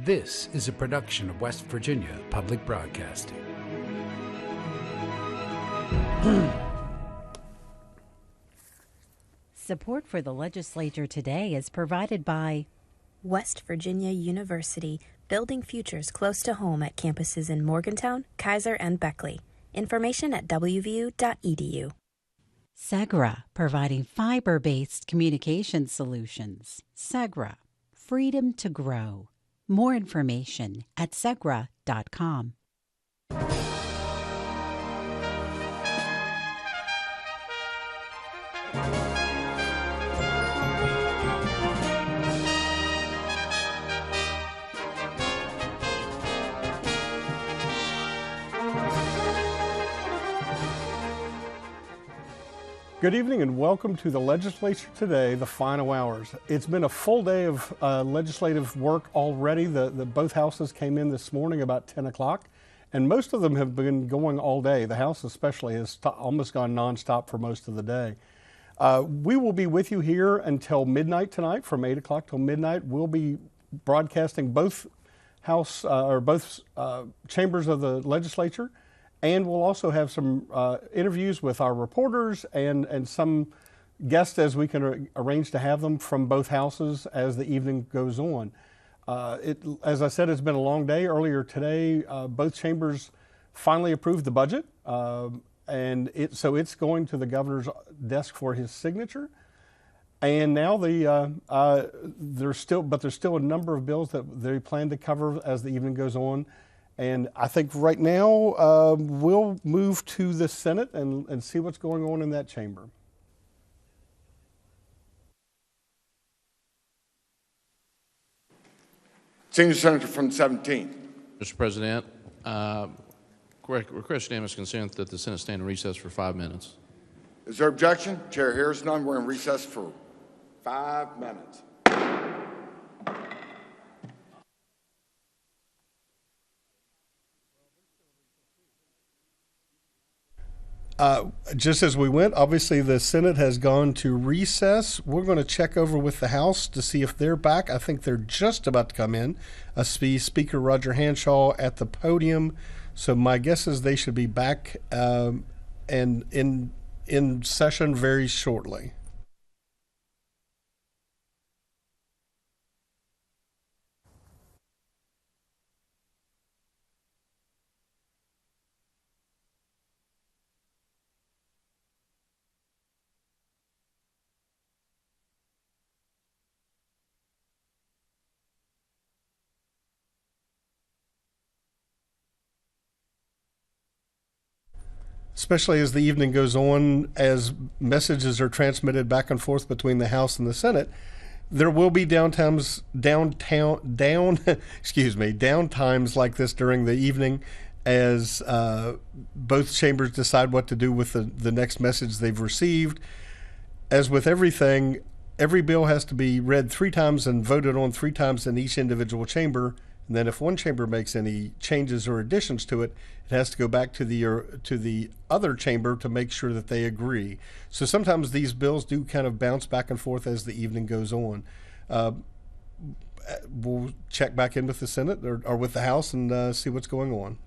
This is a production of West Virginia Public Broadcasting. Support for the Legislature today is provided by West Virginia University, building futures close to home at campuses in Morgantown, Kaiser, and Beckley. Information at wvu.edu. Segra, providing fiber-based communication solutions. Segra, freedom to grow. More information at segra.com. Good evening and welcome to the Legislature today, the final hours. It's been a full day of legislative work already. Both houses came in this morning about 10 o'clock, and most of them have been going all day. The House especially has almost gone nonstop for most of the day. We will be with you here until midnight tonight, from 8 o'clock till midnight. We'll be broadcasting both chambers of the Legislature. And we'll also have some interviews with our reporters and some guests as we can arrange to have them from both houses as the evening goes on. As I said, it's been a long day. Earlier today, both chambers finally approved the budget, and so it's going to the governor's desk for his signature. And now there's still a number of bills that they plan to cover as the evening goes on. And I think right now we'll move to the Senate and see what's going on in that chamber. Senior Senator from the 17th. Mr. President, request unanimous consent that the Senate stand in recess for 5 minutes. Is there objection? Chair hears none. We're in recess for 5 minutes. Just as we went, obviously the Senate has gone to recess. We're going to check over with the House to see if they're back. I think they're just about to come in. I see Speaker Roger Hanshaw at the podium. So my guess is they should be back and in session very shortly. Especially as the evening goes on, as messages are transmitted back and forth between the House and the Senate, there will be downtimes like this during the evening as both chambers decide what to do with the next message they've received. As with everything, every bill has to be read 3 times and voted on 3 times in each individual chamber. And then if one chamber makes any changes or additions to it, it has to go back to the other chamber to make sure that they agree. So sometimes these bills do kind of bounce back and forth as the evening goes on. We'll check back in with the Senate or with the House and see what's going on.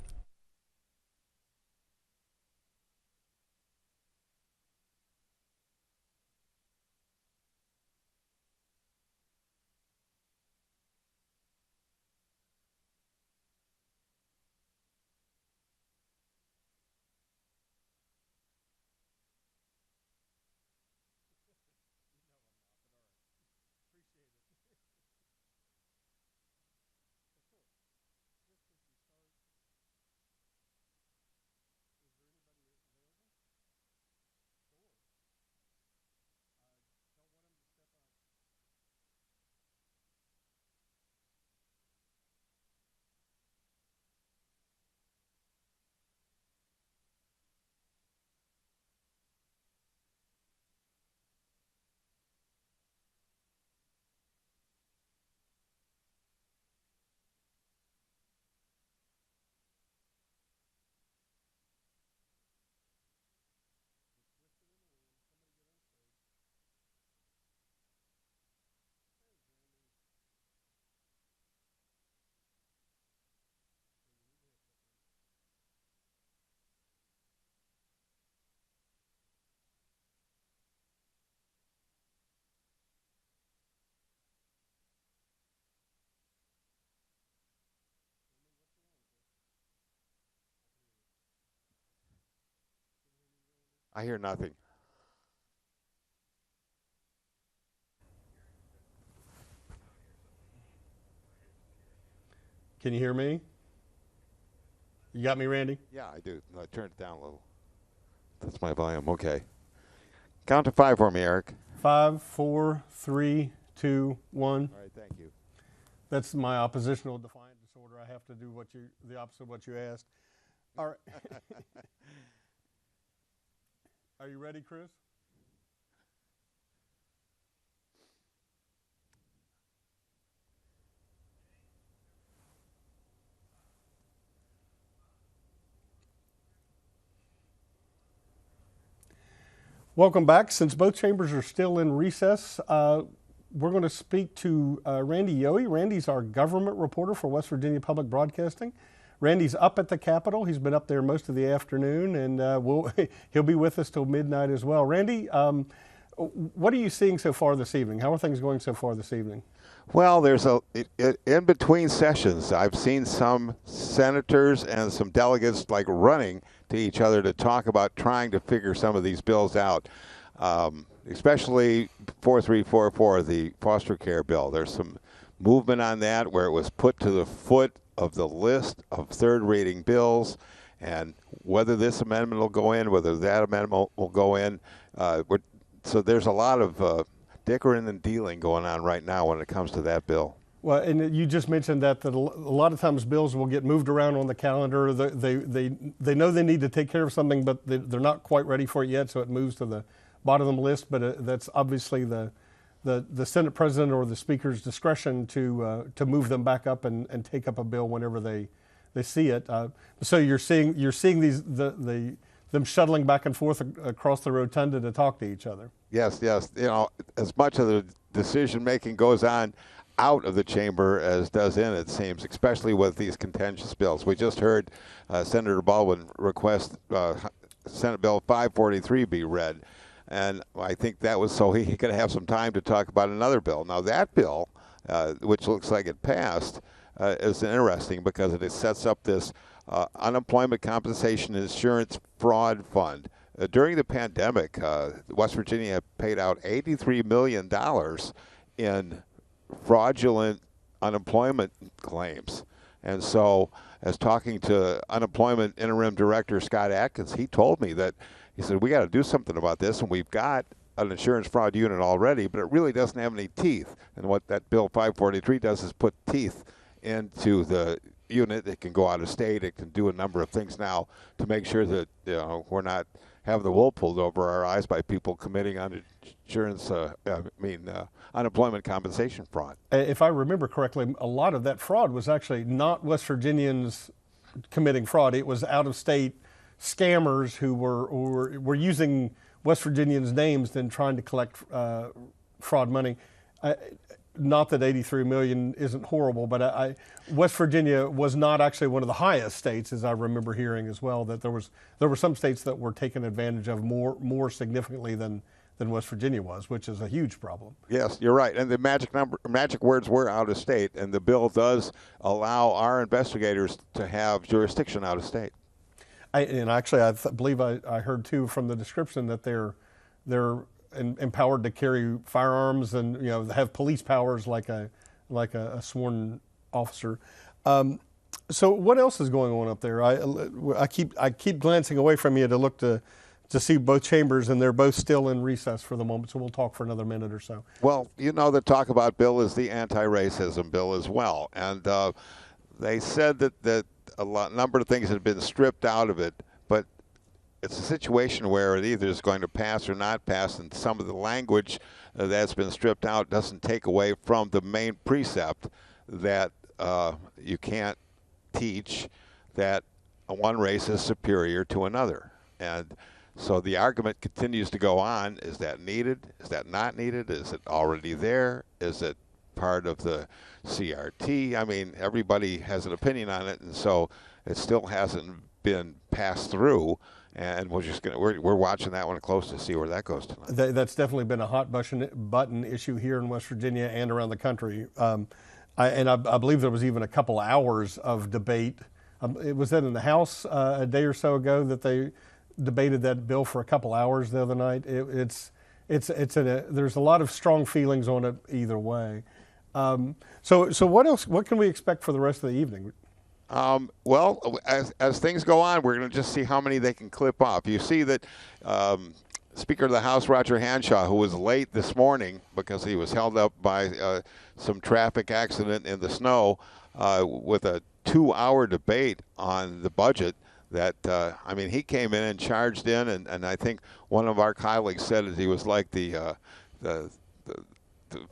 I hear nothing. Can you hear me? You got me, Randy? Yeah, I do. No, I turned it down a little. That's my volume. Okay. Count to 5 for me, Eric. 5, 4, 3, 2, 1. All right, thank you. That's my oppositional defiant disorder. I have to do the opposite of what you asked. All right. Are you ready, Chris? Welcome back. Since both chambers are still in recess, we're going to speak to Randy Yohe. Randy's our government reporter for West Virginia Public Broadcasting. Randy's up at the Capitol. He's been up there most of the afternoon, and he'll be with us till midnight as well. Randy, what are you seeing so far this evening? How are things going so far this evening? Well, there's in between sessions, I've seen some senators and some delegates like running to each other to talk about trying to figure some of these bills out, especially 4344, the foster care bill. There's some movement on that where it was put to the foot of the list of third-reading bills, and whether this amendment will go in, whether that amendment will go in. So there's a lot of dickering and dealing going on right now when it comes to that bill. Well, and you just mentioned that a lot of times bills will get moved around on the calendar. They know they need to take care of something, but they're not quite ready for it yet, so it moves to the bottom of the list. But that's obviously the Senate President or the Speaker's discretion to move them back up and take up a bill whenever they see it. So you're seeing these them shuttling back and forth across the rotunda to talk to each other. Yes. You know, as much of the decision making goes on out of the chamber as does in, it seems, especially with these contentious bills. We just heard Senator Baldwin request Senate Bill 543 be read, and I think that was so he could have some time to talk about another bill. Now that bill, which looks like it passed, is interesting because it sets up this unemployment compensation insurance fraud fund. During the pandemic, West Virginia paid out $83 million in fraudulent unemployment claims. And so, as talking to unemployment interim director Scott Atkins, he told me that, he said, we got to do something about this, and we've got an insurance fraud unit already, but it really doesn't have any teeth. And what that Bill 543 does is put teeth into the unit. It can go out of state. It can do a number of things now to make sure that we're not having the wool pulled over our eyes by people committing unemployment compensation fraud. If I remember correctly, a lot of that fraud was actually not West Virginians committing fraud. It was out-of-state scammers who were using West Virginians' names and trying to collect fraud money. Not that 83 million isn't horrible, but West Virginia was not actually one of the highest states, as I remember hearing as well, that there were some states that were taken advantage of more significantly than West Virginia was, which is a huge problem. Yes, you're right. And the magic words were out of state, and the bill does allow our investigators to have jurisdiction out of state. I believe I heard too from the description that they're empowered to carry firearms and have police powers like a sworn officer. So what else is going on up there? I keep glancing away from you to look to see both chambers, and they're both still in recess for the moment. So we'll talk for another minute or so. Well, the talk about bill is the anti-racism bill as well, and they said that number of things had been stripped out of it, but it's a situation where it either is going to pass or not pass, and some of the language that's been stripped out doesn't take away from the main precept that you can't teach that one race is superior to another. And so the argument continues to go on. Is that needed? Is that not needed? Is it already there? Is it part of the CRT? I mean, everybody has an opinion on it, and so it still hasn't been passed through. And we're watching that one close to see where that goes tonight. That's definitely been a hot button issue here in West Virginia and around the country. I believe there was even a couple hours of debate. It was that in the House a day or so ago that debated that bill for a couple hours the other night. There's a lot of strong feelings on it either way. So what else? What can we expect for the rest of the evening? Well, as things go on, we're going to just see how many they can clip off. You see that Speaker of the House, Roger Hanshaw, who was late this morning because he was held up by some traffic accident in the snow, with a 2-hour debate on the budget. That he came in and charged in, and I think one of our colleagues said that he was like the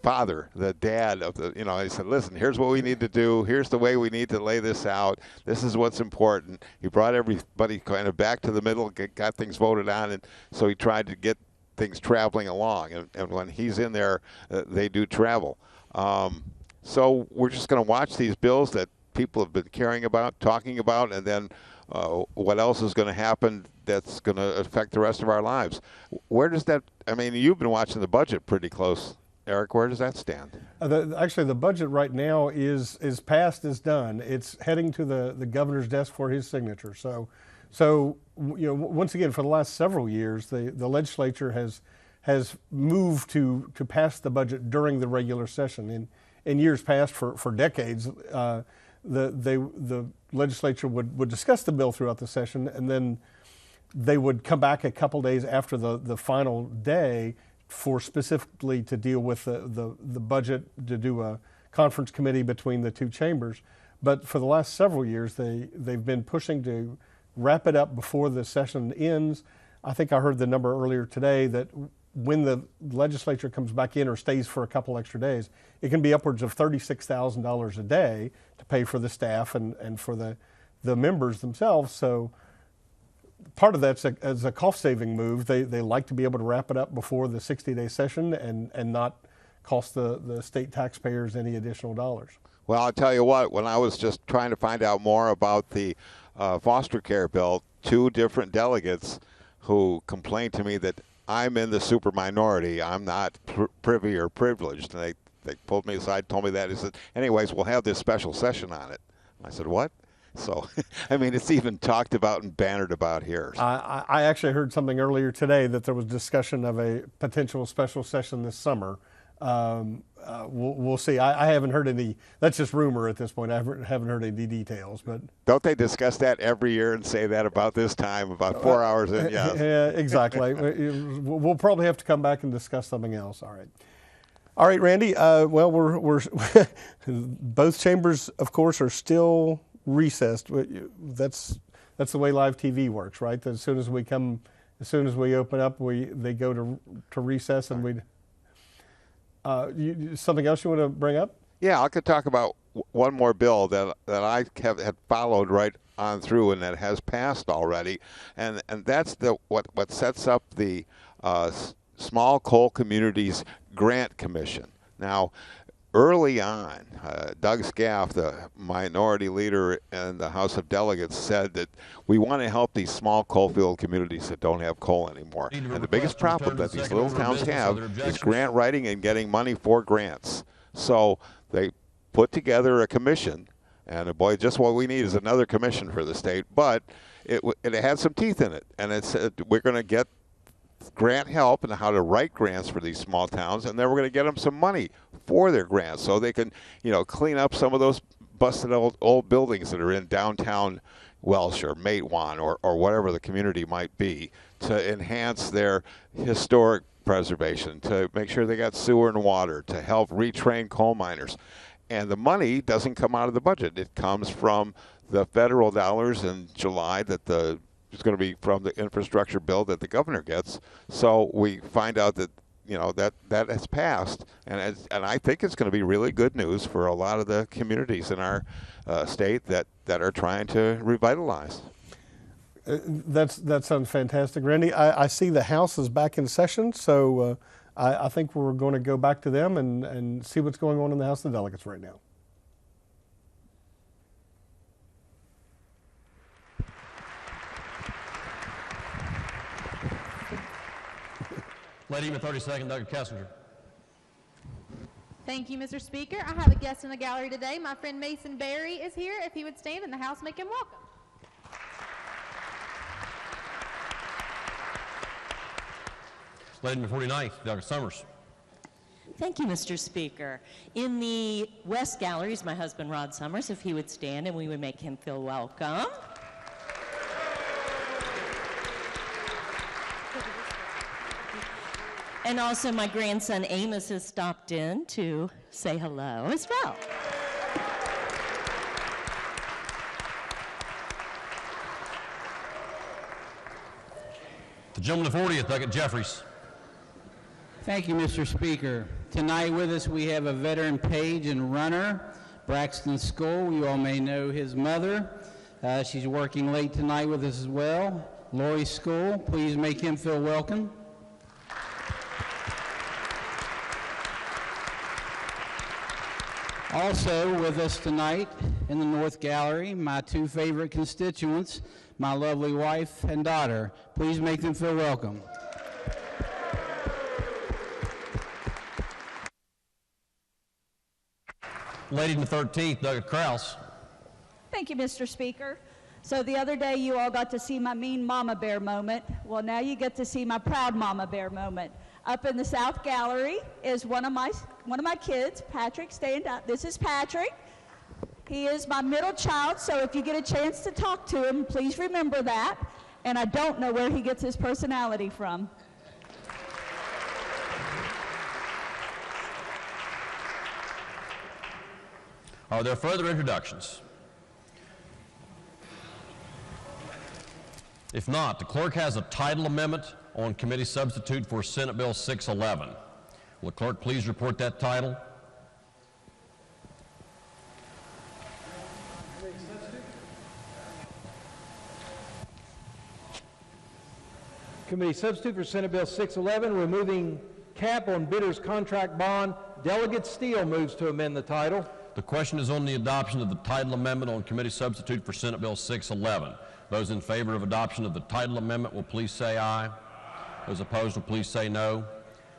father, the dad of the, he said, listen, here's what we need to do. Here's the way we need to lay this out. This is what's important. He brought everybody kind of back to the middle, got things voted on, and so he tried to get things traveling along. And when he's in there, they do travel. So we're just going to watch these bills that people have been caring about, talking about, and then what else is going to happen that's going to affect the rest of our lives. Where does that, you've been watching the budget pretty close. Eric, where does that stand? Actually, the budget right now is passed, is done. It's heading to the governor's desk for his signature. So once again, for the last several years, the legislature has moved to pass the budget during the regular session. In years past, for decades, the legislature would discuss the bill throughout the session, and then they would come back a couple days after the final day for specifically to deal with the budget, to do a conference committee between the two chambers. But for the last several years, they've been pushing to wrap it up before the session ends. I think I heard the number earlier today that when the legislature comes back in or stays for a couple extra days, it can be upwards of $36,000 a day to pay for the staff and for the members themselves. So part of that's as a cost-saving move. They like to be able to wrap it up before the 60-day session and not cost the state taxpayers any additional dollars. Well, I'll tell you what, when I was just trying to find out more about the foster care bill, 2 different delegates who complained to me that I'm in the super minority, I'm not privy or privileged, and they pulled me aside, told me that. He said, anyways, we'll have this special session on it. I said, what? So, it's even talked about and bannered about here. So. I actually heard something earlier today that there was discussion of a potential special session this summer. We'll see. I haven't heard any. That's just rumor at this point. I haven't heard any details. But don't they discuss that every year and say that about this time, about 4 hours in? Yeah. Yeah, exactly. We'll probably have to come back and discuss something else. All right, Randy. Well, we're both chambers, of course, are still recessed. That's the way live TV works, right? As soon as we open up, they go to recess, and something else you want to bring up? Yeah, I could talk about one more bill that I had followed right on through and that has passed already, and that's what sets up the Small Coal Communities Grant Commission. Now, early on, Doug Scaff, the minority leader in the House of Delegates, said that we want to help these small coalfield communities that don't have coal anymore. And the biggest problem that these little towns have is grant writing and getting money for grants. So they put together a commission, and boy, just what we need is another commission for the state. But it had some teeth in it, and it said we're going to get grant help and how to write grants for these small towns, and then we're going to get them some money for their grants so they can, clean up some of those busted old buildings that are in downtown Welsh or Matewan or whatever the community might be, to enhance their historic preservation, to make sure they got sewer and water, to help retrain coal miners. And the money doesn't come out of the budget. It comes from the federal dollars in July that it's going to be from the infrastructure bill that the governor gets. So we find out that that has passed, and I think it's going to be really good news for a lot of the communities in our state that are trying to revitalize. That sounds fantastic, Randy. I see the House is back in session, so I think we're going to go back to them and see what's going on in the House of Delegates right now. Lady with 32nd, Dr. Kessinger. Thank you, Mr. Speaker. I have a guest in the gallery today. My friend Mason Berry is here. If he would stand in the House, make him welcome. Lady number 49, Dr. Summers. Thank you, Mr. Speaker. In the West Gallery is my husband, Rod Summers, if he would stand and we would make him feel welcome. And also my grandson Amos has stopped in to say hello as well. The gentleman of 40th, Douglas Jeffries. Thank you, Mr. Speaker. Tonight with us we have a veteran page and runner, Braxton School. You all may know his mother. She's working late tonight with us as well. Lori School, please make him feel welcome. Also with us tonight in the North Gallery, my two favorite constituents, my lovely wife and daughter. Please make them feel welcome. Lady in the 13th, Douglas Kraus. Thank you, Mr. Speaker. So the other day you all got to see my mean mama bear moment. Well, now you get to see my proud mama bear moment. Up in the South Gallery is one of my kids, Patrick. Stand up. This is Patrick. He is my middle child, so if you get a chance to talk to him, please remember that. And I don't know where he gets his personality from. Are there further introductions? If not, the clerk has a title amendment on committee substitute for Senate Bill 611. Will the clerk please report that title? Committee substitute for Senate Bill 611, removing cap on bidder's contract bond. Delegate Steele moves to amend the title. The question is on the adoption of the title amendment on committee substitute for Senate Bill 611. Those in favor of adoption of the title amendment will please say aye. Those opposed will please say no.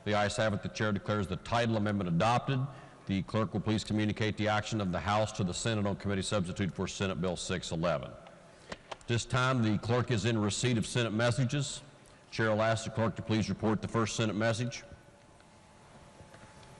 The ayes have it. The chair declares the title amendment adopted. The clerk will please communicate the action of the House to the Senate on committee substitute for Senate Bill 611. This time the clerk is in receipt of Senate messages. Chair will ask the clerk to please report the first Senate message.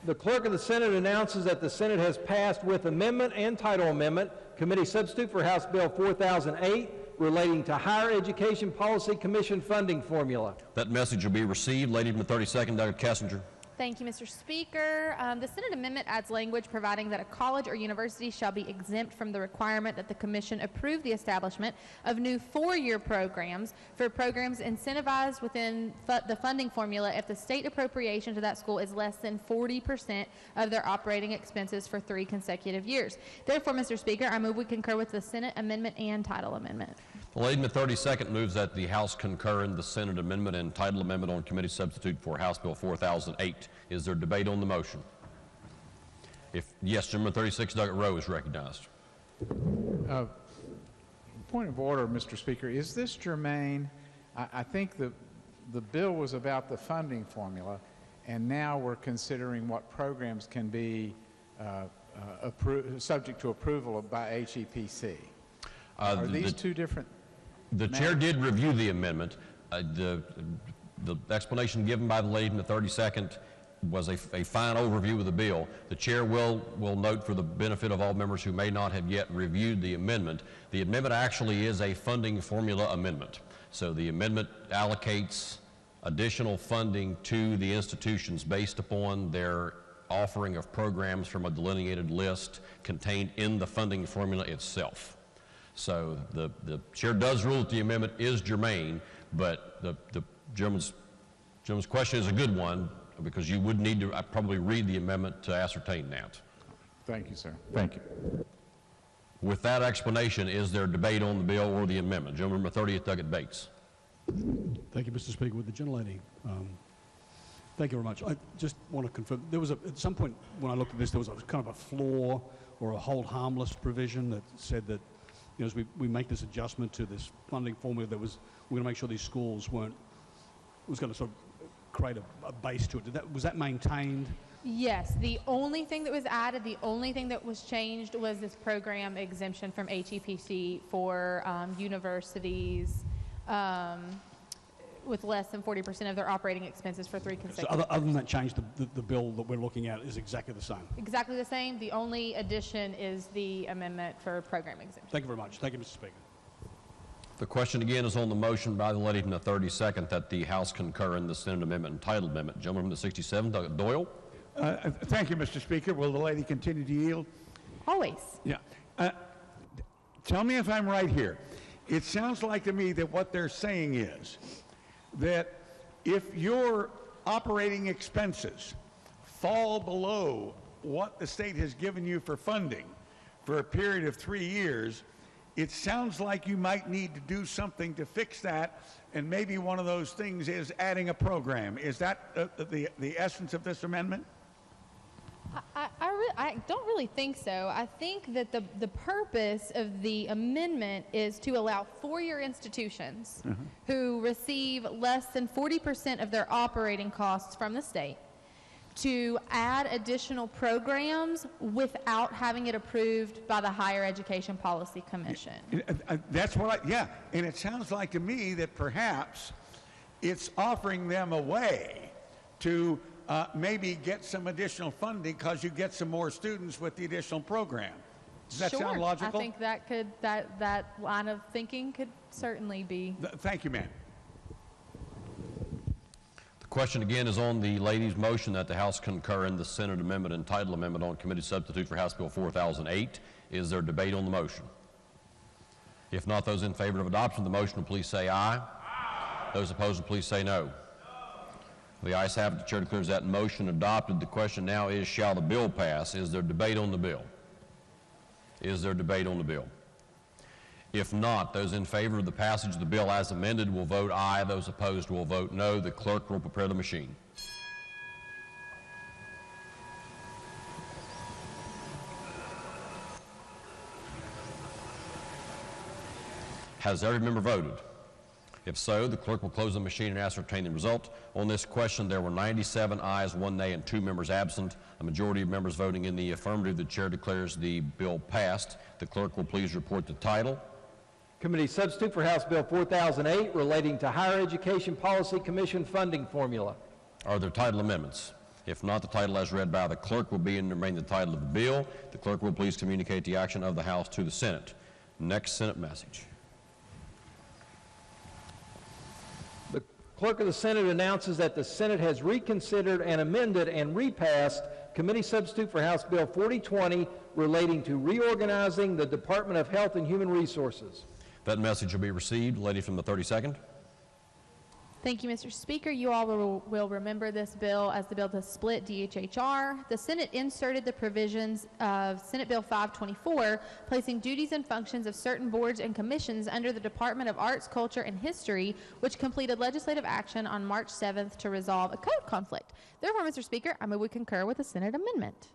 The clerk of the Senate announces that the Senate has passed with amendment and title amendment committee substitute for House Bill 4008 relating to Higher Education Policy Commission funding formula. That message will be received. Lady from the 32nd, Dr. Kessinger. Thank you, Mr. Speaker. The Senate amendment adds language providing that a college or university shall be exempt from the requirement that the Commission approve the establishment of new four-year programs for programs incentivized within the funding formula if the state appropriation to that school is less than 40% of their operating expenses for 3 consecutive years. Therefore, Mr. Speaker, I move we concur with the Senate amendment and title amendment. The lady in the 32nd moves that the House concur in the Senate amendment and title amendment on committee substitute for House Bill 4008. Is there debate on the motion? If yes, gentleman 36, Douglas Rowe is recognized. Point of order, Mr. Speaker. Is this germane? I think the bill was about the funding formula, and now we're considering what programs can be subject to approval by HEPC. Are these two different? The chair did review the amendment. The explanation given by the lady in the 32nd was a fine overview of the bill. The chair will note for the benefit of all members who may not have yet reviewed the amendment actually is a funding formula amendment. So the amendment allocates additional funding to the institutions based upon their offering of programs from a delineated list contained in the funding formula itself. So the chair does rule that the amendment is germane, but the gentleman's question is a good one because you would need to probably read the amendment to ascertain that. Thank you, sir. Thank you. With that explanation, is there debate on the bill or the amendment? Gentleman number 30th, Douglas Bates. Thank you, Mr. Speaker. With the gentlelady, thank you very much. I just want to confirm, there was at some point when I looked at this, there was kind of a flaw or a hold harmless provision that said that, you know, as we make this adjustment to this funding formula, we're going to make sure these schools was going to sort of create a base to it. Was that maintained? Yes, the only thing that was added, the only thing that was changed was this program exemption from HEPC for universities with less than 40% of their operating expenses for 3 So consecutive other than that change, the bill that we're looking at is exactly the same. Exactly the same. The only addition is the amendment for program exemption. Thank you very much. Thank you, Mr. Speaker. The question again is on the motion by the lady from the 32nd that the House concur in the Senate amendment entitled amendment. Gentleman from the 67th, Doyle. Thank you, Mr. Speaker. Will the lady continue to yield? Always. Yeah. Tell me if I'm right here. It sounds like to me that what they're saying is that if your operating expenses fall below what the state has given you for funding for a period of 3 years, it sounds like you might need to do something to fix that, and maybe one of those things is adding a program. Is that the essence of this amendment? I don't really think so. I think that the purpose of the amendment is to allow four-year institutions who receive less than 40% of their operating costs from the state to add additional programs without having it approved by the Higher Education Policy Commission. That's what and it sounds like to me that perhaps it's offering them a way to maybe get some additional funding because you get some more students with the additional program. Does that sound logical? I think that line of thinking could certainly be. Thank you, ma'am. The question again is on the lady's motion that the House concur in the Senate amendment entitled amendment on committee substitute for House Bill 4008. Is there debate on the motion? If not, those in favor of adoption of the motion will please say aye. Those opposed will please say no. The ayes have it. The chair declares that motion adopted. The question now is, shall the bill pass? Is there debate on the bill? Is there debate on the bill? If not, those in favor of the passage of the bill as amended will vote aye. Those opposed will vote no. The clerk will prepare the machine. Has every member voted? If so, the clerk will close the machine and ascertain the result. On this question, there were 97 ayes, 1 nay, and 2 members absent. A majority of members voting in the affirmative. The chair declares the bill passed. The clerk will please report the title. Committee substitute for House Bill 4008 relating to Higher Education Policy Commission funding formula. Are there title amendments? If not, the title as read by the clerk will be and remain the title of the bill. The clerk will please communicate the action of the House to the Senate. Next Senate message. The Clerk of the Senate announces that the Senate has reconsidered and amended and repassed Committee Substitute for House Bill 4020 relating to reorganizing the Department of Health and Human Resources. That message will be received. Lady from the 32nd. Thank you, Mr. Speaker. You all will remember this bill as the bill to split DHHR. The Senate inserted the provisions of Senate Bill 524, placing duties and functions of certain boards and commissions under the Department of Arts, Culture, and History, which completed legislative action on March 7th to resolve a code conflict. Therefore, Mr. Speaker, I move we concur with the Senate amendment.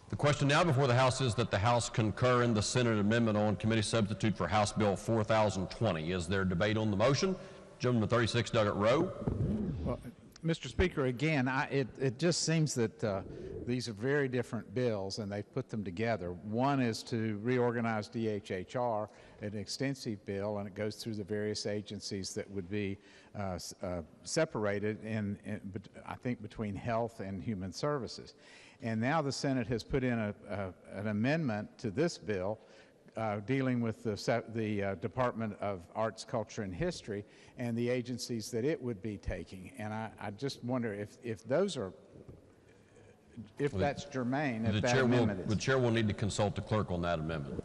The question now before the House is that the House concur in the Senate amendment on committee substitute for House Bill 4020. Is there debate on the motion? Gentleman 36, Doggett Rowe. Well, Mr. Speaker, again, it just seems that these are very different bills, and they've put them together. One is to reorganize DHHR, an extensive bill, and it goes through the various agencies that would be separated I think, between health and human services. And now the Senate has put in an amendment to this bill dealing with the Department of Arts, Culture, and History and the agencies that it would be taking. And I just wonder if those are, if that's germane, if that amendment is. The chair will need to consult the clerk on that amendment.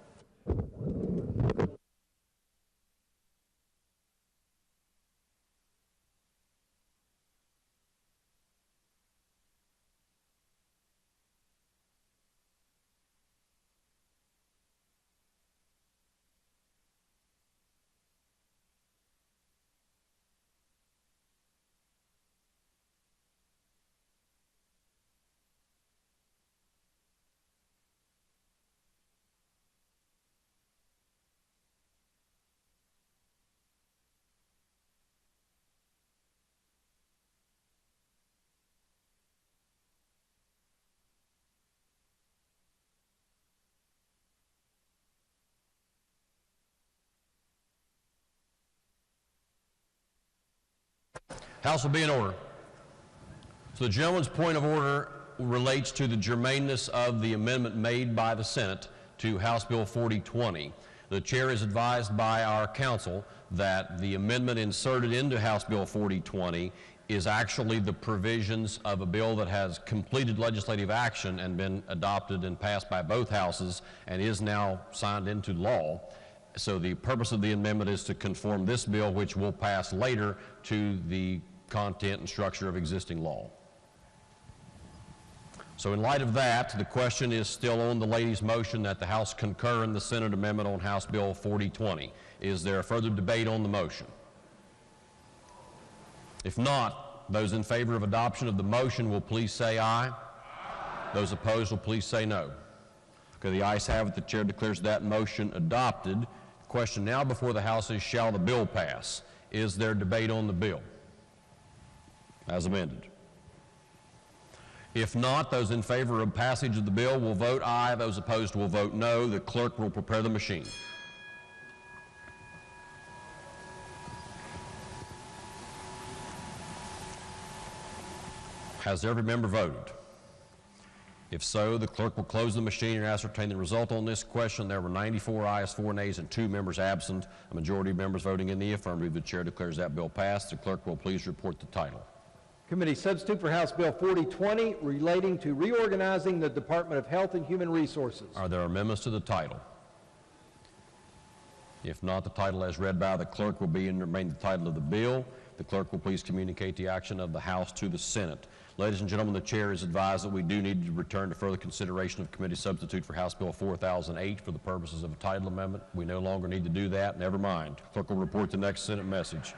House will be in order. So the gentleman's point of order relates to the germaneness of the amendment made by the Senate to House Bill 4020. The chair is advised by our counsel that the amendment inserted into House Bill 4020 is actually the provisions of a bill that has completed legislative action and been adopted and passed by both houses and is now signed into law. So the purpose of the amendment is to conform this bill, which will pass later, to the content and structure of existing law. So in light of that, the question is still on the lady's motion that the House concur in the Senate amendment on House Bill 4020. Is there further debate on the motion? If not, those in favor of adoption of the motion will please say aye. Aye. Those opposed will please say no. Okay, the ayes have it. The chair declares that motion adopted. The question now before the House is, shall the bill pass? Is there debate on the bill as amended? If not, those in favor of passage of the bill will vote aye. Those opposed will vote no. The clerk will prepare the machine. Has every member voted? If so, the clerk will close the machine and ascertain the result on this question. There were 94 ayes, 4 nays, and 2 members absent. A majority of members voting in the affirmative. The chair declares that bill passed. The clerk will please report the title. Committee substitute for House Bill 4020 relating to reorganizing the Department of Health and Human Resources. Are there amendments to the title? If not, the title as read by the clerk will be and remain the title of the bill. The clerk will please communicate the action of the House to the Senate. Ladies and gentlemen, the chair is advised that we do need to return to further consideration of committee substitute for House Bill 4008 for the purposes of a title amendment. We no longer need to do that. Never mind. The clerk will report the next Senate message.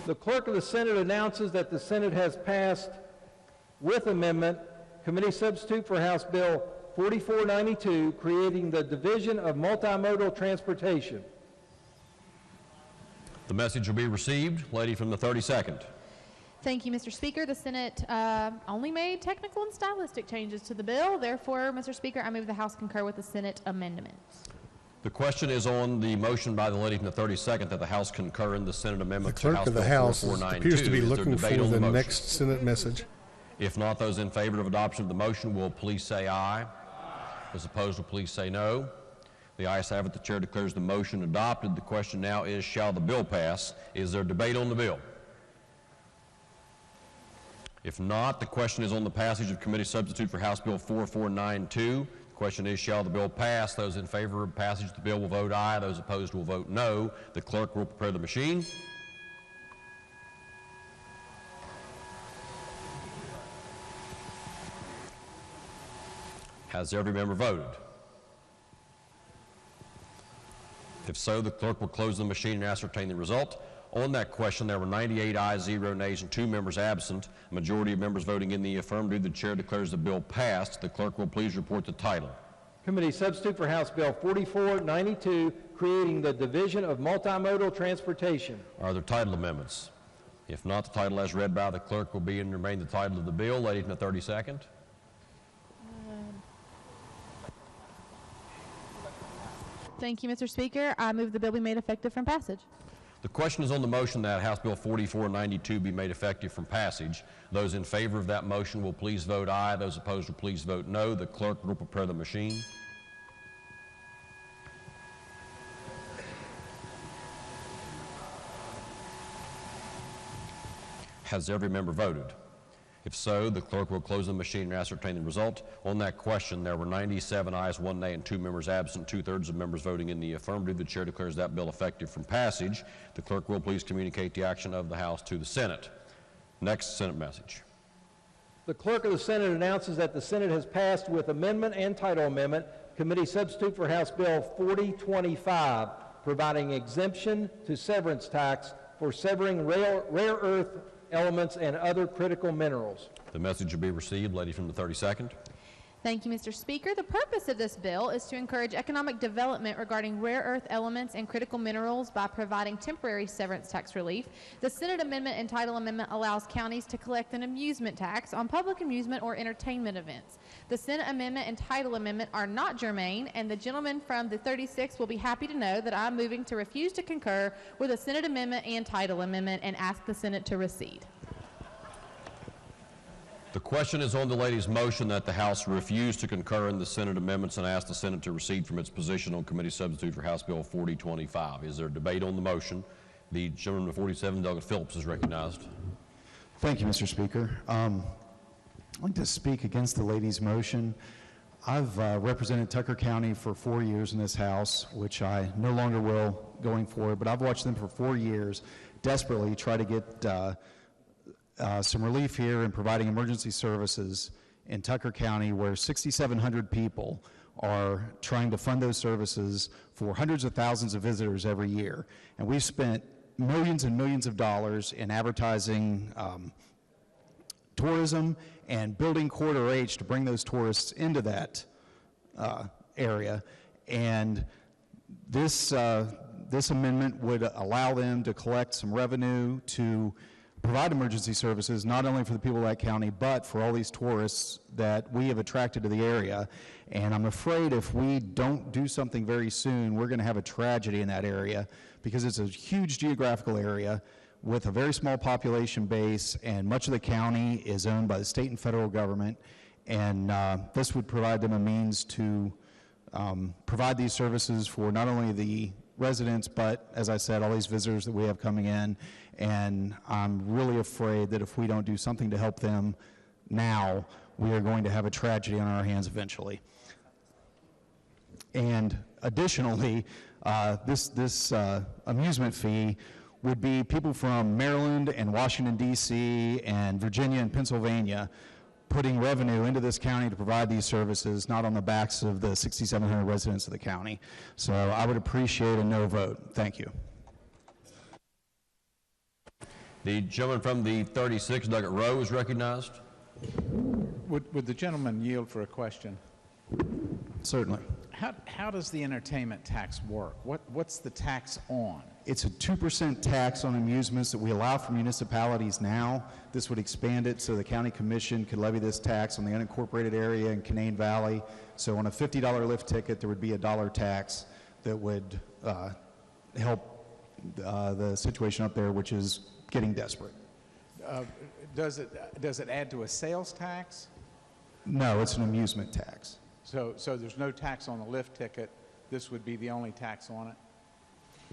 The clerk of the Senate announces that the Senate has passed, with amendment, committee substitute for House Bill 4492, creating the Division of Multimodal Transportation. The message will be received. Lady from the 32nd. Thank you, Mr. Speaker. The Senate only made technical and stylistic changes to the bill. Therefore, Mr. Speaker, I move the House concur with the Senate amendments. The question is on the motion by the lady from the 32nd that the House concur in the Senate amendment to House Bill 4492. The clerk of the House appears to be looking for the next Senate message. If not, those in favor of adoption of the motion will please say aye. Those opposed will please say no. The ayes have it. The chair declares the motion adopted. The question now is, shall the bill pass? Is there debate on the bill? If not, the question is on the passage of committee substitute for House Bill 4492. Question is, shall the bill pass? Those in favor of passage of the bill will vote aye. Those opposed will vote no. The clerk will prepare the machine. Has every member voted? If so, the clerk will close the machine and ascertain the result. On that question, there were 98 ayes, 0 nays, and 2 members absent. A majority of members voting in the affirmative. The chair declares the bill passed. The clerk will please report the title. Committee substitute for House Bill 4492, creating the Division of Multimodal Transportation. Are there title amendments? If not, the title as read by the clerk will be and remain the title of the bill. Lady from the 32nd. Thank you, Mr. Speaker. I move the bill be made effective from passage. The question is on the motion that House Bill 4492 be made effective from passage. Those in favor of that motion will please vote aye. Those opposed will please vote no. The clerk will prepare the machine. Has every member voted? If so, the clerk will close the machine and ascertain the result. On that question, there were 97 ayes, 1 nay, and 2 members absent, 2/3 of members voting in the affirmative. The chair declares that bill effective from passage. The clerk will please communicate the action of the House to the Senate. Next Senate message. The clerk of the Senate announces that the Senate has passed, with amendment and title amendment, committee substitute for House Bill 4025, providing exemption to severance tax for severing rare earth elements and other critical minerals. The message will be received. Lady from the 32nd. Thank you, Mr. Speaker. The purpose of this bill is to encourage economic development regarding rare earth elements and critical minerals by providing temporary severance tax relief. The Senate amendment and title amendment allows counties to collect an amusement tax on public amusement or entertainment events. The Senate amendment and title amendment are not germane, and the gentleman from the 36th will be happy to know that I'm moving to refuse to concur with the Senate amendment and title amendment and ask the Senate to recede. The question is on the lady's motion that the House refuse to concur in the Senate amendments and ask the Senate to recede from its position on committee substitute for House Bill 4025. Is there a debate on the motion? The gentleman from 47, Douglas Phillips, is recognized. Thank you, Mr. Speaker. I'd like to speak against the lady's motion. I've represented Tucker County for 4 years in this House, which I no longer will going forward, but I've watched them for 4 years desperately try to get some relief here in providing emergency services in Tucker County, where 6,700 people are trying to fund those services for hundreds of thousands of visitors every year. And we've spent millions and millions of dollars in advertising tourism and building Corridor H to bring those tourists into that area. And this amendment would allow them to collect some revenue to provide emergency services, not only for the people of that county, but for all these tourists that we have attracted to the area. And I'm afraid if we don't do something very soon, we're going to have a tragedy in that area, because it's a huge geographical area with a very small population base, and much of the county is owned by the state and federal government. And this would provide them a means to provide these services for not only the residents, but, as I said, all these visitors that we have coming in. And I'm really afraid that if we don't do something to help them now, we are going to have a tragedy on our hands eventually. And additionally, this amusement fee would be people from Maryland and Washington, D.C., and Virginia and Pennsylvania putting revenue into this county to provide these services, not on the backs of the 6,700 residents of the county. So I would appreciate a no vote. Thank you. The gentleman from the 36, Douglas Rowe, is recognized. Would the gentleman yield for a question? Certainly. How does the entertainment tax work? What's the tax on? It's a 2% tax on amusements that we allow for municipalities now. This would expand it so the county commission could levy this tax on the unincorporated area in Canaan Valley. So on a $50 lift ticket, there would be a $1 tax that would help the situation up there, which is getting desperate. Does it add to a sales tax? No, it's an amusement tax. So there's no tax on the lift ticket. This would be the only tax on it?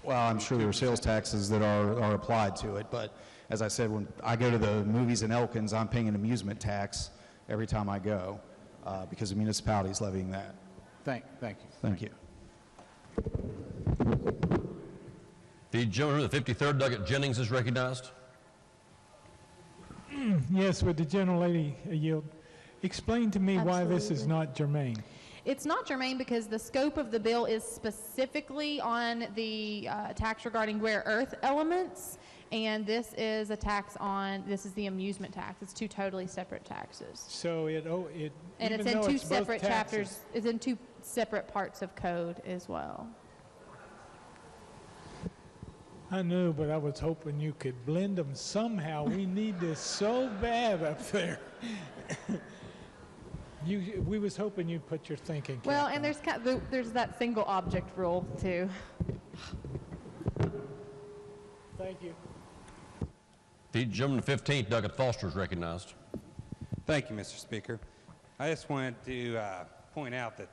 Well, I'm sure there are sales taxes that are applied to it, but as I said, when I go to the movies in Elkins, I'm paying an amusement tax every time I go because the municipality is levying that. Thank you. Thank you. The gentleman from the 53rd, Douglas Jennings, is recognized. Yes, would the gentlelady yield? Explain to me why this is not germane. It's not germane because the scope of the bill is specifically on the tax regarding rare earth elements, and this is a tax on, this is the amusement tax. It's two totally separate taxes. So and it's in two separate chapters, it's in two separate parts of code as well. I know, but I was hoping you could blend them somehow. We need this so bad up there. We was hoping you'd put your thinking cap Well, on. and there's that single object rule too. Thank you. The gentleman from the 15th, Douglas Foster, is recognized. Thank you, Mr. Speaker. I just wanted to point out that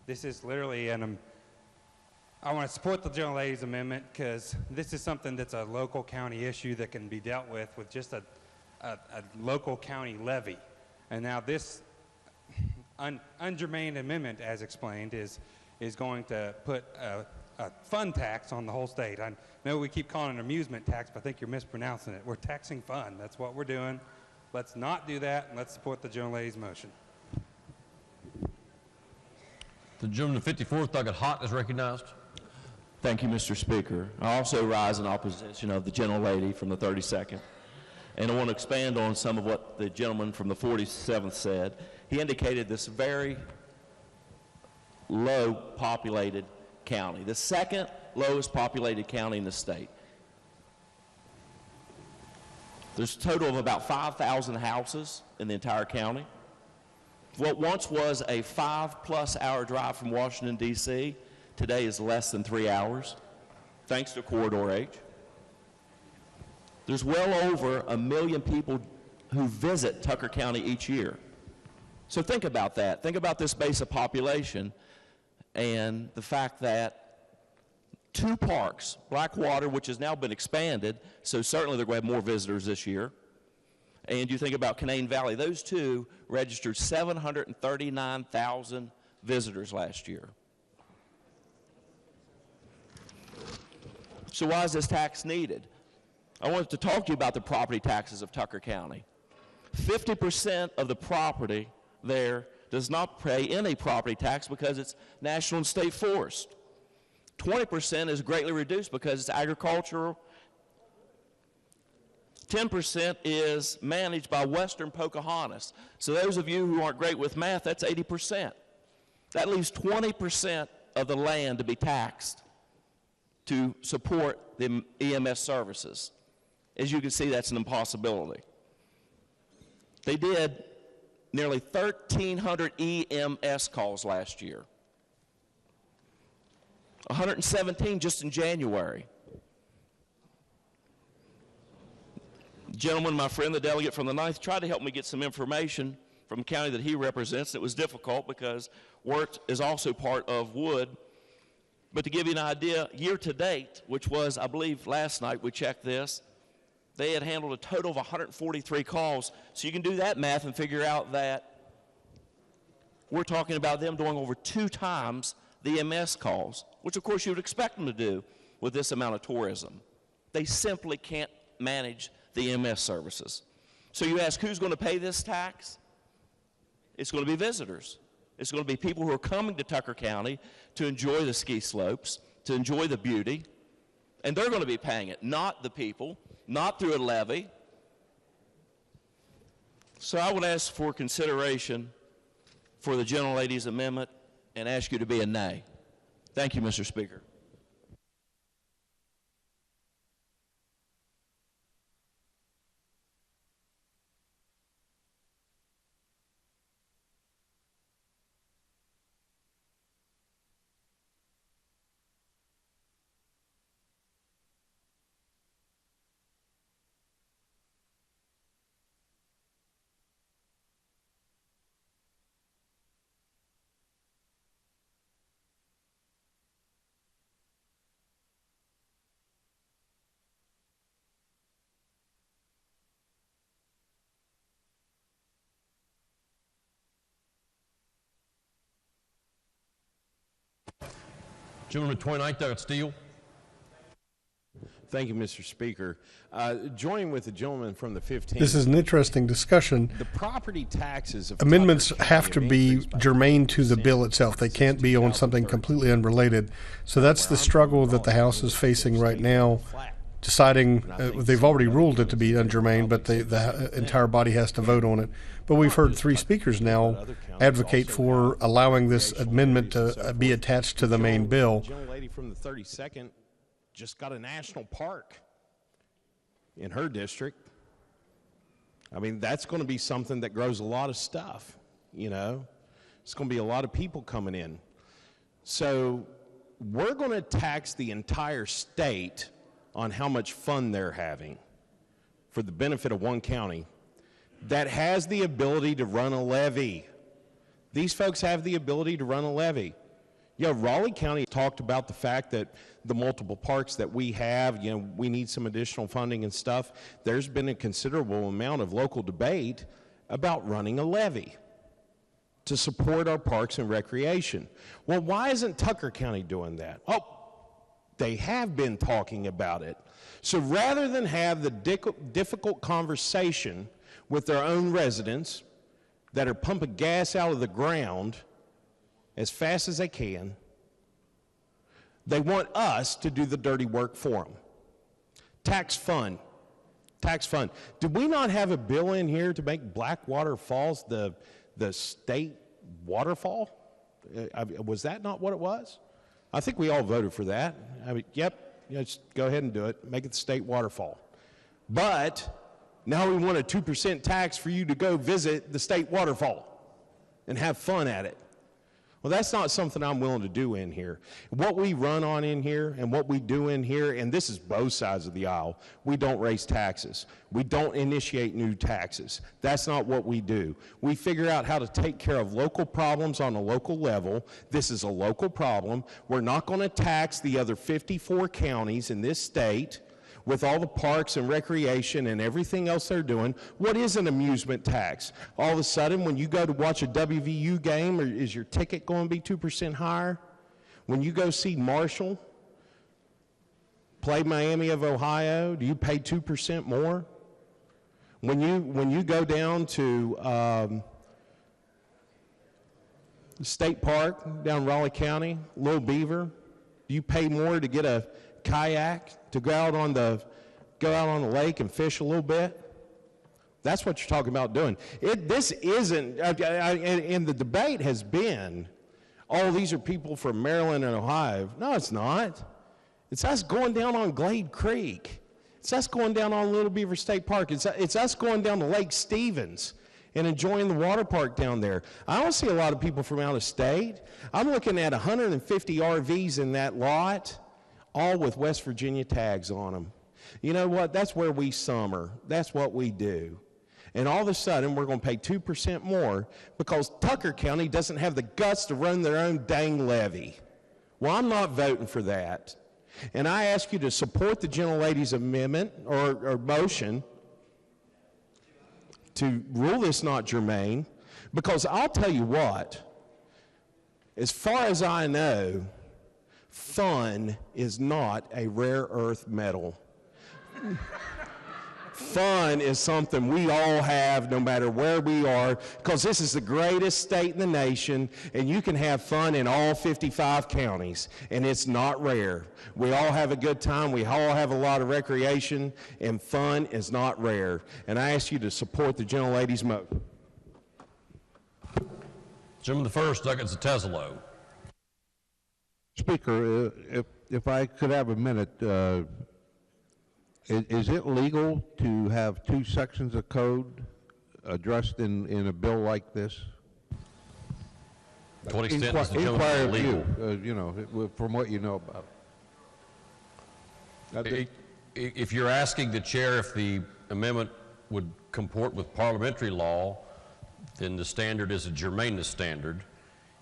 this is literally I want to support the gentlelady's amendment because this is something that's a local county issue that can be dealt with just a local county levy. And now this ungermane amendment, as explained, is going to put a fun tax on the whole state. I know we keep calling it an amusement tax, but I think you're mispronouncing it. We're taxing fun. That's what we're doing. Let's not do that, and let's support the gentlelady's motion. The gentleman from the 54th, Douglas Hott, is recognized. Thank you, Mr. Speaker. I also rise in opposition of the gentlelady from the 32nd. And I want to expand on some of what the gentleman from the 47th said. He indicated this very low populated county, the second lowest populated county in the state. There's a total of about 5,000 houses in the entire county. What once was a 5+ hour drive from Washington, D.C., today is less than 3 hours, thanks to Corridor H. There's well over 1 million people who visit Tucker County each year. So think about that. Think about this base of population and the fact that 2 parks, Blackwater, which has now been expanded, so certainly they're going to have more visitors this year, and you think about Canaan Valley, those 2 registered 739,000 visitors last year. So why is this tax needed? I wanted to talk to you about the property taxes of Tucker County. 50% of the property there does not pay any property tax because it's national and state forest. 20% is greatly reduced because it's agricultural. 10% is managed by Western Pocahontas. So those of you who aren't great with math, that's 80%. That leaves 20% of the land to be taxed to support the EMS services. As you can see, that's an impossibility. They did nearly 1,300 EMS calls last year. 117 just in January. Gentleman, my friend, the delegate from the 9th, tried to help me get some information from the county that he represents. It was difficult because Wirt is also part of Wood. But to give you an idea, year to date, which was, I believe, last night we checked this, they had handled a total of 143 calls. So you can do that math and figure out that we're talking about them doing over 2 times the EMS calls, which of course you would expect them to do with this amount of tourism. They simply can't manage the EMS services. So you ask, who's going to pay this tax? It's going to be visitors. It's going to be people who are coming to Tucker County to enjoy the ski slopes, to enjoy the beauty, and they're going to be paying it, not the people, not through a levy. So I would ask for consideration for the gentlelady's amendment and ask you to be a nay. Thank you, Mr. Speaker. Gentleman 29th, Doug Steele. Thank you, Mr. Speaker. Joining with the gentleman from the 15th. This is an interesting discussion. The property taxes of amendments have to be germane to the bill itself. They can't be on something completely unrelated. So that's the struggle that the House is facing right now, deciding they've already ruled it to be ungermane, but the entire body has to vote on it. But we've heard 3 speakers now advocate for allowing this amendment to be attached to the main bill. The gentlelady from the 32nd just got a national park in her district. I mean, that's going to be something that grows a lot of stuff, you know. It's going to be a lot of people coming in. So we're going to tax the entire state on how much fun they're having for the benefit of one county that has the ability to run a levy. These folks have the ability to run a levy. You know, Raleigh County talked about the fact that the multiple parks that we have, you know, we need some additional funding and stuff. There's been a considerable amount of local debate about running a levy to support our parks and recreation. Well, why isn't Tucker County doing that? Oh, they have been talking about it. So rather than have the difficult conversation with their own residents that are pumping gas out of the ground as fast as they can, They want us to do the dirty work for them. Tax fund. Tax fund. Did we not have a bill in here to make Blackwater Falls the state waterfall? Was that not what it was? I think we all voted for that. I mean, yep, just go ahead and do it. Make it the state waterfall. But now we want a 2% tax for you to go visit the state waterfall and have fun at it. Well, that's not something I'm willing to do in here. What we run on in here and what we do in here, and this is both sides of the aisle, we don't raise taxes. We don't initiate new taxes. That's not what we do. We figure out how to take care of local problems on a local level. This is a local problem. We're not going to tax the other 54 counties in this state with all the parks and recreation and everything else they're doing. What is an amusement tax? All of a sudden, when you go to watch a WVU game, is your ticket going to be 2% higher? When you go see Marshall play Miami of Ohio, do you pay 2% more? When you go down to the state park down in Raleigh County, Little Beaver, do you pay more to get a kayak, to go out on the lake and fish a little bit? That's what you're talking about doing. This isn't, and the debate has been, oh, these are people from Maryland and Ohio. No, it's not. It's us going down on Glade Creek. It's us going down on Little Beaver State Park. It's us going down to Lake Stevens and enjoying the water park down there. I don't see a lot of people from out of state. I'm looking at 150 RVs in that lot, all with West Virginia tags on them. You know what? That's where we summer. That's what we do. And all of a sudden, we're going to pay 2% more because Tucker County doesn't have the guts to run their own dang levy. Well, I'm not voting for that. And I ask you to support the gentlelady's amendment or motion to rule this not germane, because I'll tell you what, as far as I know, fun is not a rare earth metal. Fun is something we all have no matter where we are, because this is the greatest state in the nation, and you can have fun in all 55 counties, and it's not rare. We all have a good time. We all have a lot of recreation, and fun is not rare. And I ask you to support the gentlelady's motion. Gentleman the first, Douglas Teselo. Speaker, if I could have a minute, is it legal to have two sections of code addressed in a bill like this? To what extent is the gentleman legal? You know, from what you know about. If you're asking the chair if the amendment would comport with parliamentary law, then the standard is a germaneness standard.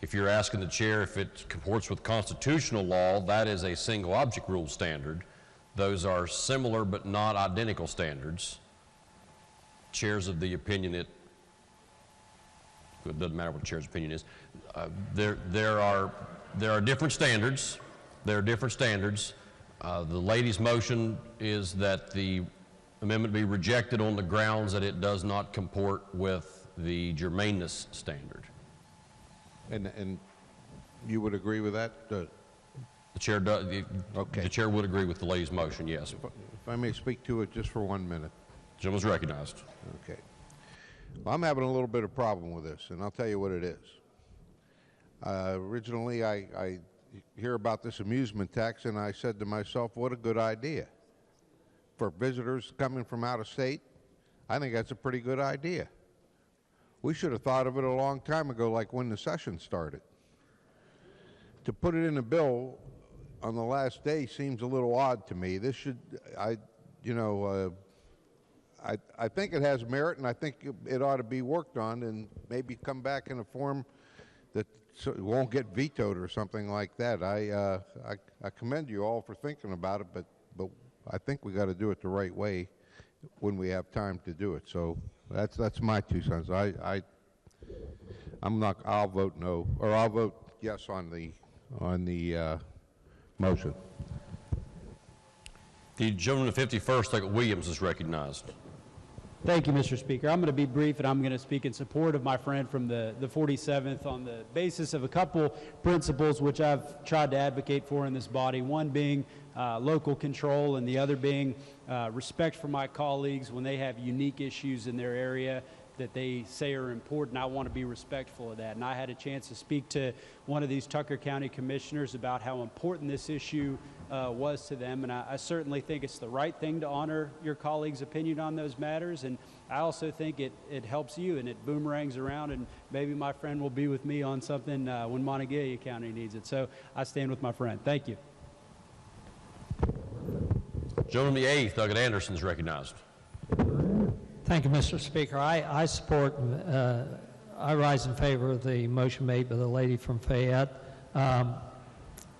If you're asking the chair if it comports with constitutional law, that is a single object rule standard. Those are similar but not identical standards. Chair's of the opinion it doesn't matter what the chair's opinion is. There are different standards. There are different standards. The lady's motion is that the amendment be rejected on the grounds that it does not comport with the germaneness standard. And you would agree with that? The chair does. Okay. The chair would agree with the lady's motion, yes. If I may speak to it just for 1 minute. Gentleman's recognized. Okay. Well, I'm having a little bit of problem with this, and I'll tell you what it is. Originally, I hear about this amusement tax, and I said to myself, what a good idea. For visitors coming from out of state, I think that's a pretty good idea. We should have thought of it a long time ago, like when the session started. To put it in a bill on the last day seems a little odd to me. This should, I think it has merit, and I think it ought to be worked on and maybe come back in a form that it won't get vetoed or something like that. I commend you all for thinking about it, but I think we got to do it the right way when we have time to do it. So that's my 2 cents. I'll vote no, or I'll vote yes on the motion. The gentleman of 51st, Williams, is recognized. Thank you, Mr. Speaker. I'm going to be brief, and I'm going to speak in support of my friend from the 47th on the basis of a couple principles which I've tried to advocate for in this body, one being local control and the other being respect for my colleagues when they have unique issues in their area that they say are important. I want to be respectful of that. And I had a chance to speak to one of these Tucker County commissioners about how important this issue was to them, and I certainly think it's the right thing to honor your colleagues' opinion on those matters, and I also think it helps you and it boomerangs around, and maybe my friend will be with me on something when Montague County needs it. So I stand with my friend. Thank you. Gentleman the 8th, Douglas Anderson, is recognized. Thank you, Mr. Speaker. I support, I rise in favor of the motion made by the lady from Fayette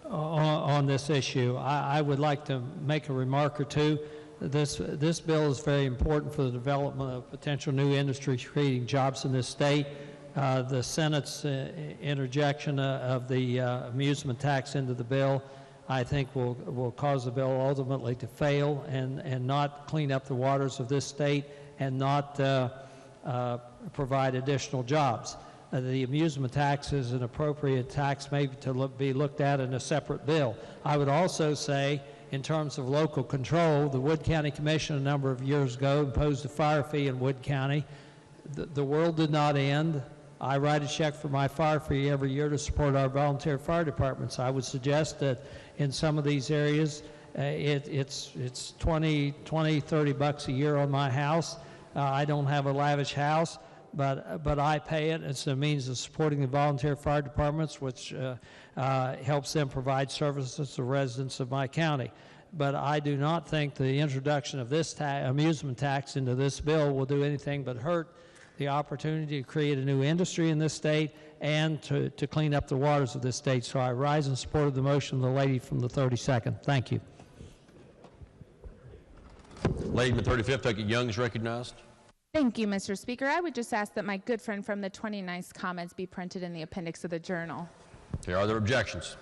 on this issue. I would like to make a remark or two. This bill is very important for the development of potential new industries creating jobs in this state. The Senate's interjection of the amusement tax into the bill, I think will cause the bill ultimately to fail and not clean up the waters of this state and not provide additional jobs. The amusement tax is an appropriate tax maybe to be looked at in a separate bill. I would also say, in terms of local control, the Wood County Commission a number of years ago imposed a fire fee in Wood County. The world did not end. I write a check for my fire fee every year to support our volunteer fire departments. I would suggest that in some of these areas, it's 20, 30 bucks a year on my house. I don't have a lavish house, but I pay it. It's a means of supporting the volunteer fire departments, which helps them provide services to residents of my county. But I do not think the introduction of this amusement tax into this bill will do anything but hurt the opportunity to create a new industry in this state and to clean up the waters of this state. So I rise in support of the motion of the lady from the 32nd. Thank you. Lady from the 35th, Douglas Young, is recognized. Thank you, Mr. Speaker. I would just ask that my good friend from the 29th comments be printed in the appendix of the journal. Okay, are there objections?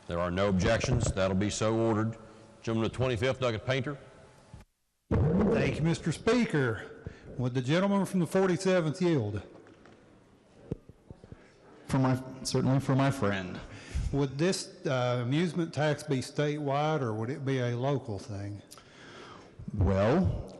There are no objections. That'll be so ordered. Gentleman the 25th, Douglas Painter. Thank you, Mr. Speaker. Would the gentleman from the 47th yield? Certainly for my friend. Would this amusement tax be statewide or would it be a local thing? Well,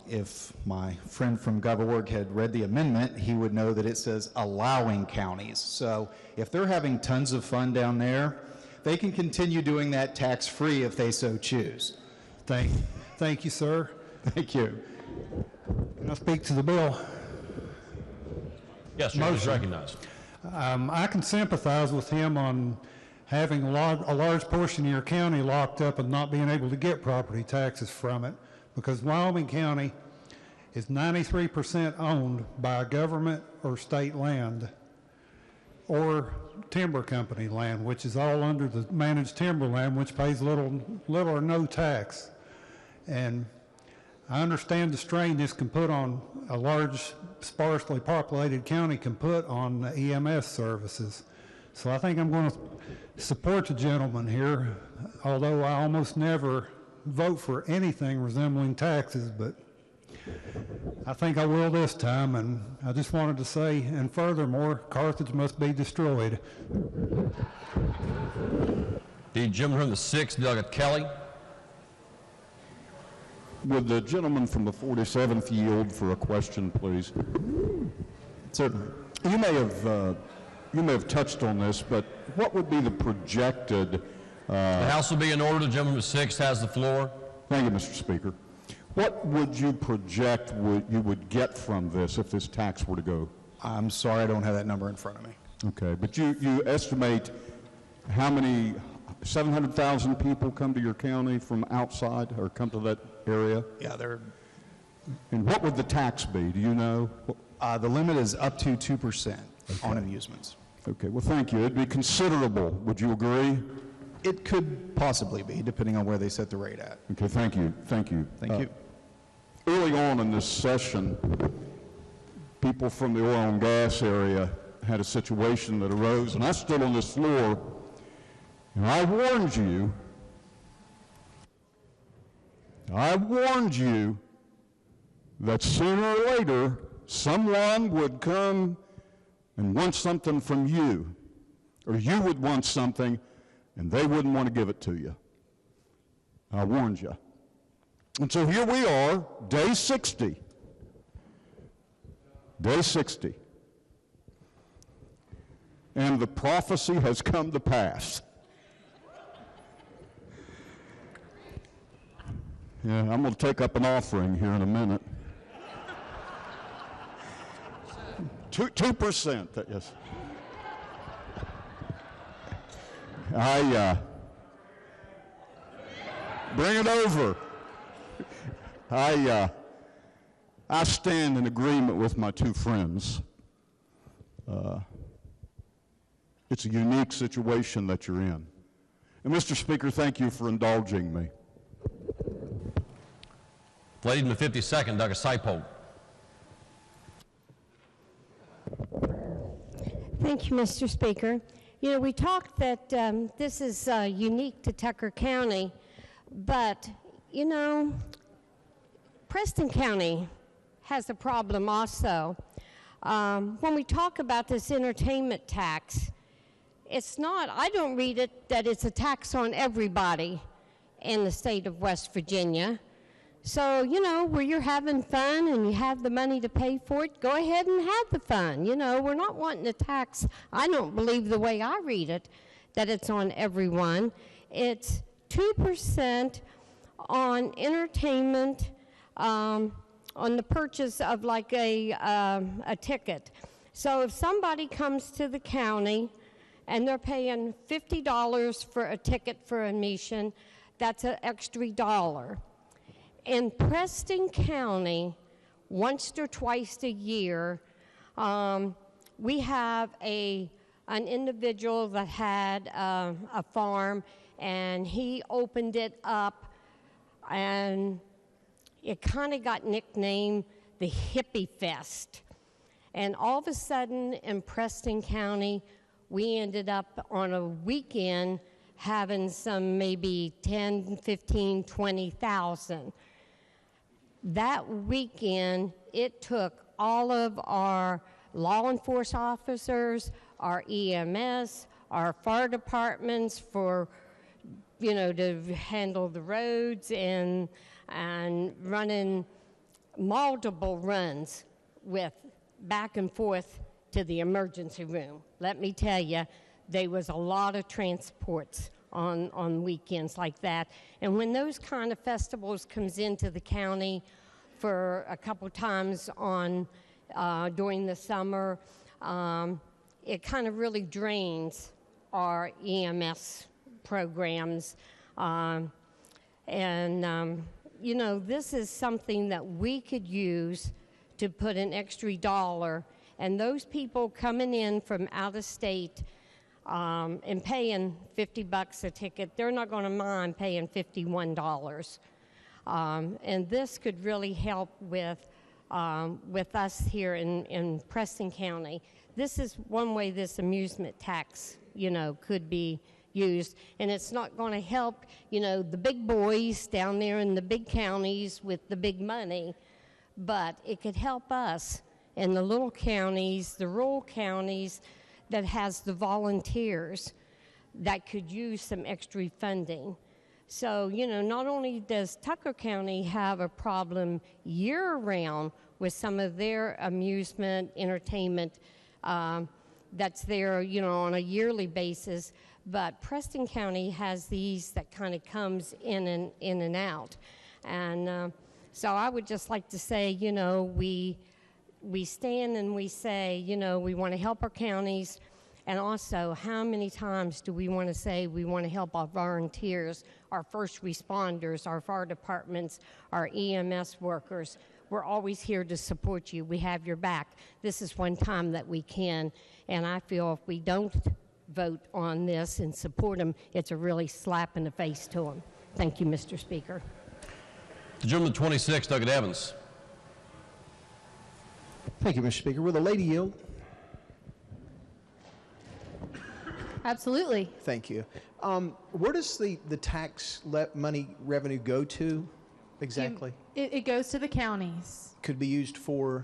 if my friend from Governor had read the amendment, he would know that it says allowing counties. So if they're having tons of fun down there, they can continue doing that tax-free if they so choose. Thank you, sir. Thank you. Can I speak to the bill? Yes, sir. Is recognized. I can sympathize with him on having a large portion of your county locked up and not being able to get property taxes from it, because Wyoming County is 93% owned by government or state land or timber company land, which is all under the managed timberland, which pays little or no tax. And I understand the strain this can put on a large, sparsely populated county can put on EMS services. So I think I'm going to support the gentleman here, although I almost never vote for anything resembling taxes, but I think I will this time, and I just wanted to say, and furthermore, Carthage must be destroyed. The gentleman from the 6th, Douglas Kelly. Would the gentleman from the 47th yield for a question, please? Certainly. You may have touched on this, but what would be the projected... the House will be in order. The gentleman from the 6th has the floor. Thank you, Mr. Speaker. What would you project you would get from this if this tax were to go? I'm sorry, I don't have that number in front of me. Okay, but you estimate how many 700,000 people come to your county from outside or come to that area? Yeah, they're... And what would the tax be? Do you know? The limit is up to 2% on amusements. Okay, well, thank you. It'd be considerable. Would you agree? It could possibly be, depending on where they set the rate at. Okay, thank you. Thank you. Thank you. Early on in this session, people from the oil and gas area had a situation that arose, and I stood on this floor, and I warned you that sooner or later someone would come and want something from you, or you would want something and they wouldn't want to give it to you. I warned you. And so here we are, day 60. Day 60. And the prophecy has come to pass. Yeah, I'm going to take up an offering here in a minute. 2%, yes. Bring it over. I stand in agreement with my two friends. It's a unique situation that you're in. And Mr. Speaker, thank you for indulging me. Lady in the 52nd, Douglas Seipold. Thank you, Mr. Speaker. You know, we talked that this is unique to Tucker County, but, you know, Preston County has a problem also. When we talk about this entertainment tax, it's not, I don't read it that it's a tax on everybody in the state of West Virginia. So, you know, where you're having fun and you have the money to pay for it, go ahead and have the fun. You know, we're not wanting a tax, I don't believe the way I read it, that it's on everyone. It's 2% on entertainment, on the purchase of like a ticket. So if somebody comes to the county and they're paying $50 for a ticket for admission, that's an extra $1. In Preston County, once or twice a year, we have an individual that had a farm, and he opened it up, and it kind of got nicknamed the Hippie Fest. And all of a sudden in Preston County, we ended up on a weekend having some maybe 10, 15, 20,000. That weekend, it took all of our law enforcement officers, our EMS, our fire departments for, you know, to handle the roads and running multiple runs with back and forth to the emergency room. Let me tell you, there was a lot of transports on weekends like that. And when those kind of festivals comes into the county for a couple times during the summer, it kind of really drains our EMS programs. You know, this is something that we could use to put an extra $1. And those people coming in from out of state and paying $50 a ticket, they're not going to mind paying $51. And this could really help with us here in Preston County. This is one way this amusement tax, you know, could be used. And it's not going to help, you know, the big boys down there in the big counties with the big money, but it could help us in the little counties, the rural counties that has the volunteers that could use some extra funding. So, you know, not only does Tucker County have a problem year-round with some of their amusement, entertainment that's there, you know, on a yearly basis, but Preston County has these that kind of comes in and out. And so I would just like to say, you know, we stand and we say, you know, we want to help our counties, and also how many times do we want to say we want to help our volunteers, our first responders, our fire departments, our EMS workers. We're always here to support you. We have your back. This is one time that we can, and I feel if we don't vote on this and support them, it's a really slap in the face to them. Thank you, Mr. Speaker. The gentleman 26, Douglas Evans. Thank you, Mr. Speaker. Will the lady yield? Absolutely. Thank you. Where does the tax money revenue go to exactly? It goes to the counties. Could be used for?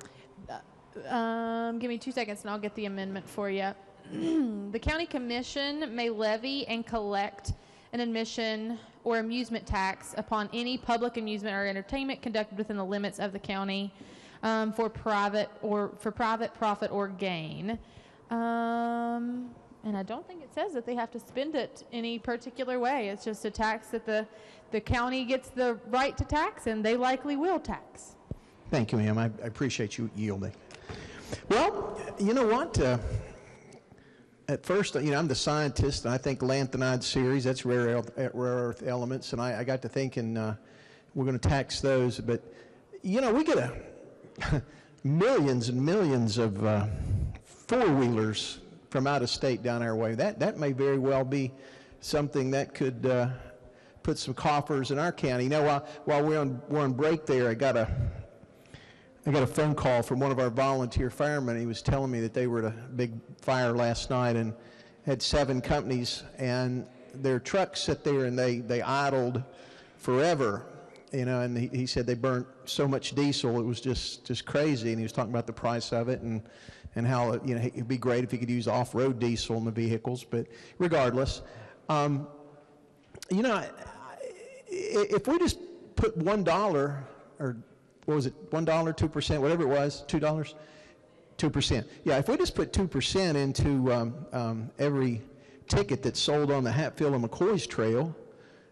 Give me 2 seconds and I'll get the amendment for you. The county commission may levy and collect an admission or amusement tax upon any public amusement or entertainment conducted within the limits of the county for private profit or gain. And I don't think it says that they have to spend it any particular way. It's just a tax that the county gets the right to tax, and they likely will tax. Thank you, ma'am. I appreciate you yielding. Well, you know what? At first, I'm the scientist, and I think lanthanide series, that's rare earth elements, and I got to thinking we're going to tax those. But, we get millions and millions of four-wheelers from out of state down our way. That may very well be something that could put some coffers in our county. While we're on break there, I got a phone call from one of our volunteer firemen. He was telling me that they were at a big fire last night and had 7 companies, and their trucks sit there and they idled forever, and he said they burnt so much diesel, it was just crazy. And he was talking about the price of it and how it'd be great if you could use off-road diesel in the vehicles. But regardless, if we just put $1 or what was it, $1, 2%, whatever it was, $2, 2%. Yeah, if we just put 2% into every ticket that's sold on the Hatfield and McCoy's Trail,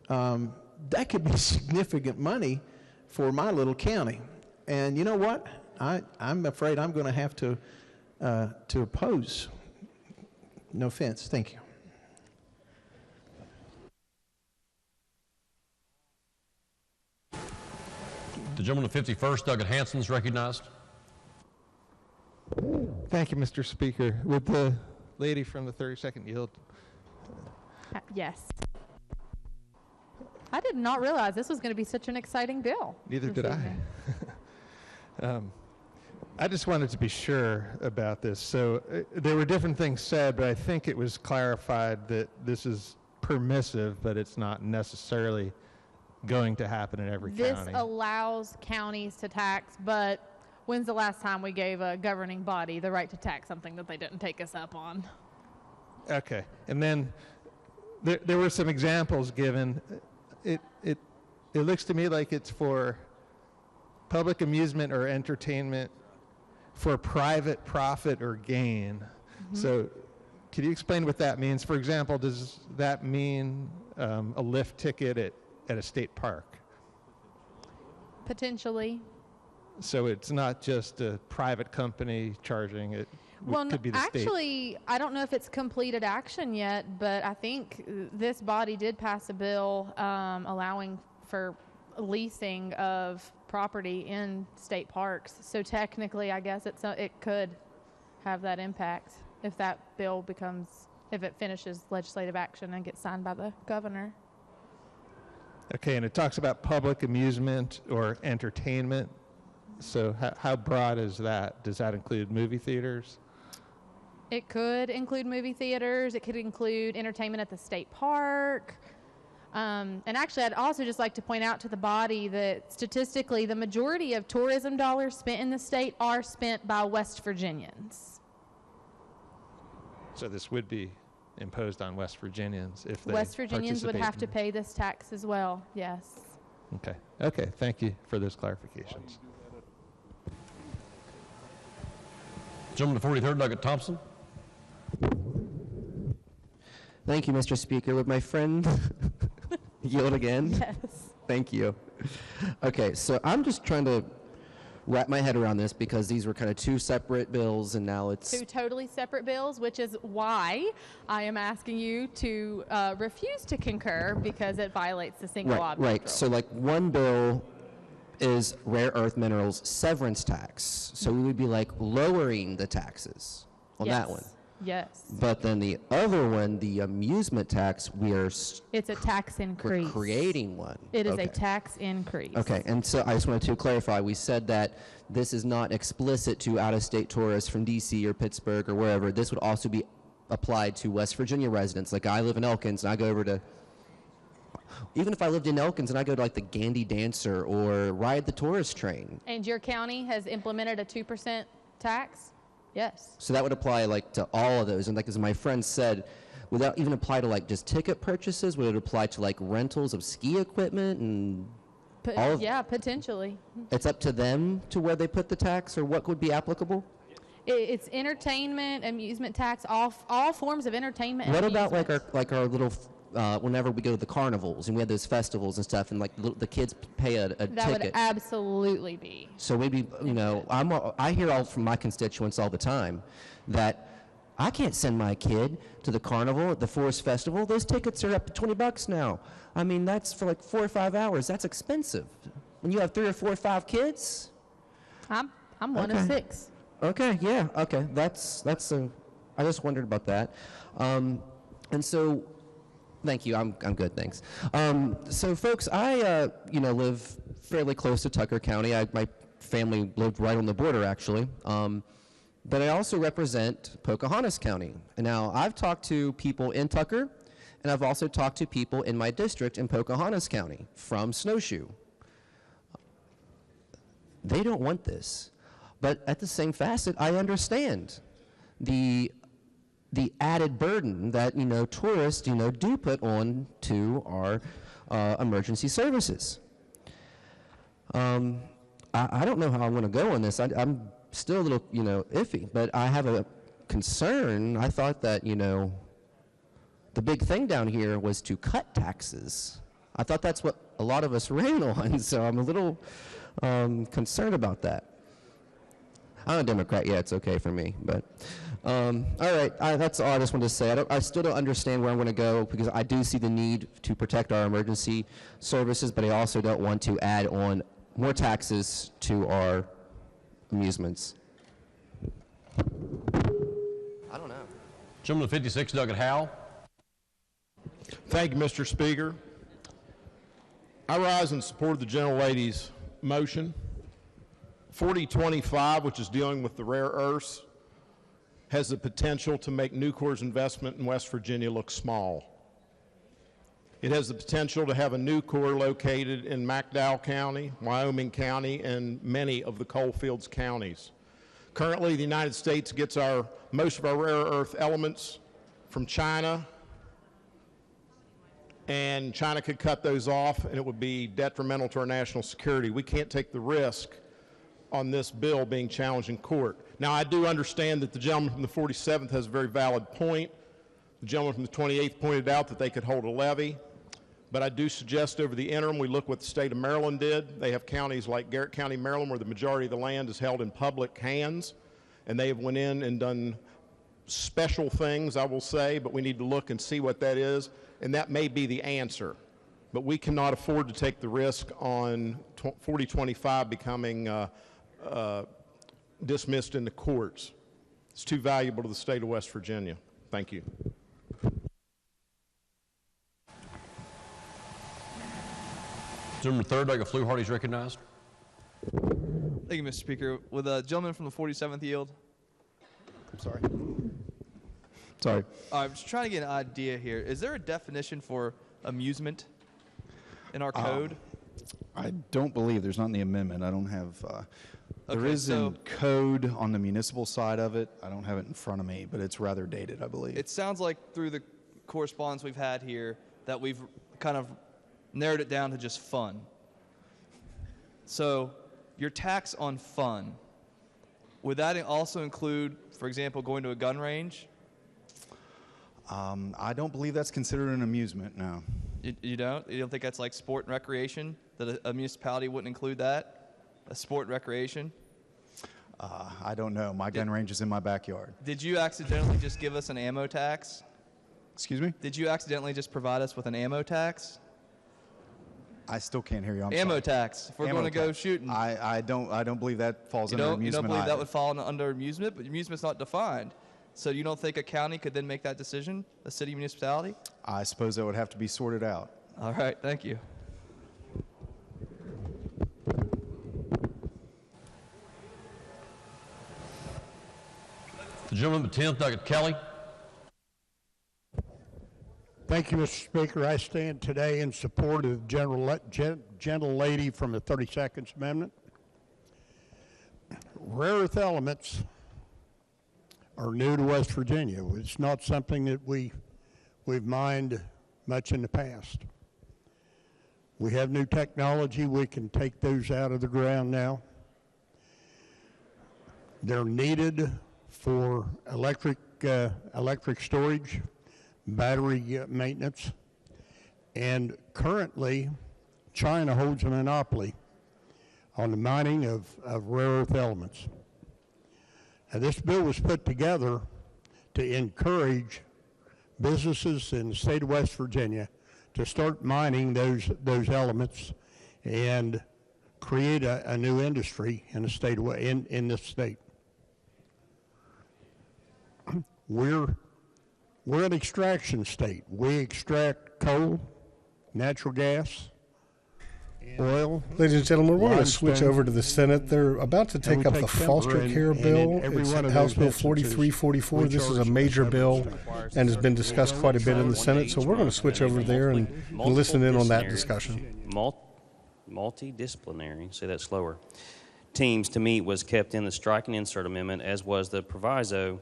that could be significant money for my little county. And you know what? I'm afraid I'm going to have to oppose. No offense. Thank you. The gentleman of 51st, Douglas Hanson, is recognized. Thank you, Mr. Speaker. Would the lady from the 32nd yield? Yes. I did not realize this was going to be such an exciting bill. Neither did I. I just wanted to be sure about this. So there were different things said, but I think it was clarified that this is permissive, but it's not necessarily going to happen in every county. This allows counties to tax, but when's the last time we gave a governing body the right to tax something that they didn't take us up on? Okay. And then there were some examples given. It looks to me like it's for public amusement or entertainment for private profit or gain. Mm-hmm. So could you explain what that means? For example, does that mean a lift ticket at a state park? Potentially. So it's not just a private company charging it. Well, could be the actually, state. I don't know if it's completed action yet, but I think this body did pass a bill allowing for leasing of property in state parks. So technically, I guess it could have that impact if that bill if it finishes legislative action and gets signed by the governor. Okay, and it talks about public amusement or entertainment. So how broad is that? Does that include movie theaters? It could include movie theaters. It could include entertainment at the state park. And actually, I'd also just like to point out to the body that statistically, the majority of tourism dollars spent in the state are spent by West Virginians. So this would be imposed on West Virginians if they West Virginians would have to participate pay this tax as well, yes. Okay, thank you for those clarifications. Gentleman to 43rd, Douglas Thompson. Thank you, Mr. Speaker. Would my friend yield again? Yes. Thank you. Okay, so I'm just trying to wrap my head around this because these were kind of two separate bills, and now it's... Two totally separate bills, which is why I am asking you to refuse to concur because it violates the single object rule. Right, so like one bill is rare earth minerals severance tax. So we would be like lowering the taxes on that one. Yes. But then the other one, the amusement tax, it's a tax increase. We're creating one. It is a tax increase. Okay, and so I just wanted to clarify, we said that this is not explicit to out-of-state tourists from D.C. or Pittsburgh or wherever. This would also be applied to West Virginia residents. Like I live in Elkins and I go over to even if I lived in Elkins and I go to like the Gandy Dancer or ride the tourist train. And your county has implemented a 2% tax? Yes. So that would apply like to all of those. And like as my friend said, would that even apply to like just ticket purchases? Would it apply to like rentals of ski equipment and all of, yeah, potentially. it's up to them to where they put the tax or what would be applicable? It's entertainment, amusement tax, all forms of entertainment. What and about amusement. like our little whenever we go to the carnivals and we have those festivals and stuff and like the kids pay a That ticket? would absolutely be. So maybe, you know, I hear all from my constituents all the time that I can't send my kid to the carnival at the Forest Festival. Those tickets are up to $20 now. I mean, that's for like 4 or 5 hours. That's expensive. When you have 3 or 4 or 5 kids? I'm one of 6. Okay, yeah, okay. That's I just wondered about that. And so, thank you. I'm good, thanks. So folks, I live fairly close to Tucker County. My family lived right on the border, actually. But I also represent Pocahontas County. And now I've talked to people in Tucker, and I've also talked to people in my district in Pocahontas County from Snowshoe. They don't want this. But at the same facet, I understand the added burden that, tourists, do put on to our emergency services. I don't know how I'm going to go on this. I'm still a little, iffy, but I have a concern. I thought that, the big thing down here was to cut taxes. I thought that's what a lot of us ran on, so I'm a little concerned about that. I'm a Democrat, yeah, it's okay for me, but all right, that's all I just wanted to say. I still don't understand where I'm going to go because I do see the need to protect our emergency services, but I also don't want to add on more taxes to our amusements. I don't know. Gentleman 56, Douglas Howell. Thank you, Mr. Speaker. I rise in support of the gentlelady's motion. 4025, which is dealing with the rare earths, has the potential to make Nucor's investment in West Virginia look small. It has the potential to have a Nucor located in McDowell County, Wyoming County, and many of the coalfields counties. Currently, the United States gets most of our rare earth elements from China, and China could cut those off, and it would be detrimental to our national security. We can't take the risk on this bill being challenged in court. Now, I do understand that the gentleman from the 47th has a very valid point. The gentleman from the 28th pointed out that they could hold a levy, but I do suggest over the interim we look what the state of Maryland did. They have counties like Garrett County, Maryland, where the majority of the land is held in public hands, and they have went in and done special things, I will say, but we need to look and see what that is, and that may be the answer. But we cannot afford to take the risk on 4025 becoming dismissed in the courts. It's too valuable to the state of West Virginia. Thank you. Gentleman 3rd, Douglas Fluharty is recognized. Thank you, Mr. Speaker. Will the gentleman from the 47th yield? I'm sorry. Sorry. I'm just trying to get an idea here. Is there a definition for amusement in our code? I don't believe there's not in the amendment. I don't have. There Okay, is so- in code on the municipal side of it. I don't have it in front of me, but it's rather dated, I believe. It sounds like through the correspondence we've had here that we've kind of narrowed it down to just fun. So your tax on fun, would that also include, for example, going to a gun range? I don't believe that's considered an amusement, no. You don't? You don't think that's like sport and recreation? That a municipality wouldn't include that? A sport and recreation? I don't know. My gun range is in my backyard. Did you accidentally just give us an ammo tax? Excuse me? Did you accidentally just provide us with an ammo tax? I still can't hear you. I'm Ammo sorry. tax. If we're going to go shooting. I don't believe that falls You under don't amusement believe either. that would fall under amusement? But amusement's not defined. So you don't think a county could then make that decision, a city municipality? I suppose that would have to be sorted out. All right, thank you. The gentleman from the 10th, Douglas Kelly. Thank you, Mr. Speaker. I stand today in support of the gentle lady from the 32nd Amendment. Rare earth elements are new to West Virginia. It's not something that we've mined much in the past. We have new technology. We can take those out of the ground now. They're needed for electric storage, battery maintenance, and currently China holds a monopoly on the mining of rare earth elements. Now, this bill was put together to encourage businesses in the state of West Virginia to start mining those elements and create a new industry in the state in this state. We're an extraction state. We extract coal, natural gas, oil. Ladies and gentlemen, we're going to switch over to the Senate. They're about to take up the foster care bill. It's House Bill 4344. This is a major bill and has been discussed quite a bit in the Senate, so we're going to switch over there and listen in on that discussion. Multidisciplinary, say that slower, teams to meet was kept in the strike and insert amendment, as was the proviso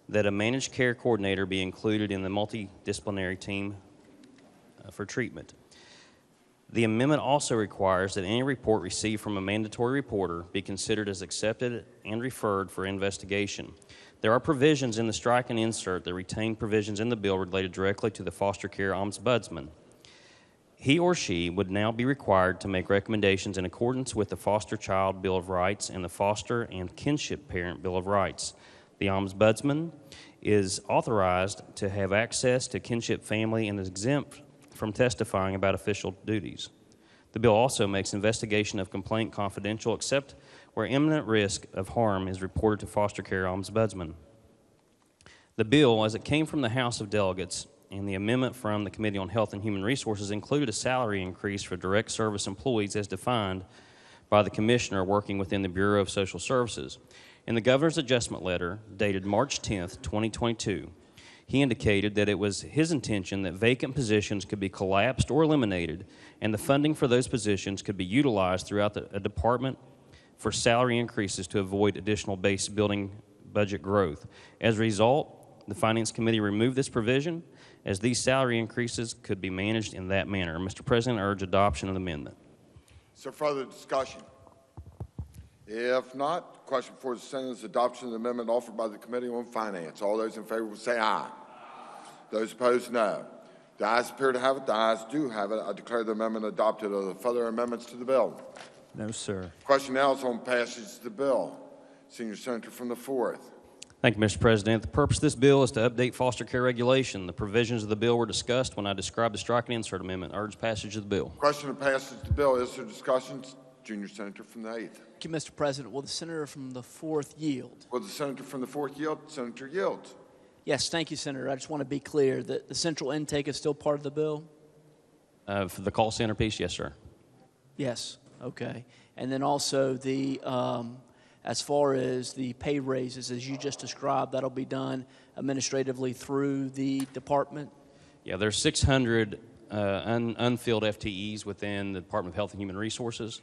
that a managed care coordinator be included in the multidisciplinary team for treatment. The amendment also requires that any report received from a mandatory reporter be considered as accepted and referred for investigation. There are provisions in the strike and insert that retain provisions in the bill related directly to the foster care ombudsman. He or she would now be required to make recommendations in accordance with the Foster Child Bill of Rights and the Foster and Kinship Parent Bill of Rights. The ombudsman is authorized to have access to kinship family and is exempt from testifying about official duties. The bill also makes investigation of complaint confidential except where imminent risk of harm is reported to foster care ombudsman. The bill, as it came from the House of Delegates, and the amendment from the Committee on Health and Human Resources included a salary increase for direct service employees as defined by the Commissioner working within the Bureau of Social Services. In the Governor's adjustment letter, dated March 10, 2022, he indicated that it was his intention that vacant positions could be collapsed or eliminated, and the funding for those positions could be utilized throughout a department for salary increases to avoid additional base building budget growth. As a result, the Finance Committee removed this provision, as these salary increases could be managed in that manner. Mr. President, I urge adoption of the amendment. Is there further discussion? If not, question for the Senate is adoption of the amendment offered by the Committee on Finance. All those in favor will say aye. Those opposed, no. The ayes appear to have it. The ayes do have it. I declare the amendment adopted. Are there further amendments to the bill? No, sir. Question now is on passage of the bill. Senior Senator from the 4th. Thank you, Mr. President. The purpose of this bill is to update foster care regulation. The provisions of the bill were discussed when I described the strike and insert amendment. I urge passage of the bill. Question of passage of the bill. Is there discussion? Junior Senator from the 8th. Thank you, Mr. President. Will the Senator from the 4th yield? Will the Senator from the 4th yield? Senator yields. Yes, thank you, Senator. I just want to be clear that the central intake is still part of the bill? For the call center piece, yes, sir. Yes, okay. And then also the, as far as the pay raises, as you just described, that'll be done administratively through the department? Yeah, there's 600 unfilled FTEs within the Department of Health and Human Resources.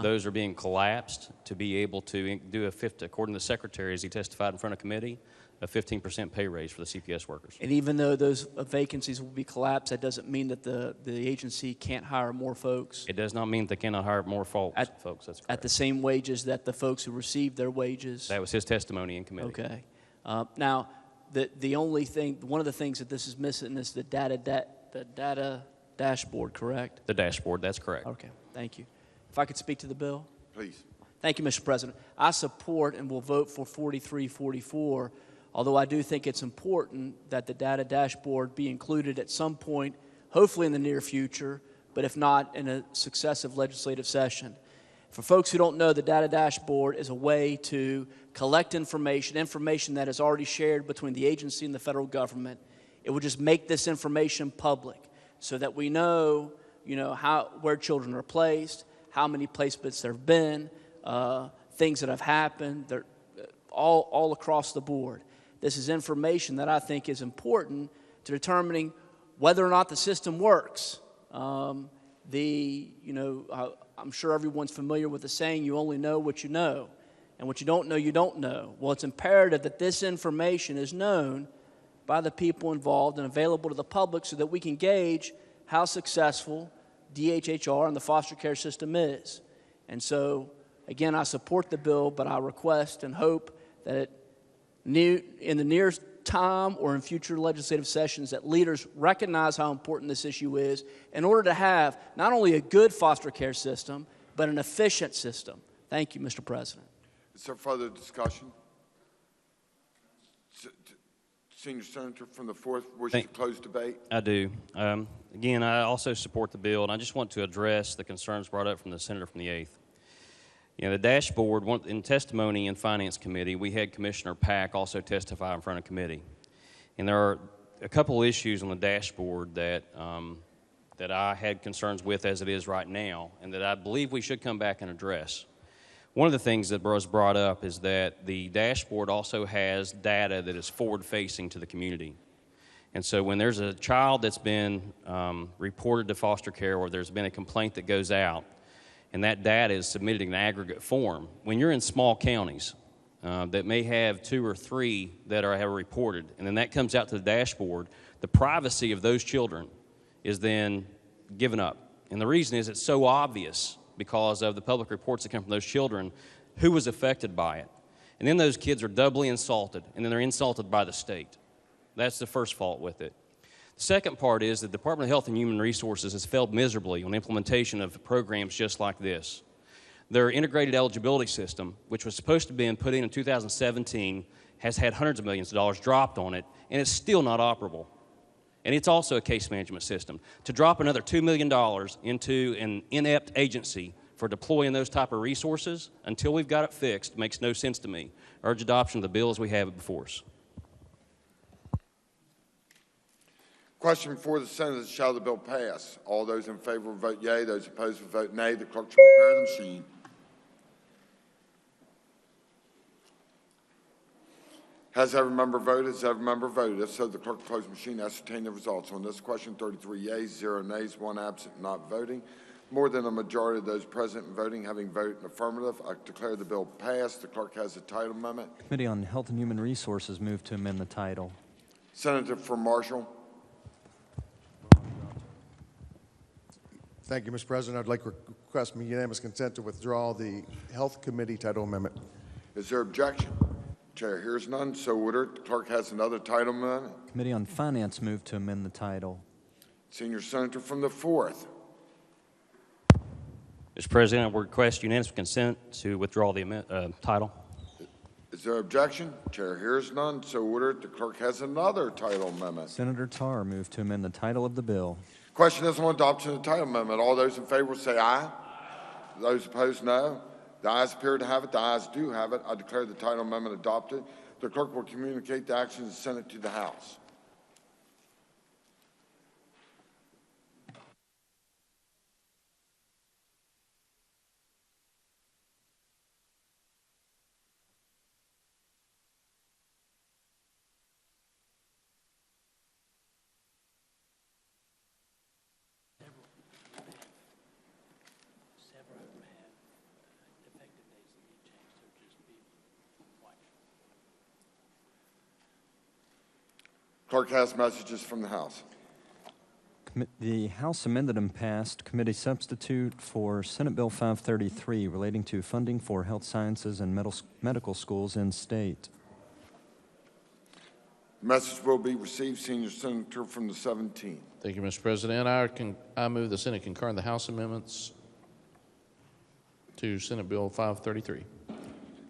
Those are being collapsed to be able to do according to the Secretary, as he testified in front of committee, a 15% pay raise for the CPS workers. And even though those vacancies will be collapsed, that doesn't mean that the agency can't hire more folks? It does not mean they cannot hire more folks. That's correct. At the same wages that the folks who received their wages? That was his testimony in committee. Okay. Now, the only thing, one of the things that this is missing is the data dashboard, correct? The dashboard, that's correct. Okay, thank you. If I could speak to the bill? Please. Thank you, Mr. President. I support and will vote for 4344, although I do think it's important that the data dashboard be included at some point, hopefully in the near future, but if not, in a successive legislative session. For folks who don't know, the data dashboard is a way to collect information that is already shared between the agency and the federal government. It will just make this information public so that we know, where children are placed, how many placements there have been, things that have happened. They're all across the board. This is information that I think is important to determining whether or not the system works. I'm sure everyone's familiar with the saying, you only know what you know. And what you don't know, you don't know. Well, it's imperative that this information is known by the people involved and available to the public so that we can gauge how successful DHHR and the foster care system is. And so, again, I support the bill, but I request and hope that in the near time or in future legislative sessions that leaders recognize how important this issue is in order to have not only a good foster care system, but an efficient system. Thank you, Mr. President. Is there further discussion? Senior Senator from the 4th, wishes to close debate. I do. Again, I also support the bill, and I just want to address the concerns brought up from the senator from the 8th. You know, the dashboard, in testimony in Finance Committee, we had Commissioner Pack also testify in front of committee. And there are a couple issues on the dashboard that, that I had concerns with as it is right now, and that I believe we should come back and address. One of the things that was brought up is that the dashboard also has data that is forward-facing to the community. And so when there's a child that's been reported to foster care or there's been a complaint that goes out, and that data is submitted in aggregate form, when you're in small counties that may have 2 or 3 that have reported, and then that comes out to the dashboard, the privacy of those children is then given up. And the reason is it's so obvious because of the public reports that come from those children who was affected by it. And then those kids are doubly insulted, and then they're insulted by the state. That's the first fault with it. The second part is the Department of Health and Human Resources has failed miserably on implementation of programs just like this. Their integrated eligibility system, which was supposed to be put in 2017, has had hundreds of millions of dollars dropped on it, and it's still not operable. And it's also a case management system. To drop another $2 million into an inept agency for deploying those type of resources until we've got it fixed makes no sense to me. I urge adoption of the bill as we have it before us. Question before the Senate is, shall the bill pass? All those in favor will vote yea. Those opposed will vote nay. The clerk shall prepare the machine. Has every member voted? Has every member voted? If so, the clerk will close the machine and ascertain the results. On this question, 33 yeas, 0 nays, 1 absent, not voting. More than a majority of those present and voting having voted in affirmative, I declare the bill passed. The clerk has the title amendment. Committee on Health and Human Resources move to amend the title. Senator from Marshall. Thank you, Mr. President. I'd like to request unanimous consent to withdraw the Health Committee title amendment. Is there objection? Chair hears none, so ordered. The clerk has another title amendment. Committee on Finance move to amend the title. Senior Senator from the 4th. Mr. President, I request unanimous consent to withdraw the title. Is there objection? Chair hears none, so ordered. The clerk has another title amendment. Senator Tarr move to amend the title of the bill. Question is on adoption of the title amendment. All those in favor say aye. Those opposed, no. The ayes appear to have it. The ayes do have it. I declare the title amendment adopted. The clerk will communicate the actions of the Senate to the House. Clerk has messages from the House. The House amended and passed committee substitute for Senate Bill 533 relating to funding for health sciences and medical schools in state. Message will be received. Senior Senator from the 17th. Thank you, Mr. President. I move the Senate concur in the House amendments to Senate Bill 533.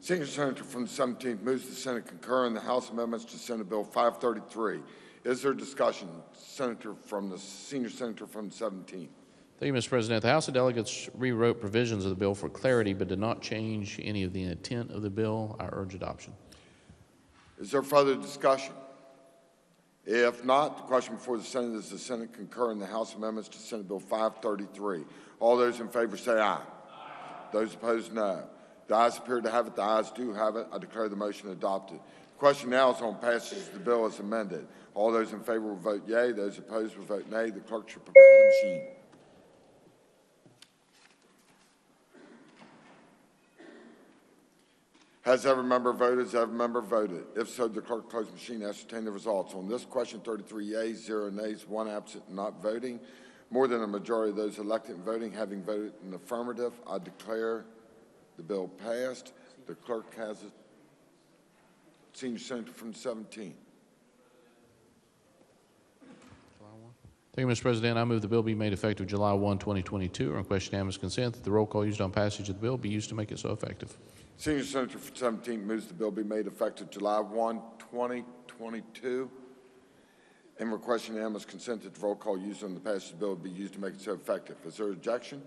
Senior Senator from the 17th moves the Senate concur in the House amendments to Senate Bill 533. Is there discussion? Senior Senator from the 17th. Thank you, Mr. President. The House of Delegates rewrote provisions of the bill for clarity but did not change any of the intent of the bill. I urge adoption. Is there further discussion? If not, the question before the Senate is the Senate concur in the House amendments to Senate Bill 533. All those in favor say aye. Those opposed, no. The ayes appear to have it. The ayes do have it. I declare the motion adopted. Question now is on passage of the bill as amended. All those in favor will vote yea. Those opposed will vote nay. The clerk should prepare the machine. Has every member voted? Has every member voted? If so, the clerk close the machine and ascertain the results. On this question, 33 yeas, 0 nays, 1 absent, not voting. More than a majority of those elected and voting having voted in the affirmative, I declare the bill passed. The clerk has it. Senior Senator from 17. Thank you, Mr. President. I move the bill be made effective July 1, 2022. On question unanimous consent that the roll call used on passage of the bill be used to make it so effective. Senior Senator from 17 moves the bill be made effective July 1, 2022. And request unanimous consent that the roll call used on the passage of the bill be used to make it so effective. Is there objection?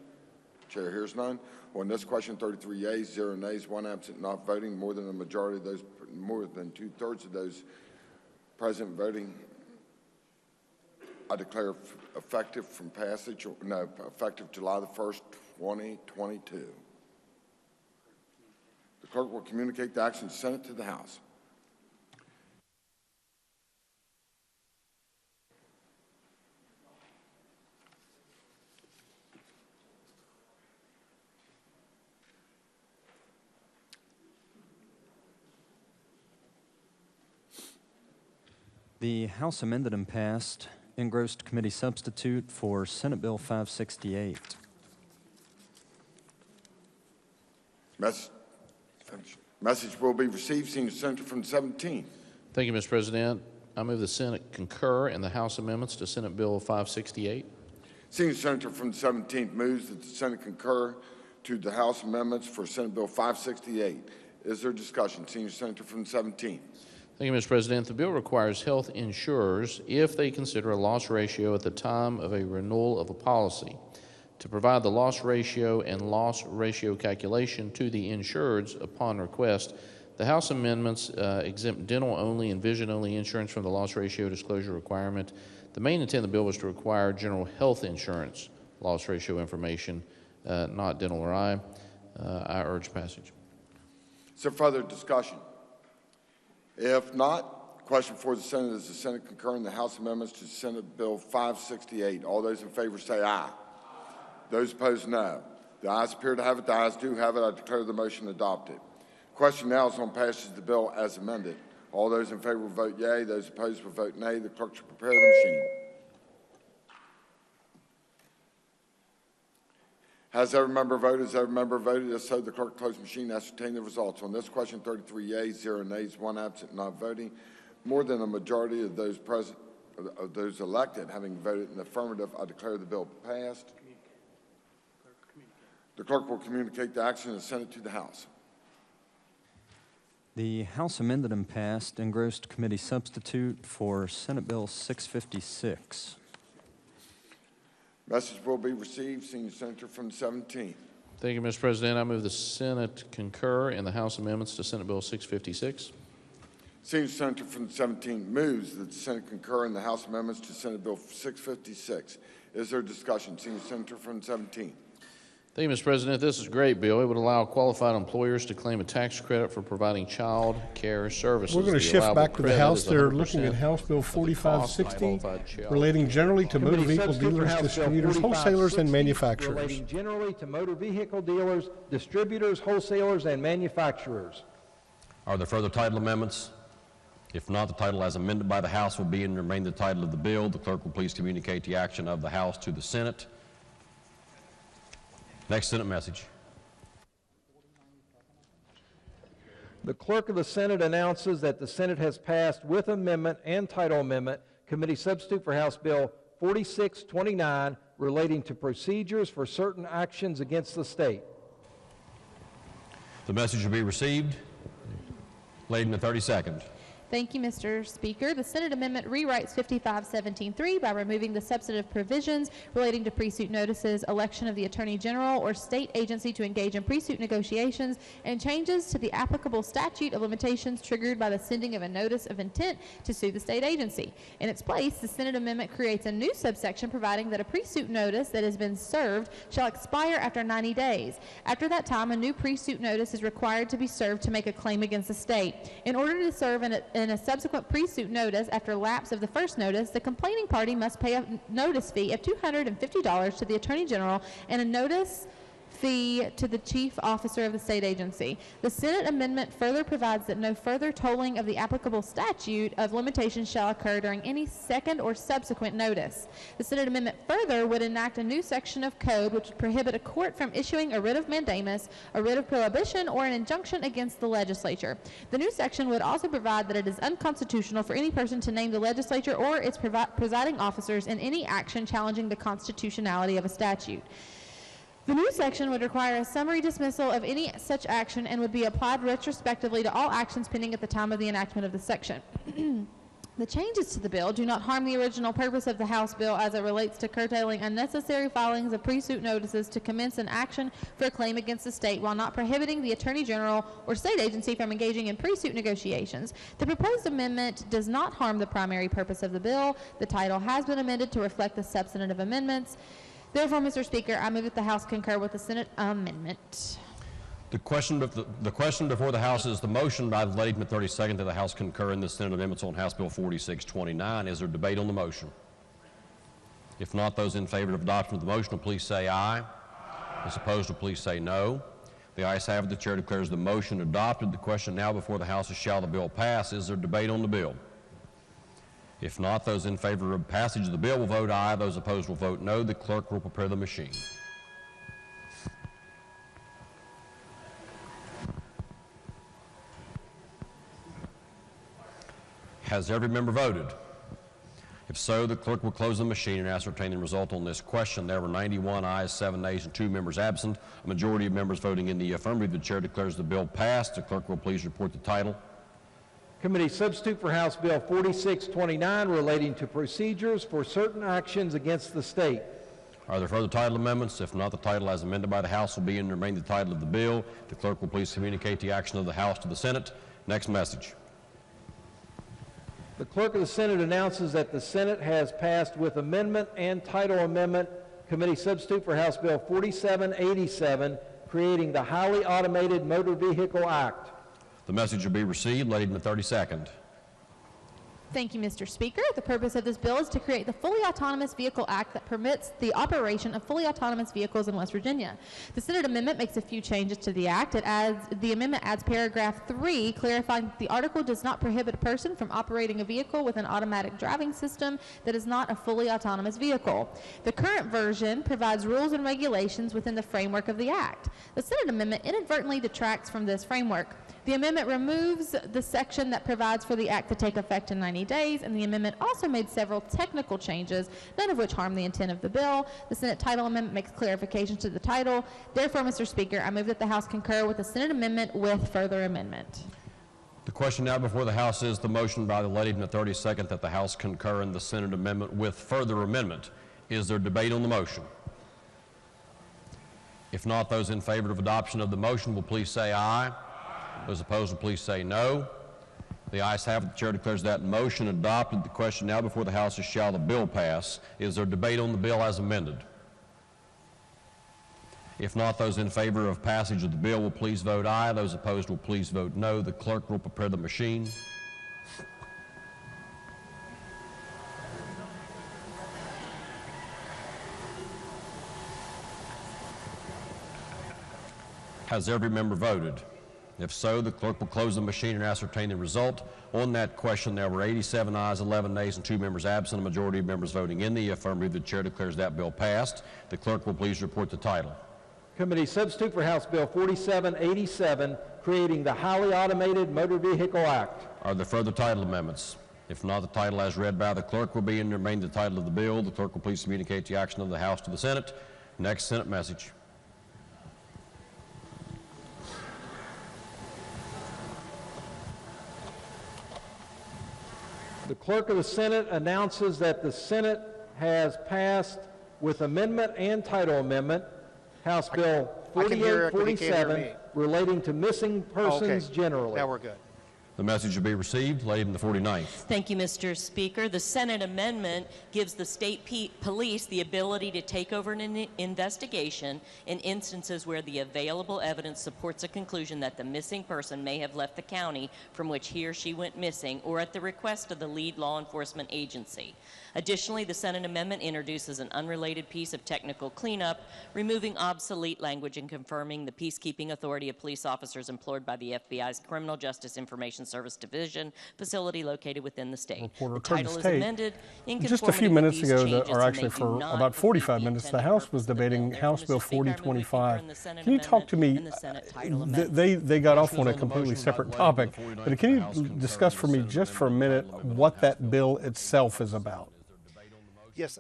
Chair hears none. On this question, 33 yeas, 0 nays, 1 absent, not voting. More than a majority of those, more than 2/3 of those present voting, I declare effective from passage, no, effective July the 1st, 2022. The clerk will communicate the action of the Senate to the House. The House amended and passed engrossed committee substitute for Senate Bill 568. Message will be received. Senior Senator from 17. Thank you, Mr. President. I move the Senate concur in the House amendments to Senate Bill 568. Senior Senator from the 17th moves that the Senate concur to the House amendments for Senate Bill 568. Is there discussion? Senior Senator from the 17th. Thank you, Mr. President. The bill requires health insurers, if they consider a loss ratio at the time of a renewal of a policy, to provide the loss ratio and loss ratio calculation to the insureds upon request. The House amendments exempt dental-only and vision-only insurance from the loss ratio disclosure requirement. The main intent of the bill was to require general health insurance loss ratio information, not dental or eye. I urge passage. Is there further discussion? If not, question for the Senate is the Senate concur in the House amendments to Senate Bill 568. All those in favor say aye. Those opposed, no. The ayes appear to have it. The ayes do have it. I declare the motion adopted. Question now is on passage of the bill as amended. All those in favor will vote yea. Those opposed will vote nay. The clerk should prepare the machine. Has every member voted? Has every member voted? If so, the clerk close the machine and ascertain the results. On this question, 33 yeas, 0 nays, 1 absent, not voting. More than a majority of those present, of those elected having voted in the affirmative, I declare the bill passed. The clerk will communicate the action of the Senate to the House. The House amended and passed engrossed committee substitute for Senate Bill 656. Message will be received. Senior Senator from 17. Thank you, Mr. President. I move the Senate concur in the House amendments to Senate Bill 656. Senior Senator from 17 moves that the Senate concur in the House amendments to Senate Bill 656. Is there discussion? Senior Senator from 17. Thank you, Mr. President. This is a great bill. It would allow qualified employers to claim a tax credit for providing child care services. We're going to shift back to the House. They're looking at House Bill 4560, relating generally to motor vehicle dealers, distributors, wholesalers, and manufacturers. Relating generally to motor vehicle dealers, distributors, wholesalers, and manufacturers. Are there further title amendments? If not, the title as amended by the House will be and remain the title of the bill. The clerk will please communicate the action of the House to the Senate. Next Senate message. The clerk of the Senate announces that the Senate has passed with amendment and title amendment committee substitute for House Bill 4629 relating to procedures for certain actions against the state. The message will be received. Late in the 30 seconds. Thank you, Mr. Speaker. The Senate amendment rewrites 5517.3 by removing the substantive provisions relating to pre-suit notices, election of the Attorney General or state agency to engage in pre-suit negotiations, and changes to the applicable statute of limitations triggered by the sending of a notice of intent to sue the state agency. In its place, the Senate amendment creates a new subsection providing that a pre-suit notice that has been served shall expire after 90 days. After that time, a new pre-suit notice is required to be served to make a claim against the state. In order to serve in a subsequent pre-suit notice after lapse of the first notice, the complaining party must pay a notice fee of $250 to the Attorney General and a notice fee to the chief officer of the state agency. The Senate amendment further provides that no further tolling of the applicable statute of limitations shall occur during any second or subsequent notice. The Senate amendment further would enact a new section of code which would prohibit a court from issuing a writ of mandamus, a writ of prohibition, or an injunction against the legislature. The new section would also provide that it is unconstitutional for any person to name the legislature or its presiding officers in any action challenging the constitutionality of a statute. The new section would require a summary dismissal of any such action and would be applied retrospectively to all actions pending at the time of the enactment of the section. The changes to the bill do not harm the original purpose of the House bill as it relates to curtailing unnecessary filings of pre-suit notices to commence an action for a claim against the state while not prohibiting the Attorney General or state agency from engaging in pre-suit negotiations. The proposed amendment does not harm the primary purpose of the bill. The title has been amended to reflect the substantive amendments. Therefore, Mr. Speaker, I move that the House concur with the Senate amendment. The question before the House is the motion by the lady from the 32nd that the House concur in the Senate amendments on House Bill 4629. Is there debate on the motion? If not, those in favor of adoption of the motion will please say aye. Those opposed will please say no. The ayes have it. The chair declares the motion adopted. The question now before the House is shall the bill pass. Is there debate on the bill? If not, those in favor of passage of the bill will vote aye. Those opposed will vote no. The clerk will prepare the machine. Has every member voted? If so, the clerk will close the machine and ascertain the result on this question. There were 91 ayes, 7 nays, and 2 members absent. A majority of members voting in the affirmative. The chair declares the bill passed. The clerk will please report the title. Committee substitute for House Bill 4629 relating to procedures for certain actions against the state. Are there further title amendments? If not, the title as amended by the House will be and remain the title of the bill. The clerk will please communicate the action of the House to the Senate. Next message. The clerk of the Senate announces that the Senate has passed with amendment and title amendment committee substitute for House Bill 4787 creating the Highly Automated Motor Vehicle Act. The message will be received. Lady in the 32nd. Thank you, Mr. Speaker. The purpose of this bill is to create the Fully Autonomous Vehicle Act that permits the operation of fully autonomous vehicles in West Virginia. The Senate amendment makes a few changes to the act. The amendment adds paragraph 3, clarifying that the article does not prohibit a person from operating a vehicle with an automatic driving system that is not a fully autonomous vehicle. The current version provides rules and regulations within the framework of the act. The Senate amendment inadvertently detracts from this framework. The amendment removes the section that provides for the act to take effect in 90 days, and the amendment also made several technical changes, none of which harm the intent of the bill. The Senate title amendment makes clarifications to the title. Therefore, Mr. Speaker, I move that the House concur with the Senate amendment with further amendment. The question now before the House is the motion by the lady from the 32nd that the House concur in the Senate amendment with further amendment. Is there debate on the motion? If not, those in favor of adoption of the motion will please say aye. Those opposed will please say no. The ayes have it. The chair declares that motion adopted. The question now before the House is shall the bill pass. Is there debate on the bill as amended? If not, those in favor of passage of the bill will please vote aye. Those opposed will please vote no. The clerk will prepare the machine. Has every member voted? If so, the clerk will close the machine and ascertain the result. On that question, there were 87 ayes, 11 nays, and 2 members absent, a majority of members voting in the affirmative. The chair declares that bill passed. The clerk will please report the title. Committee substitute for House Bill 4787, creating the Highly Automated Motor Vehicle Act. Are there further title amendments? If not, the title as read by the clerk will be and remain the title of the bill. The clerk will please communicate the action of the House to the Senate. Next Senate message. The clerk of the Senate announces that the Senate has passed with amendment and title amendment House Bill I can hear it, but he can't hear 4847 me. relating to missing persons generally. Now we're good. The message will be received. Laid in the 49th. Thank you, Mr. Speaker. The Senate amendment gives the state police the ability to take over an investigation in instances where the available evidence supports a conclusion that the missing person may have left the county from which he or she went missing, or at the request of the lead law enforcement agency. Additionally, the Senate amendment introduces an unrelated piece of technical cleanup, removing obsolete language and confirming the peacekeeping authority of police officers employed by the FBI's Criminal Justice Information Service Division facility located within the state. Reporter The Curtis title is Tate. amended in Just a conformity few with minutes these ago, changes, or and actually they for do not about 45 minutes, the House was debating House Bill 4025. Can you talk to me? They got off on a completely separate topic, but can you discuss for me just for a minute what that bill itself is about? Yes,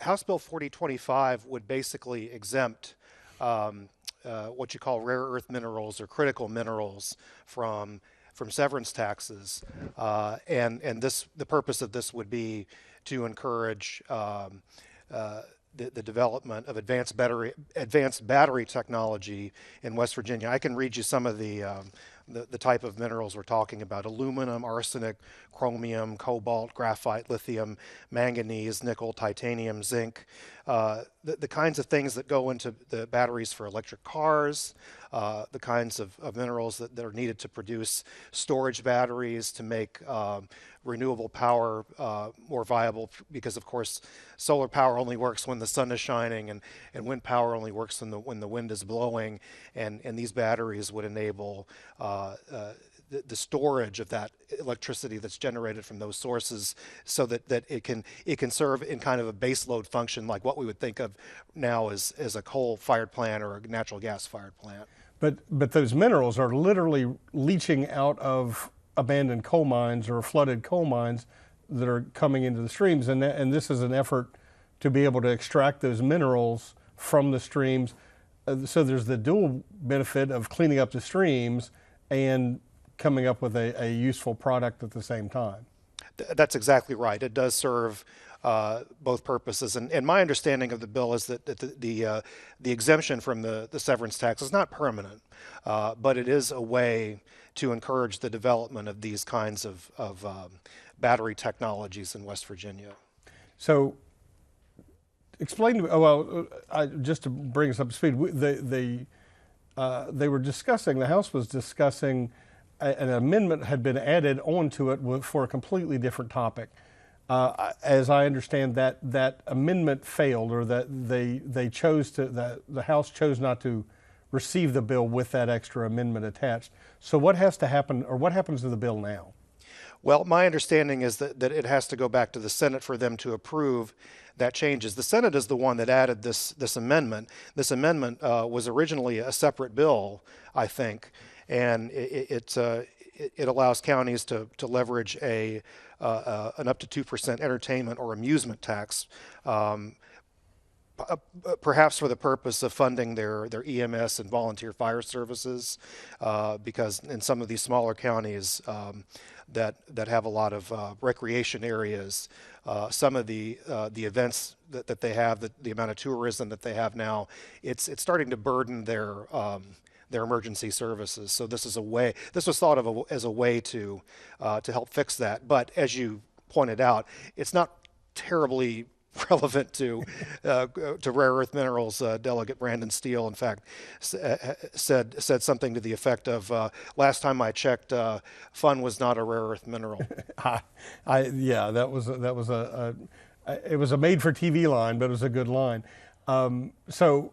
House Bill 4025 would basically exempt what you call rare earth minerals or critical minerals from severance taxes, and the purpose of this would be to encourage the development of advanced battery technology in West Virginia. I can read you some of the type of minerals we're talking about: aluminum, arsenic, chromium, cobalt, graphite, lithium, manganese, nickel, titanium, zinc, the kinds of things that go into the batteries for electric cars, the kinds of minerals that are needed to produce storage batteries, to make renewable power more viable, because of course solar power only works when the sun is shining, and wind power only works when the wind is blowing, and these batteries would enable the storage of that electricity that's generated from those sources, so that it can serve in kind of a base load function, like what we would think of now as a coal-fired plant or a natural gas-fired plant. But those minerals are literally leaching out of abandoned coal mines or flooded coal mines that are coming into the streams, and this is an effort to be able to extract those minerals from the streams. So there's the dual benefit of cleaning up the streams and coming up with a useful product at the same time. That's exactly right. It does serve both purposes, and my understanding of the bill is that the exemption from the severance tax is not permanent, but it is a way to encourage the development of these kinds of battery technologies in West Virginia. So explain to me, just to bring us up to speed, they were discussing, the House was discussing an amendment had been added onto it for a completely different topic. As I understand, that amendment failed, or that they chose to, the House chose not to receive the bill with that extra amendment attached. So what has to happen, or what happens to the bill now? Well, my understanding is that it has to go back to the Senate for them to approve that changes. The Senate is the one that added this amendment. This amendment was originally a separate bill, I think, and it allows counties to leverage an up to 2% entertainment or amusement tax, perhaps for the purpose of funding their EMS and volunteer fire services, because in some of these smaller counties that have a lot of recreation areas, some of the events that they have, the amount of tourism that they have now, it's starting to burden their emergency services. So this was thought of as a way to help fix that. But as you pointed out, it's not terribly relevant to rare earth minerals. Delegate Brandon Steele, in fact, said something to the effect of, "Last time I checked, fun was not a rare earth mineral." Yeah, that was it was a made-for-TV line, but it was a good line. So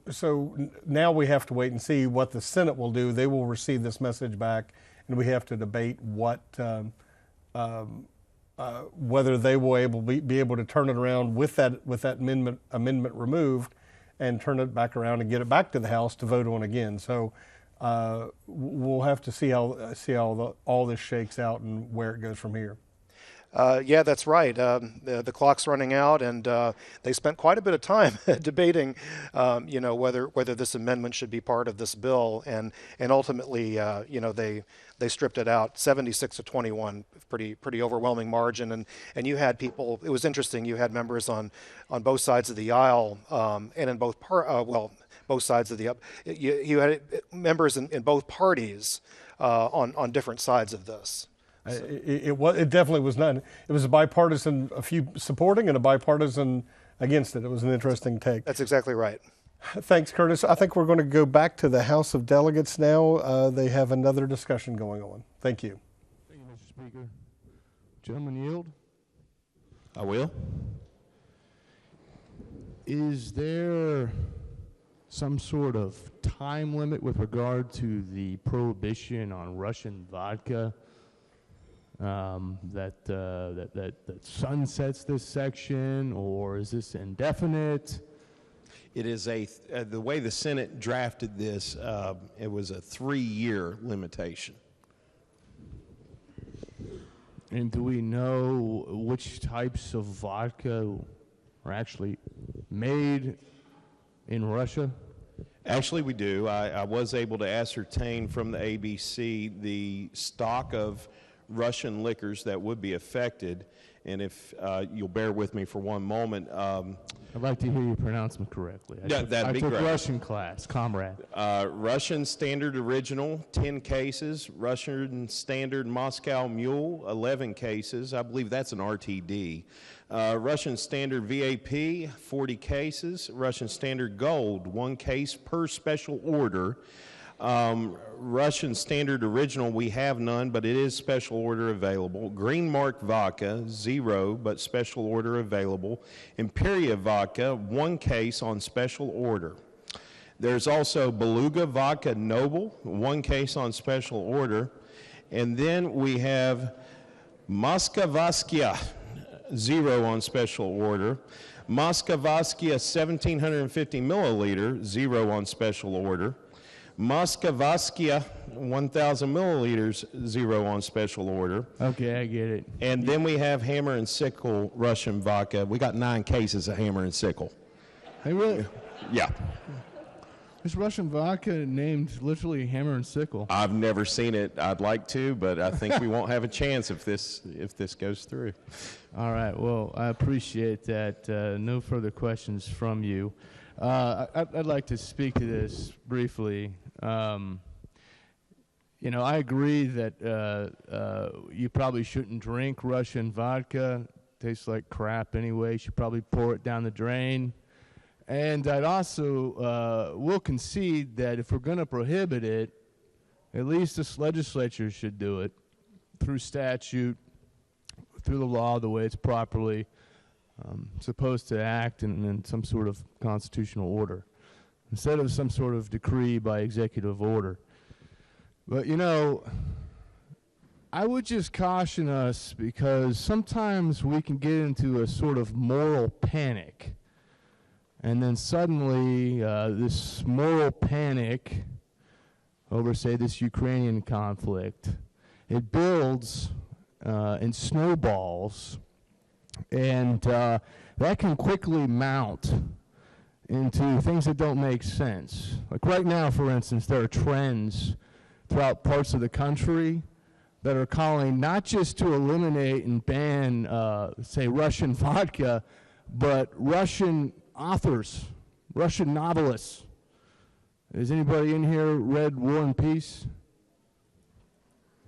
now we have to wait and see what the Senate will do. They will receive this message back, and we have to debate whether they will be able to turn it around with that amendment removed, and turn it back around and get it back to the House to vote on again. So we'll have to see how all this shakes out and where it goes from here. Yeah, that's right. The clock's running out, and they spent quite a bit of time debating, whether this amendment should be part of this bill, and ultimately, they stripped it out, 76 to 21, pretty overwhelming margin, and you had people. It was interesting. You had members on both sides of the aisle, and in both both sides of the you had members in both parties on different sides of this. It definitely was not. It was a bipartisan, a few supporting and a bipartisan against it. It was an interesting take. That's exactly right. Thanks, Curtis. I think we're going to go back to the House of Delegates now. They have another discussion going on. Thank you. Thank you, Mr. Speaker. Gentlemen, yield. I will. Is there some sort of time limit with regard to the prohibition on Russian vodka that sunsets this section, or is this indefinite? It is the way the Senate drafted this, it was a 3-year limitation. And do we know which types of vodka are actually made in Russia? Actually, we do. I was able to ascertain from the ABC the stock of Russian liquors that would be affected, and if you'll bear with me for one moment. I'd like to hear you pronounce them correctly. That'd be great. I took great. Russian class, comrade. Russian Standard Original, 10 cases. Russian Standard Moscow Mule, 11 cases. I believe that's an RTD. Russian Standard VAP, 40 cases. Russian Standard Gold, 1 case per special order. Russian Standard Original, we have none, but it is special order available. Green Mark Vodka, 0, but special order available. Imperia Vodka, 1 case on special order. There's also Beluga Vodka Noble, 1 case on special order. And then we have Moskavaskia, 0 on special order. Moskavaskia 1,750 milliliter, 0 on special order. Moskavaskia 1,000 milliliters, 0 on special order. Okay, I get it. And then we have Hammer and Sickle Russian vodka. We got 9 cases of Hammer and Sickle. Hey, really? Yeah. This Russian vodka named literally Hammer and Sickle. I've never seen it. I'd like to, but I think we won't have a chance if this goes through. All right. Well, I appreciate that. No further questions from you. I'd like to speak to this briefly. I agree that you probably shouldn't drink Russian vodka. It tastes like crap anyway. You should probably pour it down the drain. And I'd also will concede that if we're going to prohibit it, at least this legislature should do it through statute, through the law, the way it's properly supposed to act in some sort of constitutional order, instead of some sort of decree by executive order. But, I would just caution us, because sometimes we can get into a sort of moral panic. And then suddenly, this moral panic over, say, this Ukrainian conflict, it builds and snowballs, and that can quickly mount into things that don't make sense. Like right now, for instance, there are trends throughout parts of the country that are calling not just to eliminate and ban, say, Russian vodka, but Russian authors, Russian novelists. Has anybody in here read War and Peace?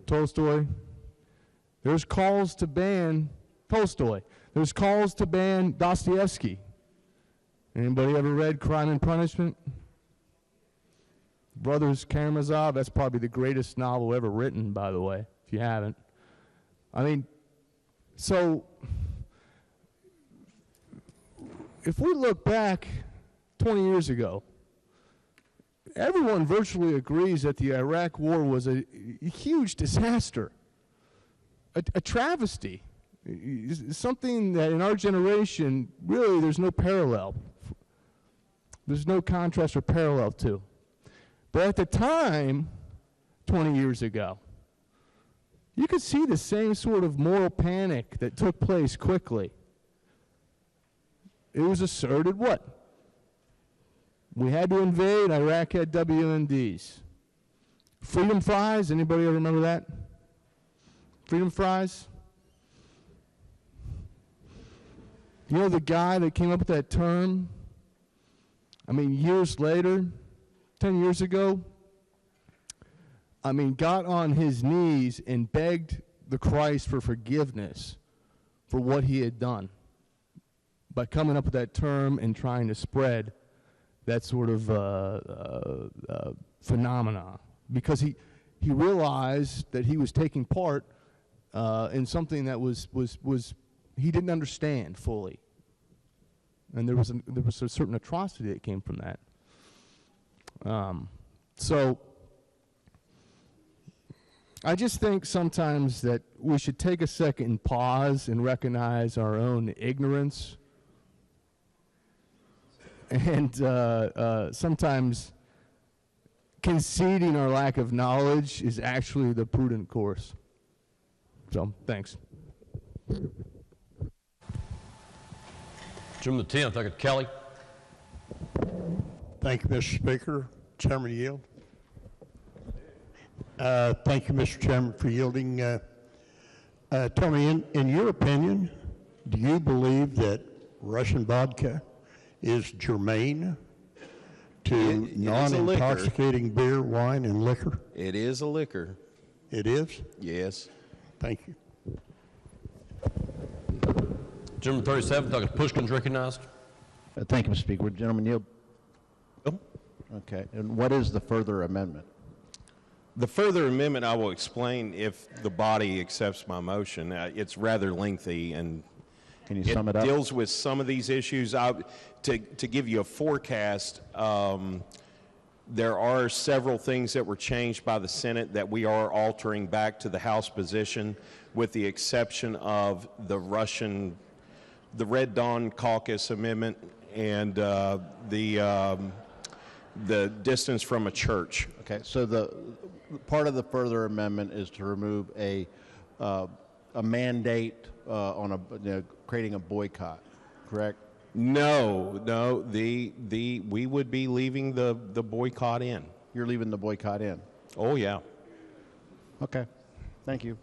Tolstoy? There's calls to ban Tolstoy. There's calls to ban Dostoevsky. Anybody ever read Crime and Punishment? Brothers Karamazov, that's probably the greatest novel ever written, by the way, if you haven't. I mean, so if we look back 20 years ago, everyone virtually agrees that the Iraq War was a huge disaster, a travesty, something that in our generation, really, there's no parallel. There's no contrast or parallel to. But at the time, 20 years ago, you could see the same sort of moral panic that took place quickly. It was asserted what? We had to invade, Iraq had WMDs. Freedom fries, anybody ever remember that? Freedom fries? You know the guy that came up with that term? I mean, years later, 10 years ago, I mean, got on his knees and begged the Christ for forgiveness for what he had done by coming up with that term and trying to spread that sort of phenomena, because he realized that he was taking part in something that was he didn't understand fully, and there was a certain atrocity that came from that. So I just think sometimes that we should take a second and pause and recognize our own ignorance. And sometimes conceding our lack of knowledge is actually the prudent course. So, thanks. June the 10th, I got Kelly. Thank you, Mr. Speaker. Chairman yield. Thank you, Mr. Chairman, for yielding. Tell me, in your opinion, do you believe that Russian vodka is germane to non-intoxicating beer, wine, and liquor? It is a liquor. It is? Yes. Thank you. June the 37th, I got Pushkin's recognized. Thank you, Mr. Speaker. Would gentlemen yield? Okay. And what is the further amendment? The further amendment I will explain if the body accepts my motion. It's rather lengthy, and can you sum it up? Deals with some of these issues. To give you a forecast, there are several things that were changed by the Senate that we are altering back to the House position, with the exception of the Red Dawn Caucus amendment and the distance from a church. Okay, so the part of the further amendment is to remove a mandate on creating a boycott, correct? No. We would be leaving the boycott in. You're leaving the boycott in? Oh, yeah. Okay. Thank you.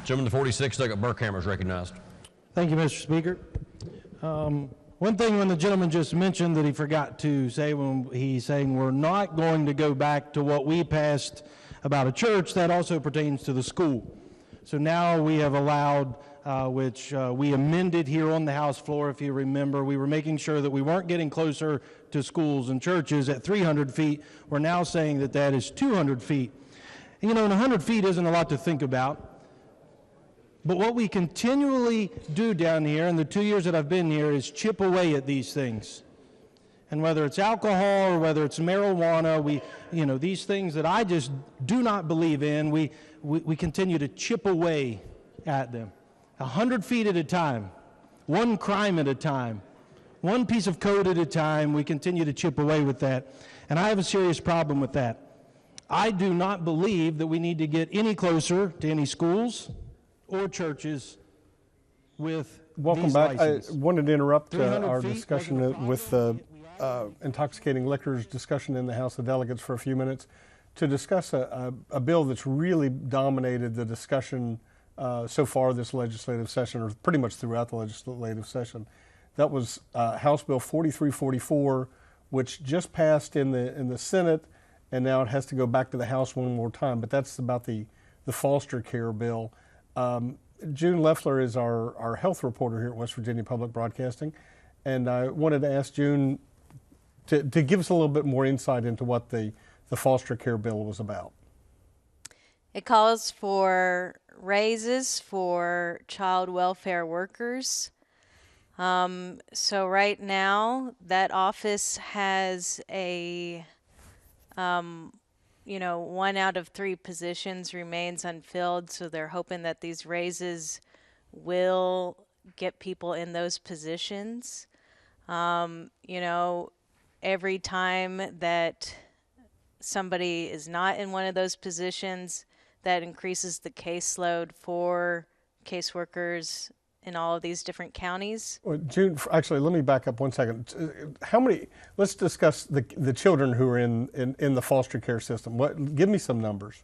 Gentleman the 46th, I got Burkhammer's recognized. Thank you, Mr. Speaker. One thing when the gentleman just mentioned that he forgot to say when he's saying we're not going to go back to what we passed about a church, that also pertains to the school. So now we have allowed, which we amended here on the House floor, if you remember, we were making sure that we weren't getting closer to schools and churches at 300 feet. We're now saying that that is 200 feet. And, and 100 feet isn't a lot to think about. But what we continually do down here in the 2 years that I've been here is chip away at these things. And whether it's alcohol or whether it's marijuana, these things that I just do not believe in, we continue to chip away at them. 100 feet at a time, one crime at a time, one piece of code at a time, we continue to chip away with that. And I have a serious problem with that. I do not believe that we need to get any closer to any schools or churches with Welcome back. licenses. I wanted to interrupt 300 our feet, discussion with intoxicating liquors discussion in the House of Delegates for a few minutes to discuss a bill that's really dominated the discussion so far this legislative session, or pretty much throughout the legislative session. That was House Bill 4344, which just passed in the Senate, and now it has to go back to the House one more time. But that's about the foster care bill. June Leffler is our health reporter here at West Virginia Public Broadcasting, and I wanted to ask June to give us a little bit more insight into what the foster care bill was about. It calls for raises for child welfare workers. So right now, that office has a 1 out of 3 positions remains unfilled, so they're hoping that these raises will get people in those positions. Every time that somebody is not in one of those positions, that increases the caseload for caseworkers in all of these different counties. Well, June, actually, let me back up 1 second. How many? Let's discuss the children who are in the foster care system. Give me some numbers.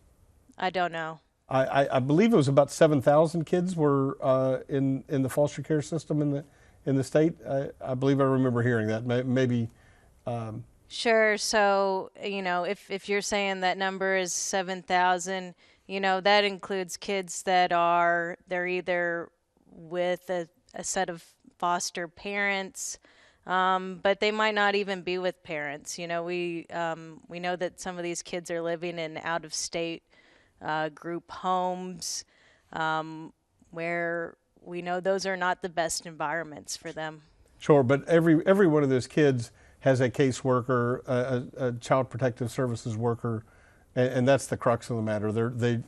I don't know. I believe it was about 7,000 kids were in the foster care system in the state. I believe I remember hearing that. Maybe. Sure. So, if you're saying that number is 7,000, that includes kids that they're either with a set of foster parents, but they might not even be with parents. We know that some of these kids are living in out-of-state group homes, where we know those are not the best environments for them. Sure, but every one of those kids has a caseworker, a child protective services worker, and that's the crux of the matter. They're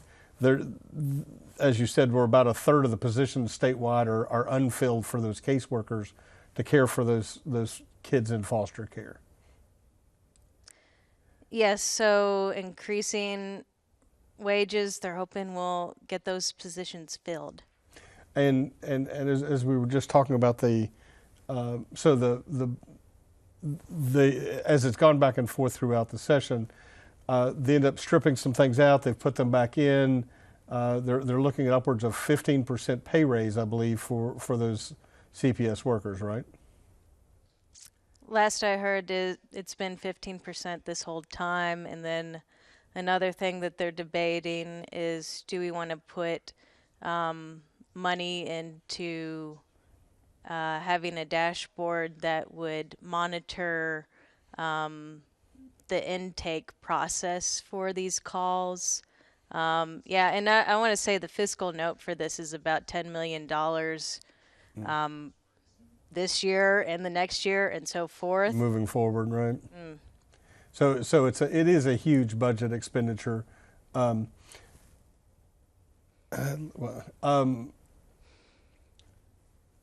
as you said, we're about a third of the positions statewide are unfilled for those caseworkers to care for those kids in foster care. Yes, so increasing wages, they're hoping will get those positions filled. And as we were just talking about the as it's gone back and forth throughout the session, they end up stripping some things out. They've put them back in. They're looking at upwards of 15% pay raise, I believe, for those CPS workers, right? Last I heard, it's been 15% this whole time. And then another thing that they're debating is, do we want to put money into having a dashboard that would monitor the intake process for these calls? Yeah, and I want to say the fiscal note for this is about $10 million this year and the next year and so forth. Moving forward, right? So it is a huge budget expenditure. And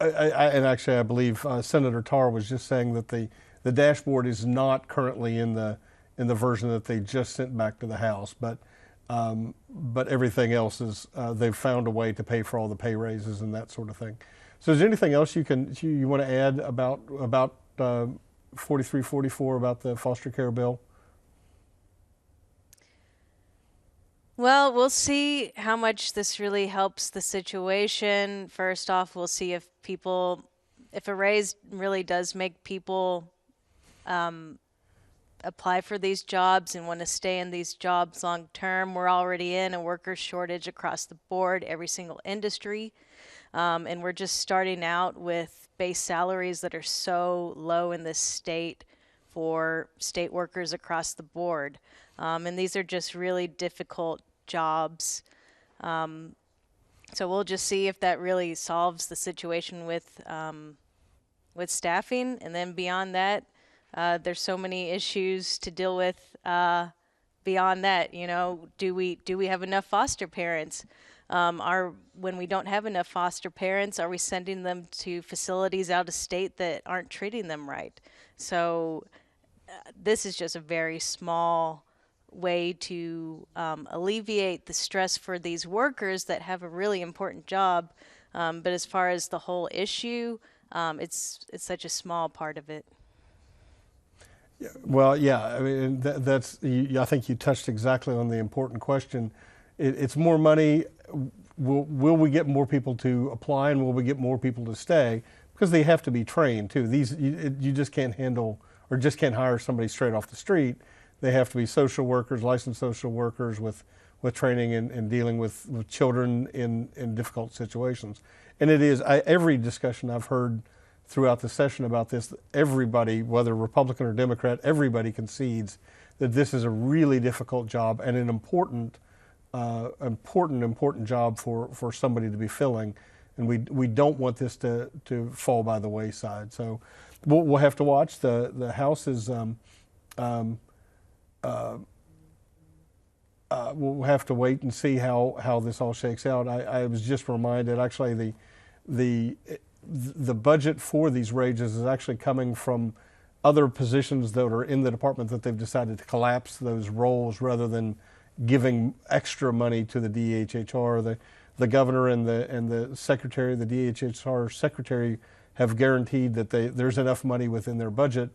actually, I believe Senator Tarr was just saying that the dashboard is not currently in the version that they just sent back to the House, but everything else is they've found a way to pay for all the pay raises and that sort of thing. So, is there anything else you want to add about 4344 about the foster care bill? Well, we'll see how much this really helps the situation. First off, we'll see if a raise really does make people apply for these jobs and want to stay in these jobs long term. We're already in a worker shortage across the board, every single industry. And we're just starting out with base salaries that are so low in this state for state workers across the board. And these are just really difficult jobs. So we'll just see if that really solves the situation with staffing. And then beyond that, there's so many issues to deal with beyond that. Do we have enough foster parents? When we don't have enough foster parents, are we sending them to facilities out of state that aren't treating them right? So this is just a very small way to alleviate the stress for these workers that have a really important job. But as far as the whole issue, it's such a small part of it. Well, yeah, I mean, I think you touched exactly on the important question. It's more money. Will we get more people to apply, and will we get more people to stay? Because they have to be trained too. You just can't handle or just can't hire somebody straight off the street. They have to be social workers, licensed social workers with training and dealing with children in difficult situations. And it is every discussion I've heard throughout the session about this, everybody, whether Republican or Democrat, everybody concedes that this is a really difficult job and an important job for somebody to be filling, and we don't want this to fall by the wayside. So we'll have to watch. The House is we'll have to wait and see how this all shakes out. I was just reminded, actually, the budget for these raises is actually coming from other positions that are in the department that they've decided to collapse those roles rather than giving extra money to the DHHR. The governor and the secretary, the DHHR secretary, have guaranteed that there's enough money within their budget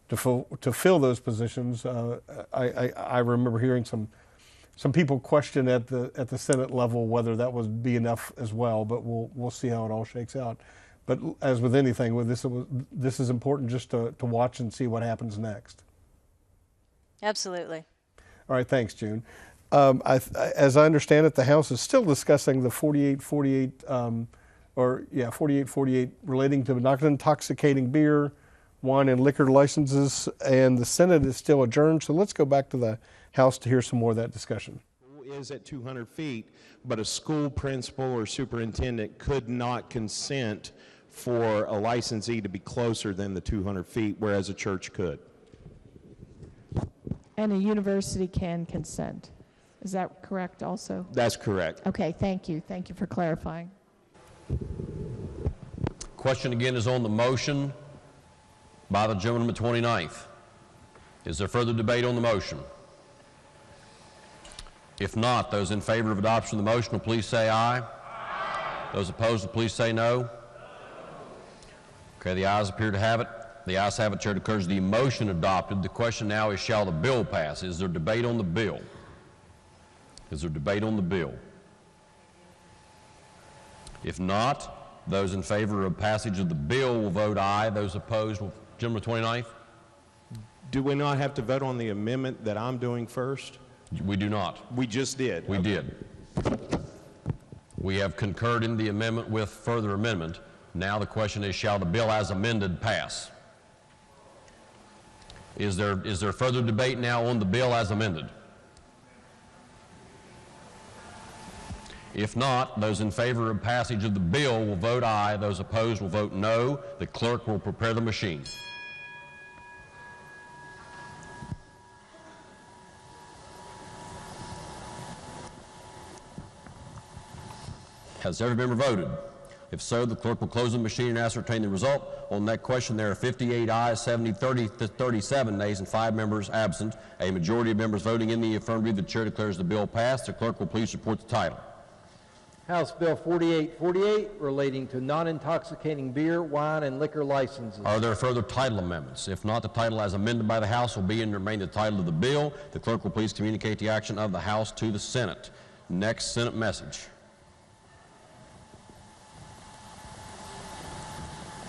to fill those positions. I remember hearing some people question at the Senate level whether that would be enough as well, but we'll see how it all shakes out. But as with anything, with this is important just to watch and see what happens next. Absolutely. All right, thanks, June. As I understand it, the House is still discussing the 4848 relating to non-intoxicating beer, wine, and liquor licenses, and the Senate is still adjourned. So let's go back to the House to hear some more of that discussion. Is at 200 feet, but a school principal or superintendent could not consent for a licensee to be closer than the 200 feet, whereas a church could. And a university can consent. Is that correct also? That's correct. Okay, thank you. Thank you for clarifying. Question again is on the motion by the gentleman at 29th. Is there further debate on the motion? If not, those in favor of adoption of the motion will please say aye. Aye. Those opposed will please say no. Okay, the ayes appear to have it. The ayes have it. Chair declares the motion adopted. The question now is, shall the bill pass? Is there debate on the bill? Is there debate on the bill? If not, those in favor of passage of the bill will vote aye. Those opposed will... Gentleman 29th? Do we not have to vote on the amendment that I'm doing first? We do not. We just did. We did. We have concurred in the amendment with further amendment. Now the question is, shall the bill as amended pass? Is there further debate now on the bill as amended? If not, those in favor of passage of the bill will vote aye. Those opposed will vote no. The clerk will prepare the machine. Has every member voted? If so, the clerk will close the machine and ascertain the result. On that question, there are 58 ayes, 37 nays, and 5 members absent. A majority of members voting in the affirmative. The chair declares the bill passed. The clerk will please report the title. House Bill 4848 relating to non-intoxicating beer, wine, and liquor licenses. Are there further title amendments? If not, the title as amended by the House will be and remain the title of the bill. The clerk will please communicate the action of the House to the Senate. Next Senate message.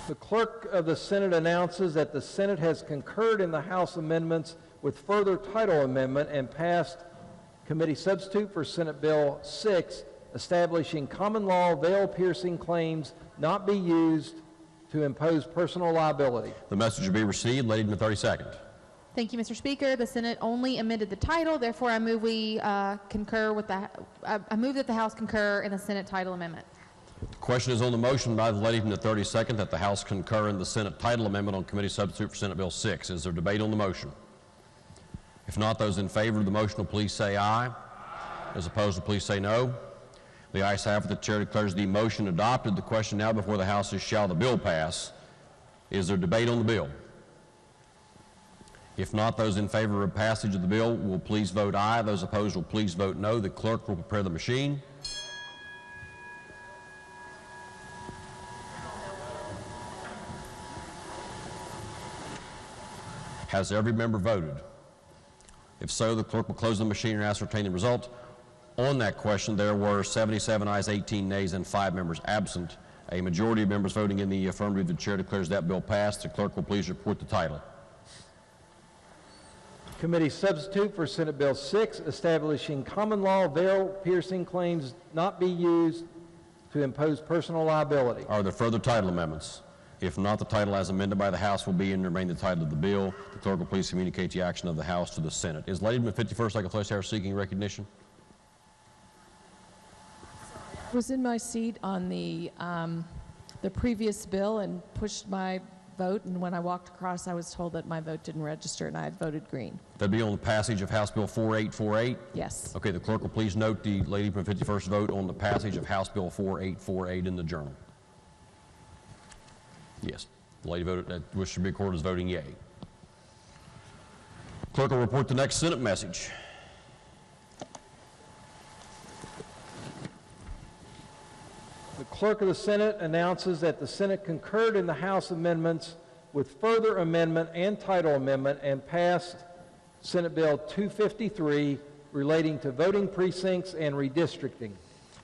The clerk of the Senate announces that the Senate has concurred in the House amendments with further title amendment and passed committee substitute for Senate Bill 6, establishing common law veil-piercing claims not be used to impose personal liability. The message will be received. Lady in the 32nd. Thank you, Mr. Speaker. The Senate only amended the title. Therefore, I move we concur with the. I move that the House concur in the Senate title amendment. The question is on the motion by the lady from the 32nd that the House concur in the Senate title amendment on committee substitute for Senate Bill 6. Is there debate on the motion? If not, those in favor of the motion will please say aye. Those opposed will please say no. The ayes have it. The chair declares the motion adopted. The question now before the House is, shall the bill pass? Is there debate on the bill? If not, those in favor of passage of the bill will please vote aye. Those opposed will please vote no. The clerk will prepare the machine. Has every member voted? If so, the clerk will close the machine and ascertain the result. On that question, there were 77 ayes, 18 nays, and 5 members absent. A majority of members voting in the affirmative. The chair declares that bill passed. The clerk will please report the title. Committee substitute for Senate Bill 6, establishing common law veil-piercing claims not be used to impose personal liability. Are there further title amendments? If not, the title as amended by the House will be and remain the title of the bill. The clerk will please communicate the action of the House to the Senate. Is Lady from the 51st Lake of Flesh Tower seeking recognition? I was in my seat on the previous bill and pushed my vote, and when I walked across, I was told that my vote didn't register and I had voted green. That'd be on the passage of House Bill 4848? Yes. Okay, the clerk will please note the lady from the 51st vote on the passage of House Bill 4848 in the journal. Yes, the lady voted, that which should be recorded as voting yea. Clerk will report the next Senate message. The Clerk of the Senate announces that the Senate concurred in the House amendments with further amendment and title amendment and passed Senate Bill 253 relating to voting precincts and redistricting.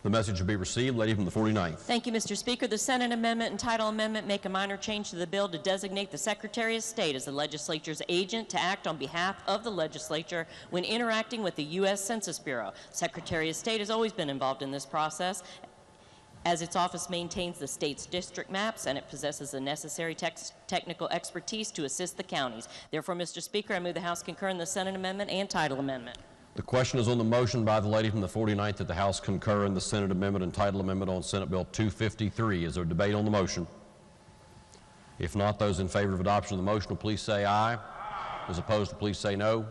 The message will be received. Lady from the 49th. Thank you, Mr. Speaker. The Senate amendment and title amendment make a minor change to the bill to designate the Secretary of State as the legislature's agent to act on behalf of the legislature when interacting with the U.S. Census Bureau. Secretary of State has always been involved in this process, as its office maintains the state's district maps and it possesses the necessary technical expertise to assist the counties. Therefore, Mr. Speaker, I move the House concur in the Senate amendment and title amendment. The question is on the motion by the lady from the 49th that the House concur in the Senate amendment and title amendment on Senate Bill 253. Is there debate on the motion? If not, those in favor of adoption of the motion will please say aye. Those opposed will please say no.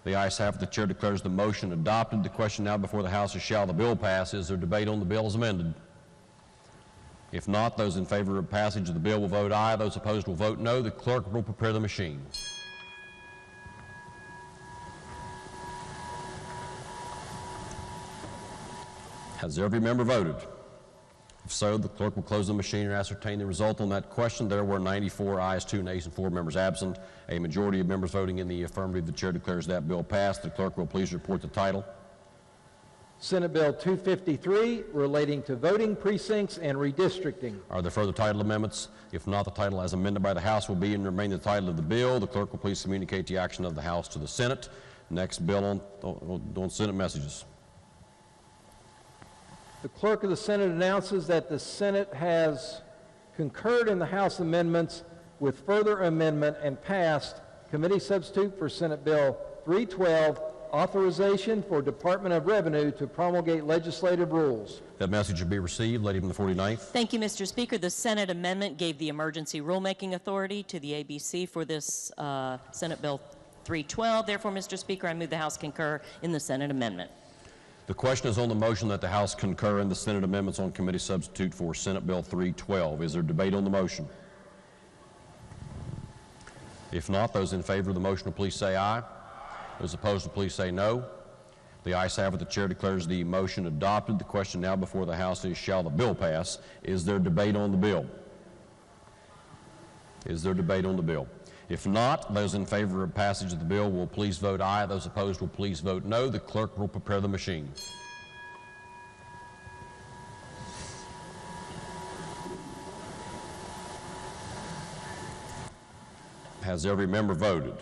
The ayes have it. The chair declares the motion adopted. The question now before the House is shall the bill pass. Is there debate on the bill as amended? If not, those in favor of passage of the bill will vote aye. Those opposed will vote no. The clerk will prepare the machine. Has every member voted? If so, the clerk will close the machine and ascertain the result on that question. There were 94 ayes, 2 nays, and 4 members absent. A majority of members voting in the affirmative. The chair declares that bill passed. The clerk will please report the title. Senate Bill 253 relating to voting precincts and redistricting. Are there further title amendments? If not, the title as amended by the House will be and remain the title of the bill. The clerk will please communicate the action of the House to the Senate. Next bill on Senate messages. The Clerk of the Senate announces that the Senate has concurred in the House amendments with further amendment and passed Committee Substitute for Senate Bill 312, authorization for Department of Revenue to promulgate legislative rules. That message will be received. Lady from the 49th. Thank you, Mr. Speaker. The Senate amendment gave the emergency rulemaking authority to the ABC for this Senate Bill 312. Therefore, Mr. Speaker, I move the House concur in the Senate amendment. The question is on the motion that the House concur in the Senate amendments on committee substitute for Senate Bill 312. Is there debate on the motion? If not, those in favor of the motion will please say aye. Those opposed will please say no. The ayes have it. The chair declares the motion adopted. The question now before the House is shall the bill pass. Is there debate on the bill? Is there debate on the bill? If not, those in favor of passage of the bill will please vote aye. Those opposed will please vote no. The clerk will prepare the machine. Has every member voted?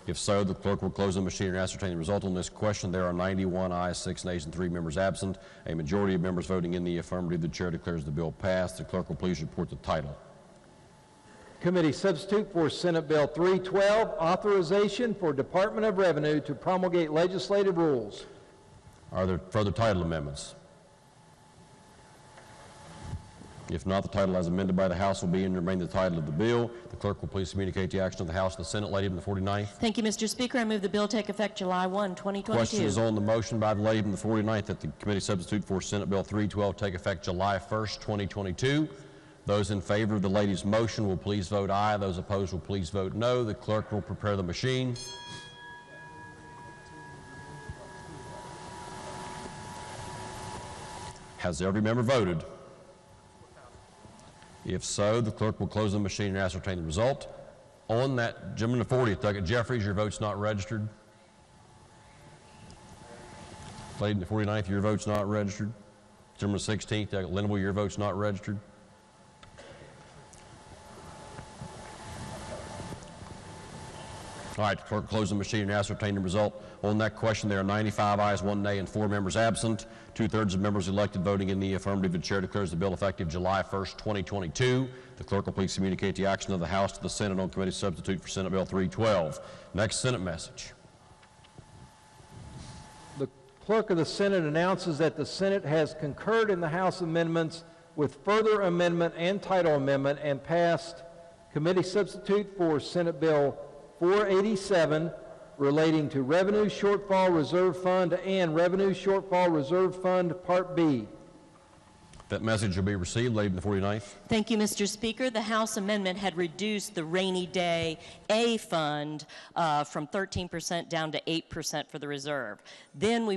If so, the clerk will close the machine and ascertain the result on this question. There are 91 ayes, 6 nays, and 3 members absent. A majority of members voting in the affirmative. The chair declares the bill passed. The clerk will please report the title. Committee Substitute for Senate Bill 312, authorization for Department of Revenue to promulgate legislative rules. Are there further title amendments? If not, the title as amended by the House will be and remain the title of the bill. The clerk will please communicate the action of the House and the Senate. Lady from the 49th. Thank you, Mr. Speaker. I move the bill take effect July 1, 2022. Question is on the motion by the lady from the 49th that the committee substitute for Senate Bill 312 take effect July 1st, 2022. Those in favor of the lady's motion will please vote aye. Those opposed will please vote no. The clerk will prepare the machine. Has every member voted? If so, the clerk will close the machine and ascertain the result. On that, gentleman in the 40th, Doug Jeffries, your vote's not registered. Lady in the 49th, your vote's not registered. Gentleman in the 16th, Doug Linville, your vote's not registered. All right, the clerk will close the machine and ascertain the result. On that question, there are 95 ayes, 1 nay, and 4 members absent. 2/3 of members elected voting in the affirmative. The chair declares the bill effective July 1st, 2022. The clerk will please communicate the action of the House to the Senate on committee substitute for Senate Bill 312. Next Senate message. The Clerk of the Senate announces that the Senate has concurred in the House amendments with further amendment and title amendment and passed committee substitute for Senate Bill 487 relating to Revenue Shortfall Reserve Fund and Revenue Shortfall Reserve Fund Part B. That message will be received late on the 49th. Thank you, Mr. Speaker. The House amendment had reduced the rainy day A fund from 13% down to 8% for the reserve. Then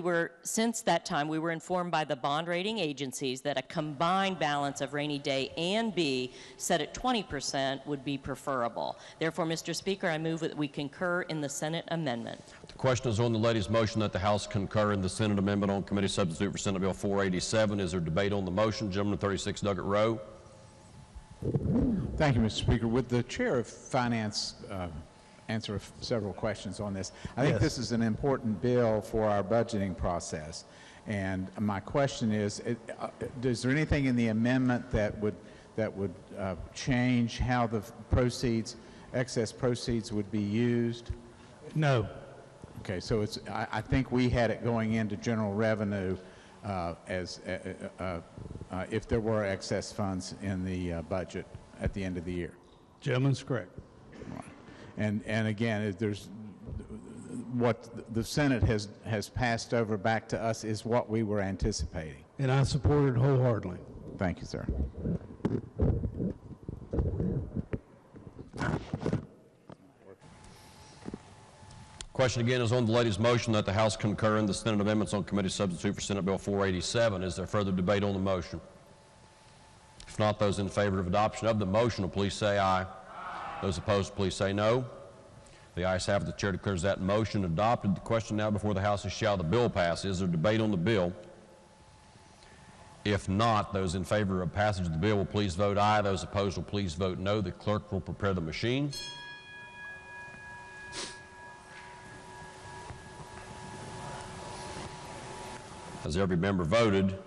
since that time, we were informed by the bond rating agencies that a combined balance of rainy day and B set at 20% would be preferable. Therefore, Mr. Speaker, I move that we concur in the Senate amendment. The question is on the lady's motion that the House concur in the Senate amendment on committee substitute for Senate Bill 487. Is there debate on the motion? Gentleman 36 Doggett Rowe. Thank you, Mr. Speaker. Would the Chair of Finance answer several questions on this? I think this is an important bill for our budgeting process. And my question is there anything in the amendment that would change how the excess proceeds would be used? No. Okay, so I think we had it going into general revenue if there were excess funds in the budget at the end of the year. Gentleman's correct. Right. And again, there's what the Senate has passed over back to us is what we were anticipating. And I support it wholeheartedly. Thank you, sir. Question again is on the lady's motion that the House concur in the Senate amendments on committee substitute for Senate Bill 487. Is there further debate on the motion? If not, those in favor of adoption of the motion will please say aye. Those opposed, please say no. The ayes have it. The Chair declares that motion adopted. The question now before the House is shall the bill pass. Is there debate on the bill? If not, those in favor of passage of the bill will please vote aye. Those opposed will please vote no. The clerk will prepare the machine. Has every member voted?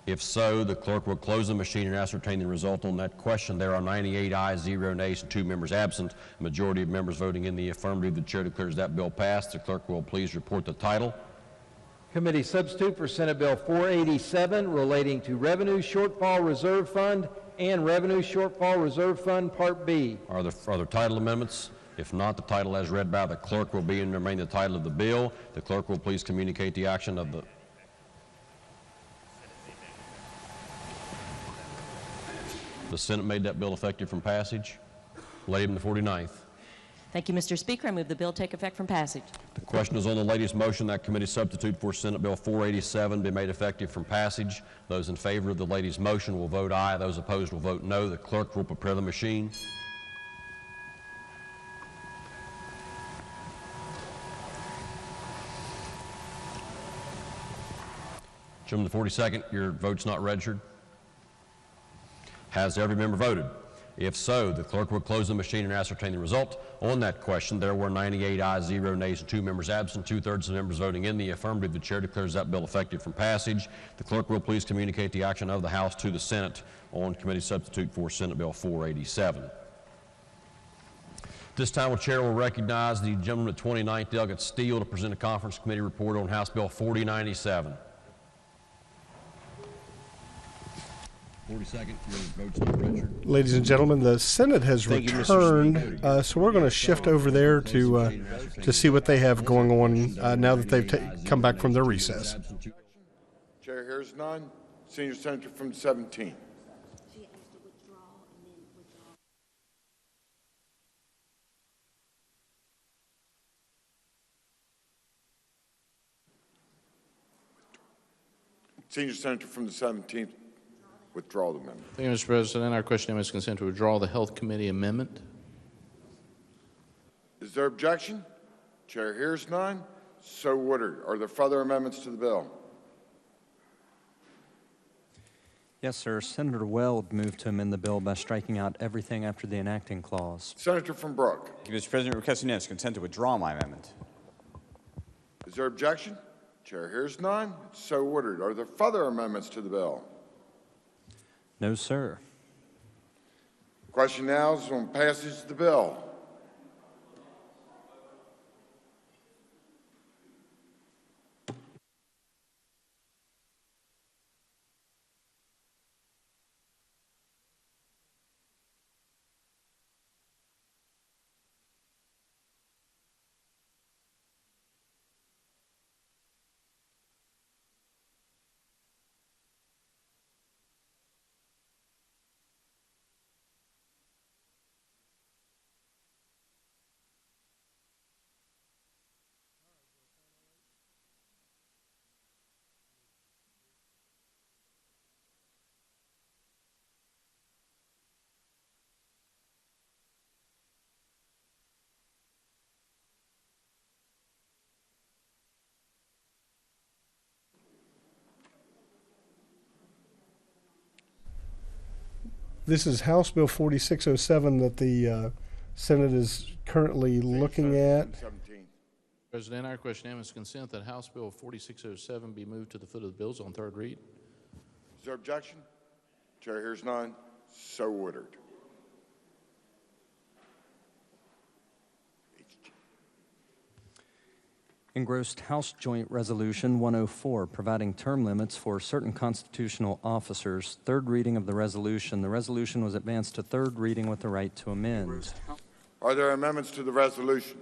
If so, the clerk will close the machine and ascertain the result on that question. There are 98 ayes, 0 nays, and 2 members absent. A majority of members voting in the affirmative. The Chair declares that bill passed. The clerk will please report the title. Committee substitute for Senate Bill 487 relating to Revenue Shortfall Reserve Fund and Revenue Shortfall Reserve Fund Part B. Are there title amendments? If not, the title as read by the clerk will be and remain the title of the bill. The clerk will please communicate the action of the... The Senate made that bill effective from passage. Late on the 49th. Thank you, Mr. Speaker. I move the bill take effect from passage. The question is on the lady's motion that committee substitute for Senate Bill 487 be made effective from passage. Those in favor of the lady's motion will vote aye. Those opposed will vote no. The clerk will prepare the machine. Gentleman, the 42nd, your vote's not registered. Has every member voted? If so, the clerk will close the machine and ascertain the result. On that question, there were 98 ayes, 0 nays, and 2 members absent, 2/3 of the members voting in the affirmative. The Chair declares that bill effective from passage. The clerk will please communicate the action of the House to the Senate on committee substitute for Senate Bill 487. This time, the Chair will recognize the gentleman at 29th, Delegate Steele, to present a conference committee report on House Bill 4097. 42nd, your vote's not registered. Ladies and gentlemen, the Senate has returned, so we're going to shift over there to see what they have going on now that they've come back from their recess. Chair hears none. Senior Senator from the 17th. Senior Senator from the 17th. Withdraw the amendment. Thank you, Mr. President. Our question is consent to withdraw the Health Committee amendment. Is there objection? Chair hears none. So ordered. Are there further amendments to the bill? Yes, sir. Senator Weld moved to amend the bill by striking out everything after the enacting clause. Senator from Brooke. Thank you, Mr. President. Request unanimous consent to withdraw my amendment. Is there objection? Chair hears none. So ordered. Are there further amendments to the bill? No, sir. Question now is on passage of the bill. This is House Bill 4607 that the Senate is currently looking at. President, I request unanimous consent that House Bill 4607 be moved to the foot of the bills on third read. Is there objection? Chair hears none. So ordered. Engrossed House Joint Resolution 104, providing term limits for certain constitutional officers. Third reading of the resolution. The resolution was advanced to third reading with the right to amend. Are there amendments to the resolution?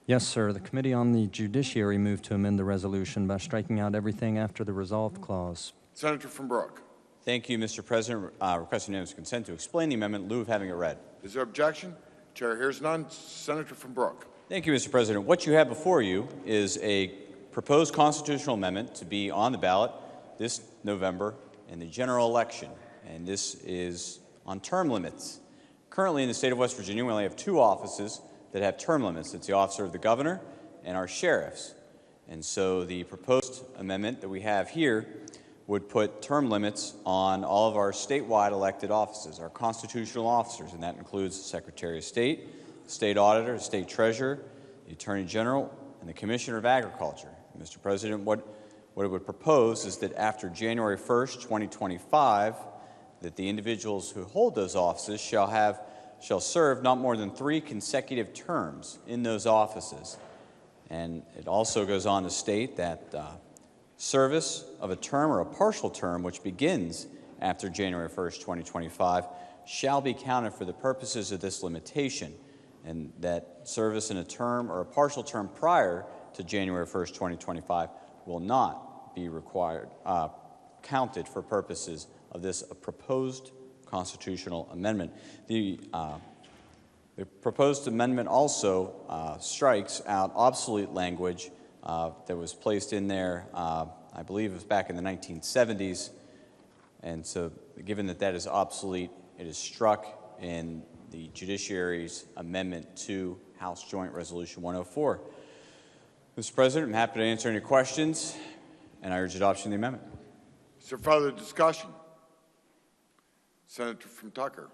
Yes, sir. The Committee on the Judiciary moved to amend the resolution by striking out everything after the resolved clause. Senator from Brooke. Thank you, Mr. President. Requesting unanimous consent to explain the amendment in lieu of having it read. Is there objection? Chair hears none. Senator from Brooke. Thank you, Mr. President. What you have before you is a proposed constitutional amendment to be on the ballot this November in the general election, and this is on term limits. Currently in the state of West Virginia, we only have two offices that have term limits. It's the officer of the governor and our sheriffs. And so the proposed amendment that we have here would put term limits on all of our statewide elected offices, our constitutional officers, and that includes the Secretary of State, the State Auditor, the State Treasurer, the Attorney General, and the Commissioner of Agriculture. And Mr. President, what it would propose is that after January 1st, 2025, that the individuals who hold those offices shall serve not more than 3 consecutive terms in those offices. And it also goes on to state that service of a term or a partial term which begins after January 1st, 2025 shall be counted for the purposes of this limitation, and that service in a term or a partial term prior to January 1st, 2025 will not be counted for purposes of this proposed constitutional amendment. The proposed amendment also strikes out obsolete language that was placed in there, I believe it was back in the 1970s. And so given that that is obsolete, it is struck in the Judiciary's amendment to House Joint Resolution 104. Mr. President, I'm happy to answer any questions, and I urge adoption of the amendment. Is there further discussion? Senator from Tucker.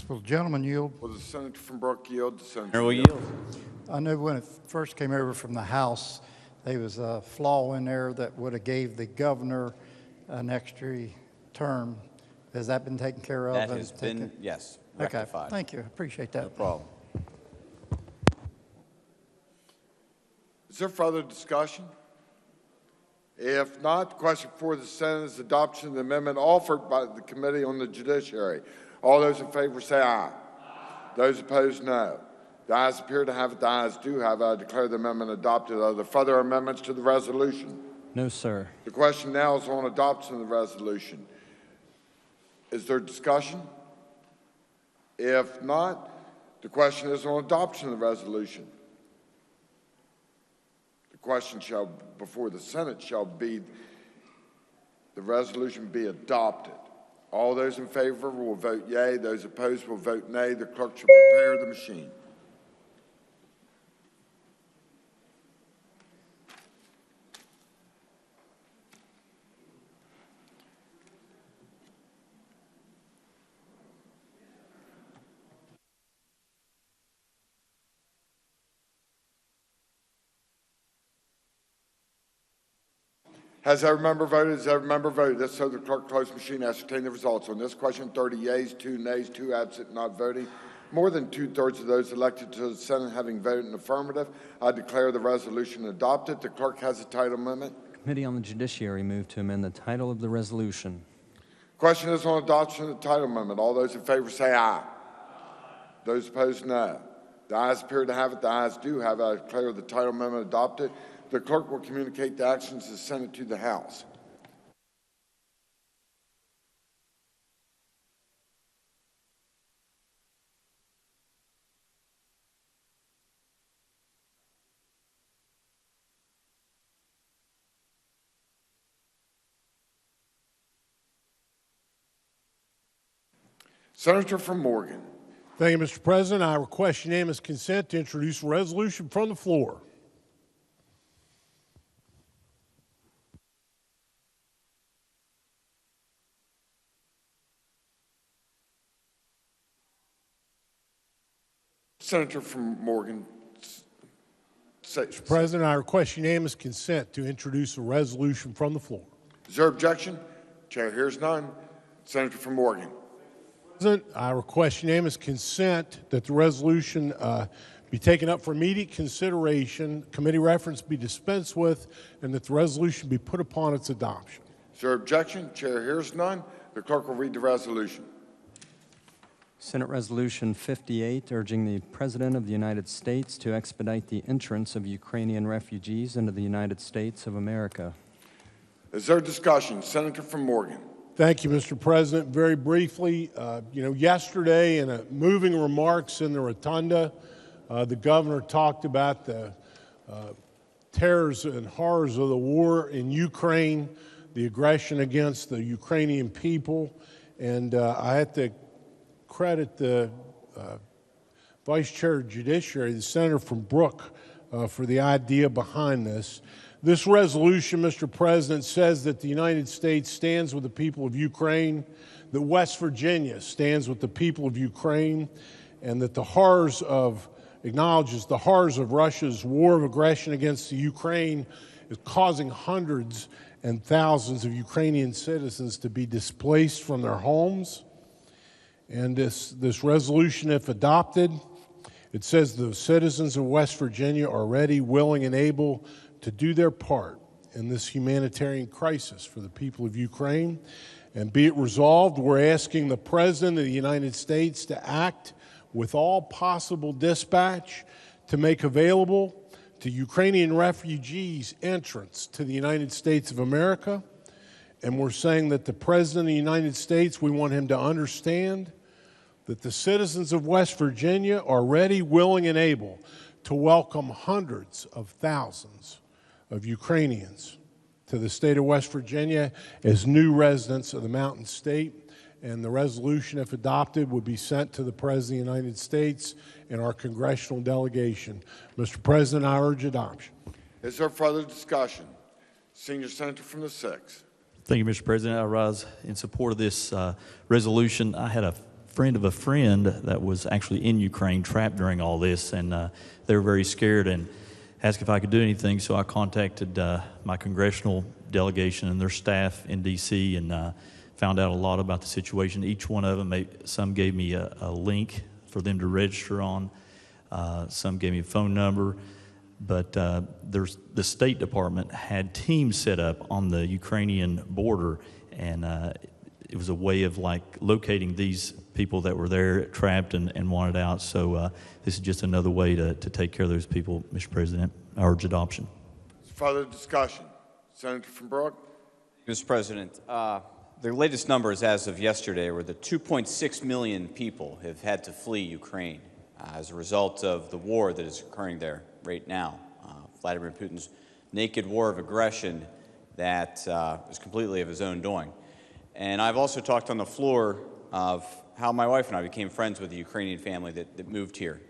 Will the gentleman yield? Will the Senator from Brooke yield? The Senator Senator will yield. I know when it first came over from the House, there was a flaw in there that would have gave the governor an extra term. Has that been taken care of? That has been, yes, rectified. Okay, thank you. I appreciate that. No problem. Is there further discussion? If not, the question before the Senate is adoption of the amendment offered by the Committee on the Judiciary. All those in favor say aye. Aye. Those opposed, no. The ayes appear to have it. The ayes do have it. I declare the amendment adopted. Are there further amendments to the resolution? No, sir. The question now is on adoption of the resolution. Is there discussion? If not, the question is on adoption of the resolution. The question before the Senate shall be the resolution be adopted. All those in favor will vote yea. Those opposed will vote nay. The clerk shall prepare the machine. Has every member voted? Has every member voted? If so, the clerk close the machine, ascertain the results. On this question, 30 yeas, 2 nays, 2 absent, not voting. More than 2/3 of those elected to the Senate having voted in affirmative, I declare the resolution adopted. The clerk has a title amendment. Committee on the Judiciary moved to amend the title of the resolution. Question is on adoption of the title amendment. All those in favor say aye. Those opposed, no. The ayes appear to have it. The ayes do have it. I declare the title amendment adopted. The clerk will communicate the actions of the Senate to the House. Senator from Morgan. Thank you, Mr. President. I request unanimous consent to introduce a resolution from the floor. Senator from Morgan. Mr. President, I request unanimous consent to introduce a resolution from the floor. Is there objection? Chair hears none. Senator from Morgan. President, I request unanimous consent that the resolution be taken up for immediate consideration, committee reference be dispensed with, and that the resolution be put upon its adoption. Is there objection? Chair hears none. The clerk will read the resolution. Senate Resolution 58, urging the President of the United States to expedite the entrance of Ukrainian refugees into the United States of America. Is there discussion? Senator from Morgan. Thank you, Mr. President. Very briefly, yesterday in a moving remarks in the rotunda, the governor talked about the terrors and horrors of the war in Ukraine, the aggression against the Ukrainian people, and I have to credit the Vice Chair of Judiciary, the Senator from Brooke, for the idea behind this. This resolution, Mr. President, says that the United States stands with the people of Ukraine, that West Virginia stands with the people of Ukraine, and that acknowledges the horrors of Russia's war of aggression against the Ukraine is causing hundreds and thousands of Ukrainian citizens to be displaced from their homes. And this resolution, if adopted, it says the citizens of West Virginia are ready, willing, and able to do their part in this humanitarian crisis for the people of Ukraine. And be it resolved, we're asking the President of the United States to act with all possible dispatch to make available to Ukrainian refugees entrance to the United States of America. And we're saying that the President of the United States, we want him to understand that the citizens of West Virginia are ready, willing, and able to welcome hundreds of thousands of Ukrainians to the state of West Virginia as new residents of the Mountain State. And the resolution, if adopted, would be sent to the President of the United States and our congressional delegation. Mr. President, I urge adoption. Is there further discussion? Senior Senator from the 6th. Thank you, Mr. President. I rise in support of this resolution. I had a friend of a friend that was actually in Ukraine, trapped during all this, and they were very scared and asked if I could do anything. So I contacted my congressional delegation and their staff in D.C. and found out a lot about the situation. Each one of them, some gave me a link for them to register on. Some gave me a phone number. But the State Department had teams set up on the Ukrainian border, and it was a way of locating these people that were there trapped and wanted out. So this is just another way to take care of those people, Mr. President. I urge adoption. Further discussion. Senator from Brooke. Mr. President, the latest numbers as of yesterday were that 2.6 million people have had to flee Ukraine as a result of the war that is occurring there right now. Vladimir Putin's naked war of aggression that is completely of his own doing. And I've also talked on the floor of how my wife and I became friends with a Ukrainian family that moved here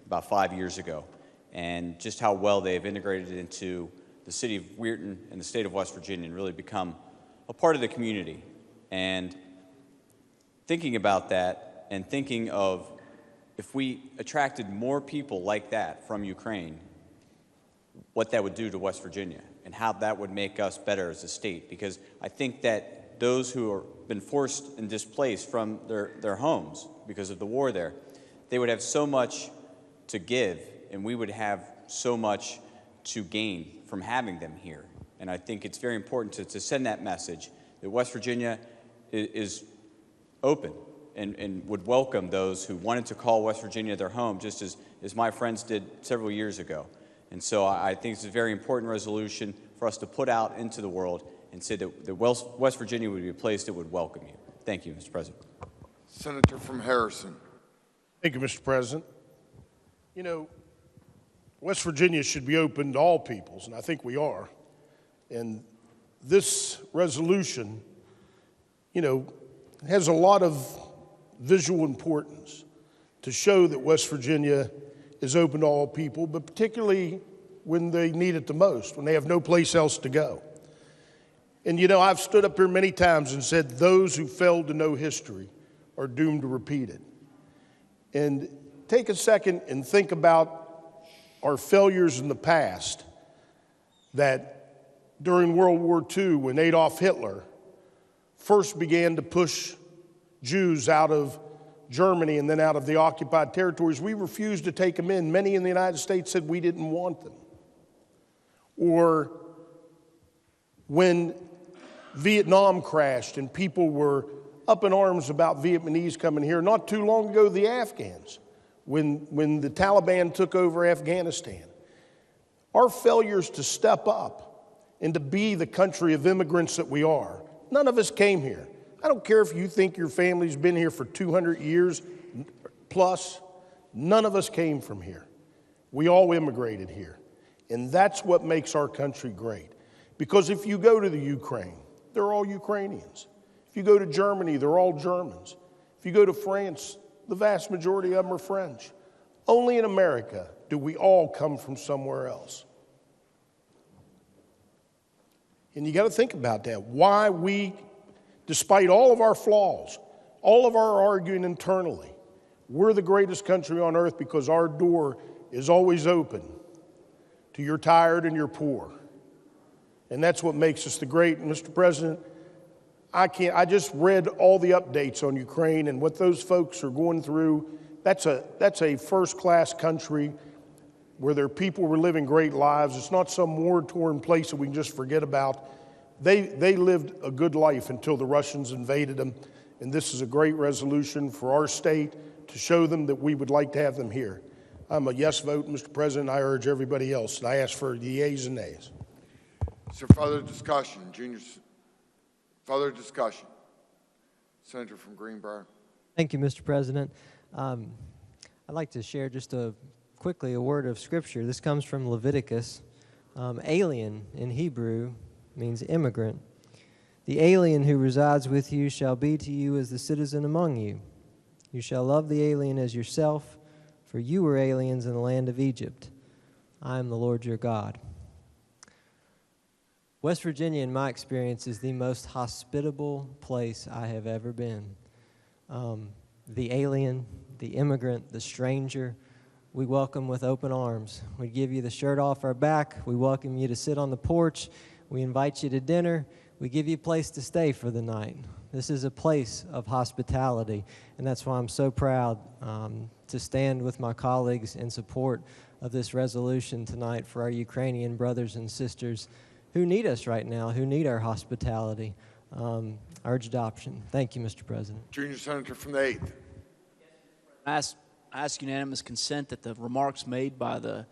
about 5 years ago, and just how well they have integrated into the city of Weirton and the state of West Virginia and really become a part of the community. And thinking about that and thinking of if we attracted more people like that from Ukraine, what that would do to West Virginia and how that would make us better as a state. Because I think that those who have been forced and displaced from their homes because of the war there, they would have so much to give, and we would have so much to gain from having them here. And I think it's very important to send that message that West Virginia is open and would welcome those who wanted to call West Virginia their home, just as my friends did several years ago. And so I think it's a very important resolution for us to put out into the world and say that West Virginia would be a place that would welcome you. Thank you, Mr. President. Senator from Harrison. Thank you, Mr. President. You know, West Virginia should be open to all peoples, and I think we are. And this resolution, you know, has a lot of visual importance to show that West Virginia is open to all people, but particularly when they need it the most, when they have no place else to go. And you know, I've stood up here many times and said those who failed to know history are doomed to repeat it. And take a second and think about our failures in the past, that during World War II, when Adolf Hitler first began to push Jews out of Germany and then out of the occupied territories, we refused to take them in. Many in the United States said we didn't want them. Or when Vietnam crashed and people were up in arms about Vietnamese coming here. Not too long ago, the Afghans, when the Taliban took over Afghanistan. Our failures to step up and to be the country of immigrants that we are. None of us came here. I don't care if you think your family's been here for 200 years plus. None of us came from here. We all immigrated here. And that's what makes our country great. Because if you go to the Ukraine, they're all Ukrainians. If you go to Germany, they're all Germans. If you go to France, the vast majority of them are French. Only in America do we all come from somewhere else. And you got to think about that. Why we, despite all of our flaws, all of our arguing internally, we're the greatest country on earth because our door is always open to your tired and your poor. And that's what makes us the great. And Mr. President, I just read all the updates on Ukraine and what those folks are going through. That's a first-class country where their people were living great lives. It's not some war-torn place that we can just forget about. They lived a good life until the Russians invaded them. And this is a great resolution for our state to show them that we would like to have them here. I'm a yes vote, Mr. President. I urge everybody else. And I ask for the yeas and nays. So further discussion, further discussion. Senator from Greenbrier. Thank you, Mr. President. I'd like to share just quickly a word of scripture. This comes from Leviticus. Alien in Hebrew means immigrant. The alien who resides with you shall be to you as the citizen among you. You shall love the alien as yourself, for you were aliens in the land of Egypt. I am the Lord your God. West Virginia, in my experience, is the most hospitable place I have ever been. The alien, the immigrant, the stranger, we welcome with open arms. We give you the shirt off our back. We welcome you to sit on the porch. We invite you to dinner. We give you a place to stay for the night. This is a place of hospitality, and that's why I'm so proud to stand with my colleagues in support of this resolution tonight for our Ukrainian brothers and sisters who need us right now, who need our hospitality. Urge adoption. Thank you, Mr. President. Junior Senator from the 8th. I ask unanimous consent that the remarks made by the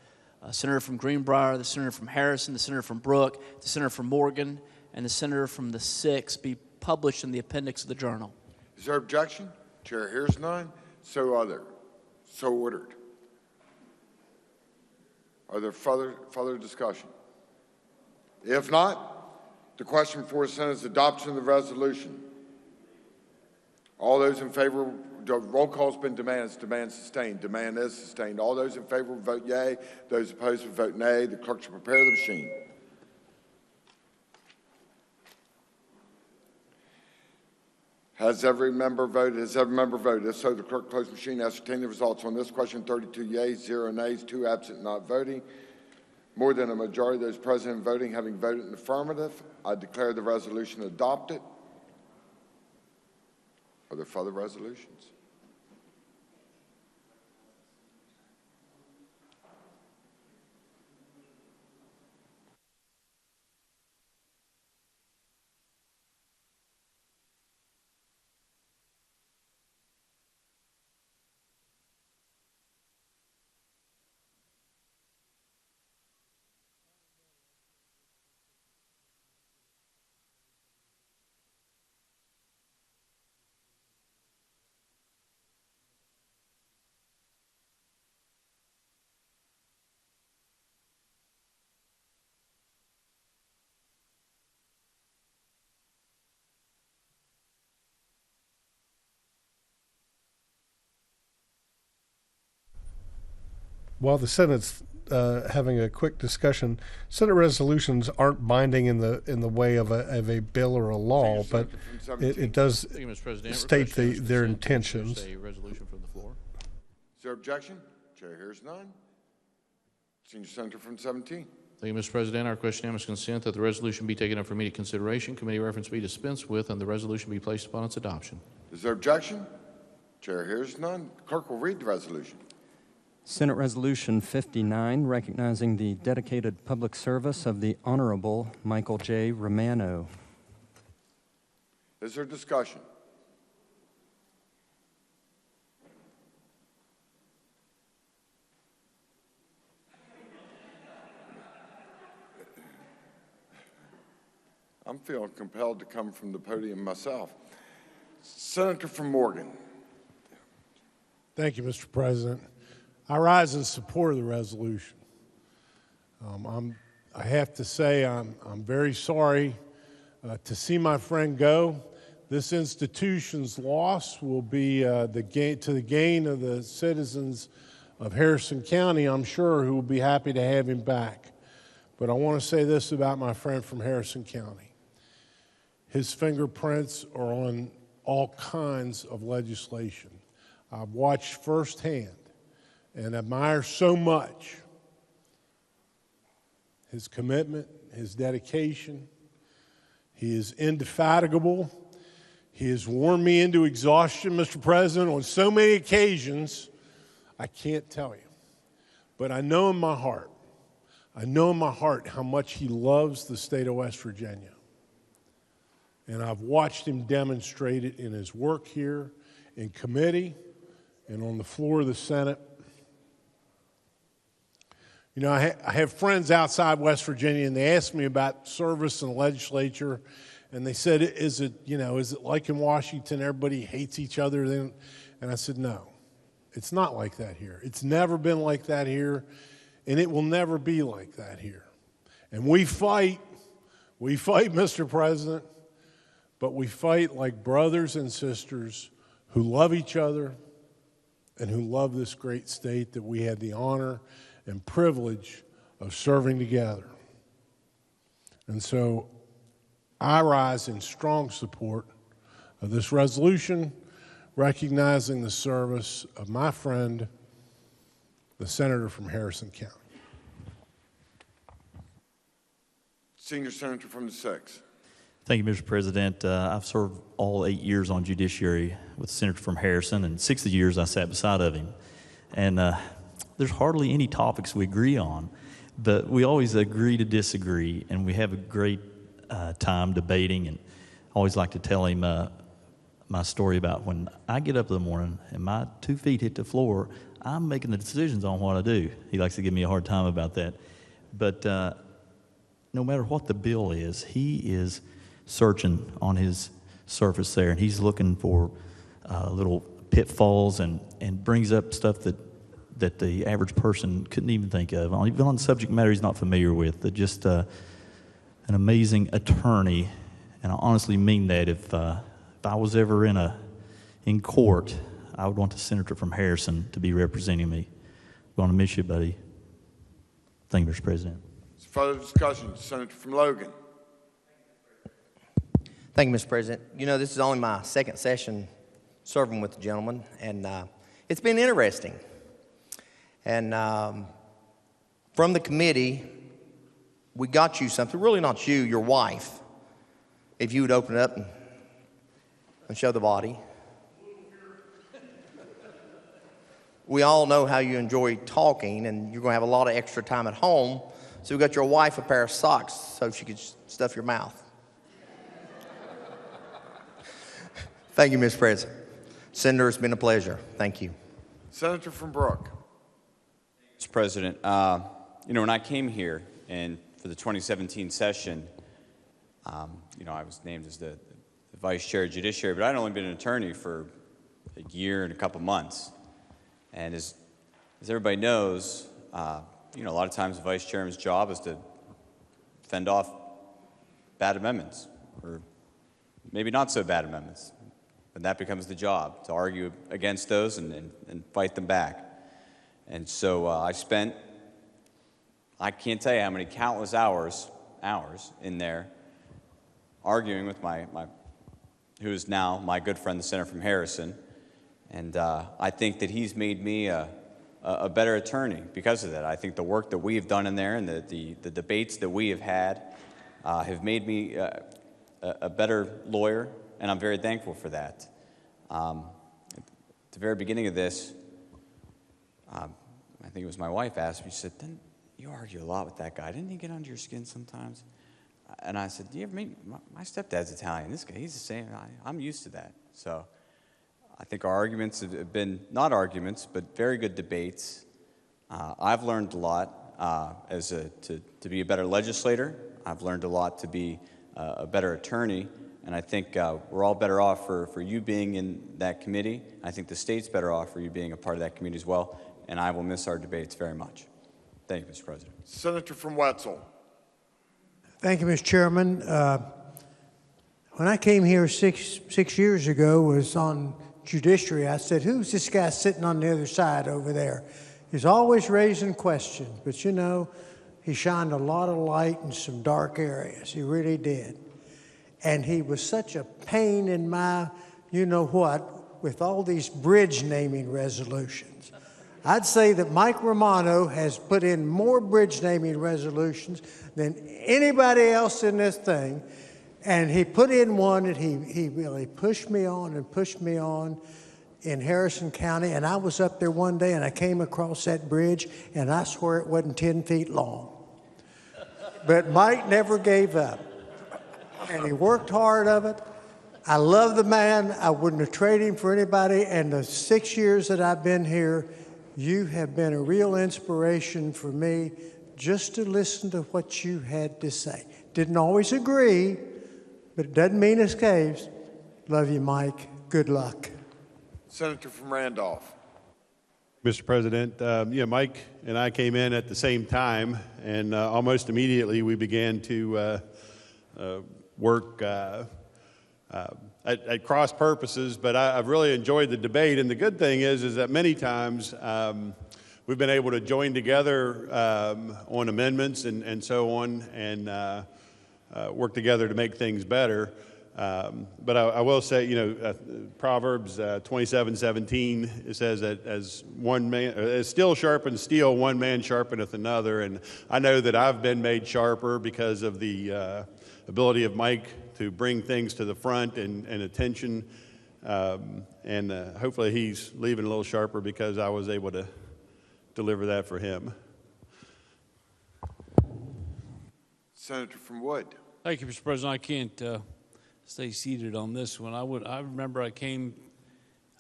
Senator from Greenbrier, the Senator from Harrison, the Senator from Brooke, the Senator from Morgan, and the Senator from the 6th be published in the appendix of the journal. Is there objection? Chair hears none. So ordered. Are there further discussion? If not, the question before the Senate is adoption of the resolution. All those in favor, the roll call's been demanded. Demand sustained. Demand is sustained. All those in favor vote yea. Those opposed will vote nay. The clerk shall prepare the machine. Has every member voted? Has every member voted? If so, the clerk close the machine. Ascertain the results on this question. 32 yeas, 0 nays, 2 absent, not voting. More than a majority of those present and voting having voted in the affirmative, I declare the resolution adopted. Are there further resolutions? While the Senate's having a quick discussion, Senate resolutions aren't binding in the way of a bill or a law, but it does state their intentions. A resolution from the floor. Is there objection? Chair hears none. Senior Senator from 17. Thank you, Mr. President. Our question unanimous consent that the resolution be taken up for immediate consideration, committee reference be dispensed with, and the resolution be placed upon its adoption. Is there objection? Chair hears none. Clerk will read the resolution. Senate Resolution 59, recognizing the dedicated public service of the Honorable Michael J. Romano. Is there discussion? I'm feeling compelled to come from the podium myself. Senator from Morgan. Thank you, Mr. President. I rise in support of the resolution. I have to say I'm very sorry to see my friend go. This institution's loss will be to the gain of the citizens of Harrison County, I'm sure, who will be happy to have him back. But I want to say this about my friend from Harrison County. His fingerprints are on all kinds of legislation. I've watched firsthand and admire so much his commitment, his dedication. He is indefatigable. He has worn me into exhaustion, Mr. President, on so many occasions, I can't tell you. But I know in my heart how much he loves the state of West Virginia. And I've watched him demonstrate it in his work here, in committee, and on the floor of the Senate. You know, I have friends outside West Virginia, and they asked me about service in the legislature, and they said, is it like in Washington, everybody hates each other? And I said, no, it's not like that here. It's never been like that here, and it will never be like that here. And we fight, Mr. President, but we fight like brothers and sisters who love each other and who love this great state that we had the honor and privilege of serving together. And so I rise in strong support of this resolution, recognizing the service of my friend, the senator from Harrison County. Senior Senator from the 6th. Thank you, Mr. President. I've served all 8 years on judiciary with the senator from Harrison, and 6 of the years I sat beside of him. And there's hardly any topics we agree on, but we always agree to disagree, and we have a great time debating. And I always like to tell him my story about when I get up in the morning and my 2 feet hit the floor, I'm making the decisions on what I do. He likes to give me a hard time about that. But no matter what the bill is, he is searching on his surface there, and he's looking for little pitfalls and brings up stuff that the average person couldn't even think of, even on subject matter he's not familiar with. Just an amazing attorney, and I honestly mean that. If I was ever in court, I would want the senator from Harrison to be representing me. I'm going to miss you, buddy. Thank you, Mr. President. Further discussion, Senator from Logan. Thank you, Mr. President. You know, this is only my second session serving with the gentleman, and it's been interesting. And from the committee, we got you something, really not you, your wife, if you would open it up and show the body. We all know how you enjoy talking, and you're going to have a lot of extra time at home, so we got your wife a pair of socks so she could stuff your mouth. Thank you, Mr. President. Senator, it's been a pleasure. Thank you. Senator from Brooke. Mr. President, when I came here and for the 2017 session, I was named as the vice chair of judiciary, but I'd only been an attorney for a year and a couple months. And as everybody knows, a lot of times the vice chairman's job is to fend off bad amendments, or maybe not so bad amendments. And that becomes the job, to argue against those and fight them back. And so I can't tell you how many countless hours in there arguing with who is now my good friend, the senator from Harrison, And I think that he's made me a better attorney because of that. I think the work that we have done in there and the debates that we have had have made me a better lawyer, and I'm very thankful for that. At the very beginning of this, I think it was my wife asked me, she said, "Didn't you argue a lot with that guy? Didn't he get under your skin sometimes?" And I said, "Yeah, my stepdad's Italian. This guy, he's the same. I'm used to that." So I think our arguments have been, not arguments, but very good debates. I've learned a lot to be a better legislator. I've learned a lot to be a better attorney. And I think we're all better off for you being in that committee. I think the state's better off for you being a part of that committee as well. And I will miss our debates very much. Thank you, Mr. President. Senator from Wetzel. Thank you, Mr. Chairman. When I came here six years ago, was on judiciary, I said, "Who's this guy sitting on the other side over there? He's always raising questions." But you know, he shined a lot of light in some dark areas. He really did. And he was such a pain in my, you know what, with all these bridge naming resolutions. I'd say that Mike Romano has put in more bridge naming resolutions than anybody else in this thing. And he put in one that he really pushed me on in Harrison County. And I was up there one day and I came across that bridge and I swear it wasn't 10 feet long. But Mike never gave up. And he worked hard of it. I love the man. I wouldn't have traded him for anybody. And the 6 years that I've been here, you have been a real inspiration for me just to listen to what you had to say. Didn't always agree, but it doesn't mean escapes. Love you, Mike. Good luck. Senator from Randolph. Mr. President, Mike and I came in at the same time, and almost immediately we began to work at cross purposes, but I've really enjoyed the debate. And the good thing is that many times we've been able to join together on amendments and so on, and work together to make things better. But I will say, Proverbs 27:17, it says that as one man, as steel sharpens steel, one man sharpeneth another. And I know that I've been made sharper because of the ability of Mike to bring things to the front and attention. And hopefully he's leaving a little sharper because I was able to deliver that for him. Senator from Wood. Thank you, Mr. President. I can't stay seated on this one. I remember I came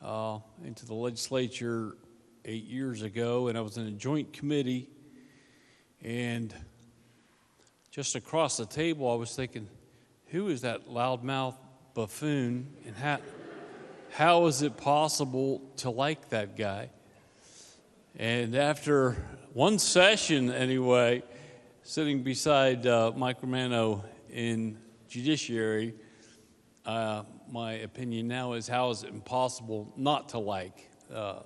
into the legislature 8 years ago, and I was in a joint committee, and just across the table, I was thinking, who is that loudmouth buffoon, and how is it possible to like that guy? And after one session, anyway, sitting beside Mike Romano in Judiciary, my opinion now is, how is it impossible not to like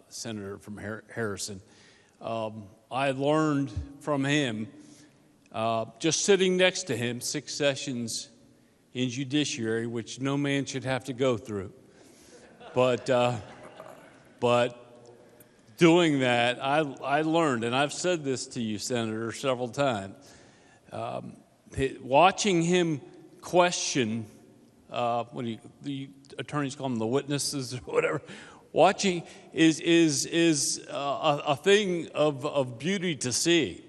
Senator from Harrison? I learned from him, just sitting next to him, 6 sessions in Judiciary, which no man should have to go through. But doing that, I learned, and I've said this to you, Senator, several times, watching him question, the attorneys call them the witnesses or whatever, watching is a thing of beauty to see.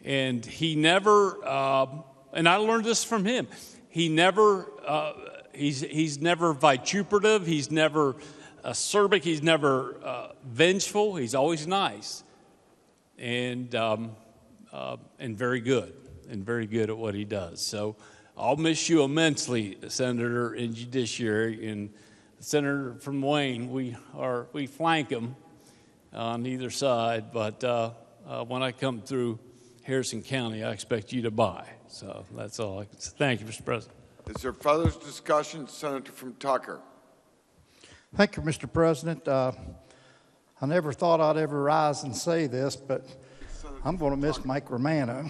And he never, and I learned this from him, he never, he's never vituperative, he's never acerbic, he's never vengeful, he's always nice, and very good at what he does. So I'll miss you immensely, Senator in Judiciary, and Senator from Wayne. We flank him on either side, but when I come through Harrison County, I expect you to buy. So that's all I can say. Thank you, Mr. President. Is there further discussion? Senator from Tucker. Thank you, Mr. President. I never thought I'd ever rise and say this, but I'm going to miss Mike Romano.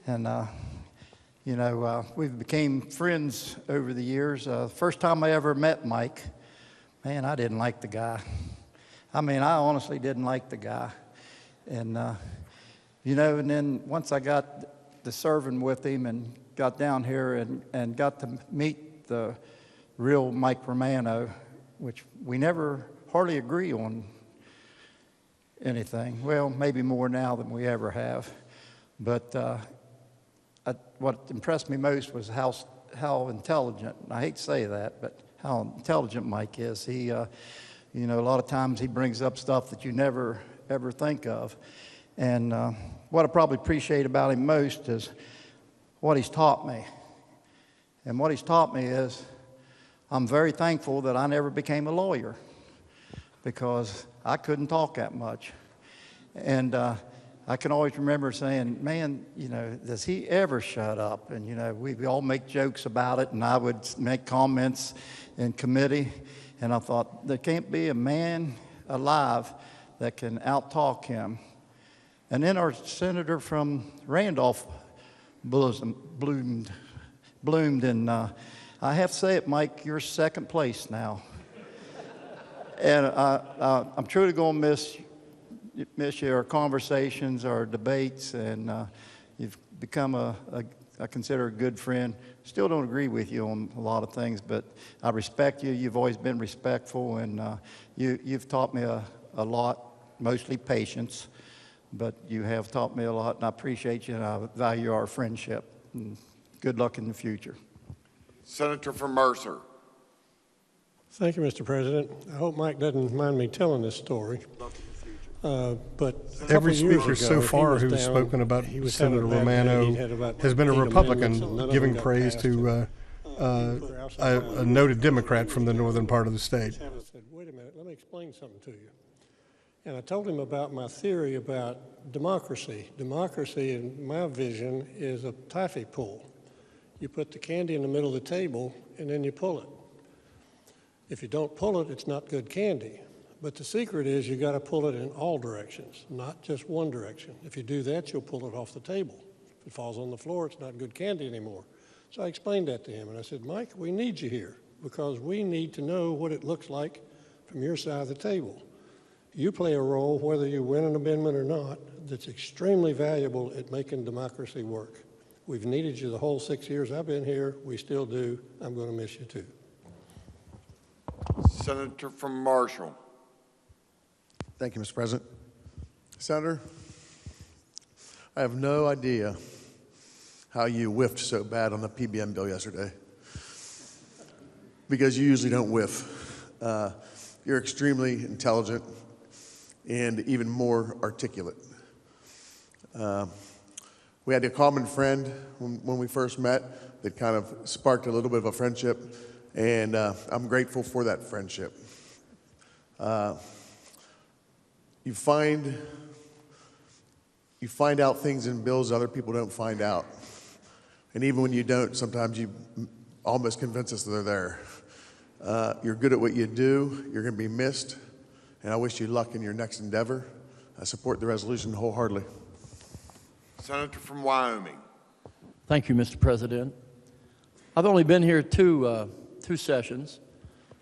And, we've became friends over the years. First time I ever met Mike man, I didn't like the guy. I mean, I honestly didn't like the guy. And, you know, and then once I got to serving with him and got down here and got to meet the real Mike Romano, which we never hardly agree on anything. Well, maybe more now than we ever have. But what impressed me most was how intelligent, and I hate to say that, but how intelligent Mike is. He, you know, a lot of times he brings up stuff that you never, ever think of. And what I probably appreciate about him most is what he's taught me. And what he's taught me is I'm very thankful that I never became a lawyer because I couldn't talk that much. And I can always remember saying, man, you know, does he ever shut up? And, you know, we all make jokes about it, and I would make comments in committee. And I thought, there can't be a man alive that can out-talk him. And then our senator from Randolph bloomed. And I have to say it, Mike, you're second place now. And I'm truly going to miss your conversations, our debates, and you've become I consider a good friend. Still don't agree with you on a lot of things, but I respect you. You've always been respectful, and you've taught me a lot, mostly patience, but you have taught me a lot, and I appreciate you, and I value our friendship. And good luck in the future. Senator from Mercer. Thank you, Mr. President. I hope Mike doesn't mind me telling this story. But every speaker so far who's spoken about Senator Romano has been a Republican, giving praise to a noted Democrat from the northern part of the state. I said, wait a minute, let me explain something to you. And I told him about my theory about democracy. Democracy, in my vision, is a taffy pull. You put the candy in the middle of the table, and then you pull it. If you don't pull it, it's not good candy. But the secret is you got to pull it in all directions, not just one direction. If you do that, you'll pull it off the table. If it falls on the floor, it's not good candy anymore. So I explained that to him, and I said, Mike, we need you here because we need to know what it looks like from your side of the table. You play a role, whether you win an amendment or not, that's extremely valuable at making democracy work. We've needed you the whole 6 years I've been here. We still do. I'm going to miss you too. Senator from Marshall. Thank you, Mr. President. Senator, I have no idea how you whiffed so bad on the PBM bill yesterday, because you usually don't whiff. You're extremely intelligent and even more articulate. We had a common friend when we first met that kind of sparked a little bit of a friendship, and I'm grateful for that friendship. You find out things in bills other people don't find out. And even when you don't, sometimes you almost convince us that they're there. You're good at what you do. You're going to be missed. And I wish you luck in your next endeavor. I support the resolution wholeheartedly. Senator from Wyoming. Thank you, Mr. President. I've only been here two sessions.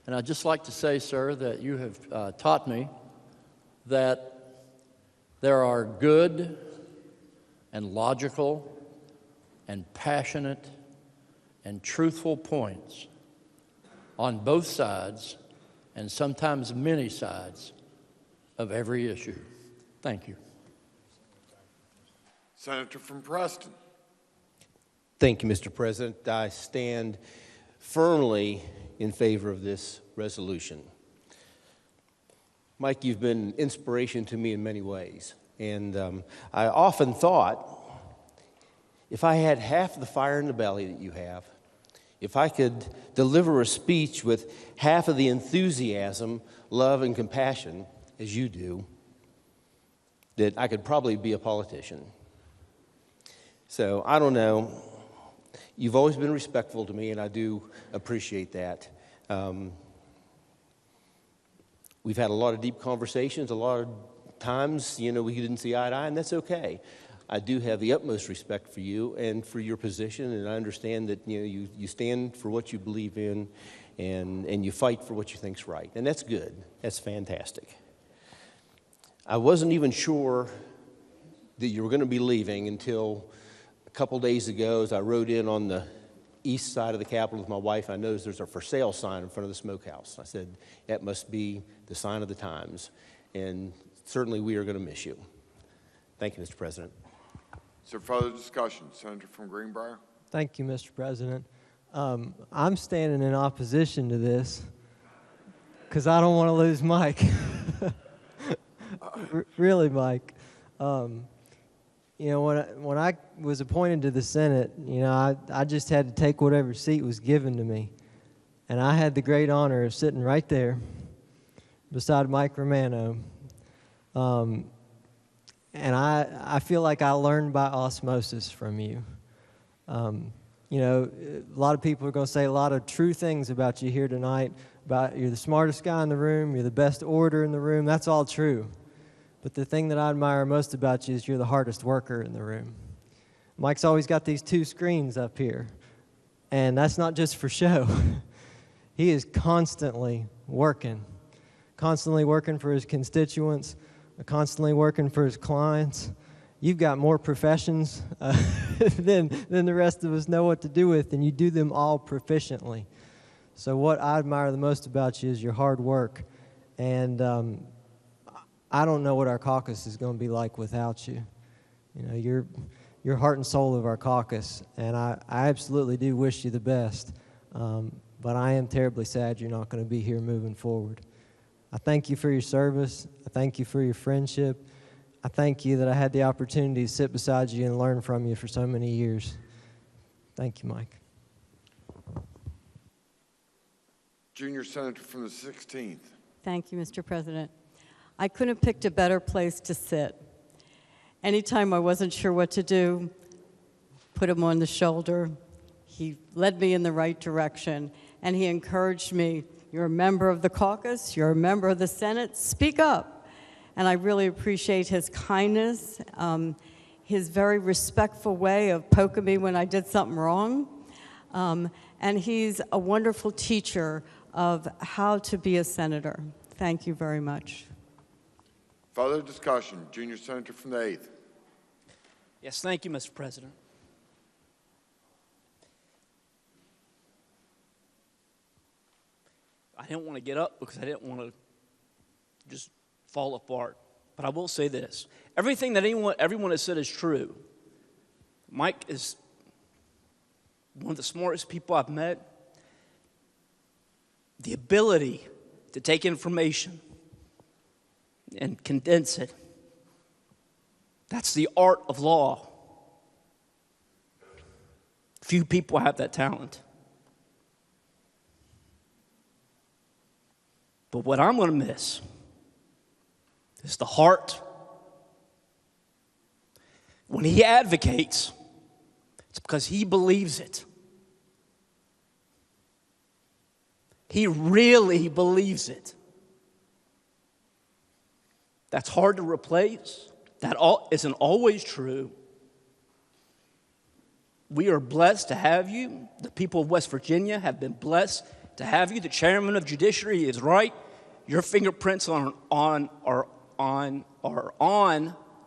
And I'd just like to say, sir, that you have taught me that there are good and logical and passionate and truthful points on both sides and sometimes many sides of every issue. Thank you. Senator from Preston. Thank you, Mr. President. I stand firmly in favor of this resolution. Mike, you've been an inspiration to me in many ways. And I often thought, if I had half the fire in the belly that you have, if I could deliver a speech with half of the enthusiasm, love, and compassion as you do, that I could probably be a politician. So I don't know. You've always been respectful to me, and I do appreciate that. We've had a lot of deep conversations, a lot of times, we didn't see eye to eye, and that's okay. I do have the utmost respect for you and for your position, and I understand that, you stand for what you believe in, and you fight for what you think's right. And that's good. That's fantastic. I wasn't even sure that you were going to be leaving until a couple days ago as I rode in on the east side of the Capitol with my wife. I noticed there's a for sale sign in front of the smokehouse. I said, that must be the sign of the times. And certainly we are going to miss you. Thank you, Mr. President. Is there further discussion? Senator from Greenbrier. Thank you, Mr. President. I'm standing in opposition to this because I don't want to lose Mike. Really, Mike. You know, when I was appointed to the Senate, you know, I just had to take whatever seat was given to me. And I had the great honor of sitting right there beside Mike Romano. And I feel like I learned by osmosis from you. You know, a lot of people are going to say a lot of true things about you here tonight, about you're the smartest guy in the room, you're the best orator in the room. That's all true. But the thing that I admire most about you is you're the hardest worker in the room. Mike's always got these 2 screens up here, and that's not just for show. He is constantly working for his constituents, constantly working for his clients. You've got more professions than the rest of us know what to do with, and you do them all proficiently. So what I admire the most about you is your hard work, and I don't know what our caucus is going to be like without you. You know, you're heart and soul of our caucus, and I absolutely do wish you the best. But I am terribly sad you're not going to be here moving forward. I thank you for your service. I thank you for your friendship. I thank you that I had the opportunity to sit beside you and learn from you for so many years. Thank you, Mike. Junior Senator from the 16th. Thank you, Mr. President. I couldn't have picked a better place to sit. Anytime I wasn't sure what to do, put him on the shoulder. He led me in the right direction, and he encouraged me, you're a member of the caucus, you're a member of the Senate, speak up. And I really appreciate his kindness, his very respectful way of poking me when I did something wrong. And he's a wonderful teacher of how to be a senator. Thank you very much. Further discussion. Junior Senator from the 8th. Yes, thank you, Mr. President. I didn't want to get up because I didn't want to just fall apart. But I will say this. Everything that everyone has said is true. Mike is one of the smartest people I've met. The ability to take information and condense it. That's the art of law. Few people have that talent. But what I'm going to miss is the heart. When he advocates, it's because he believes it. He really believes it. That's hard to replace. That isn't always true. We are blessed to have you. The people of West Virginia have been blessed to have you. The chairman of Judiciary is right. Your fingerprints are on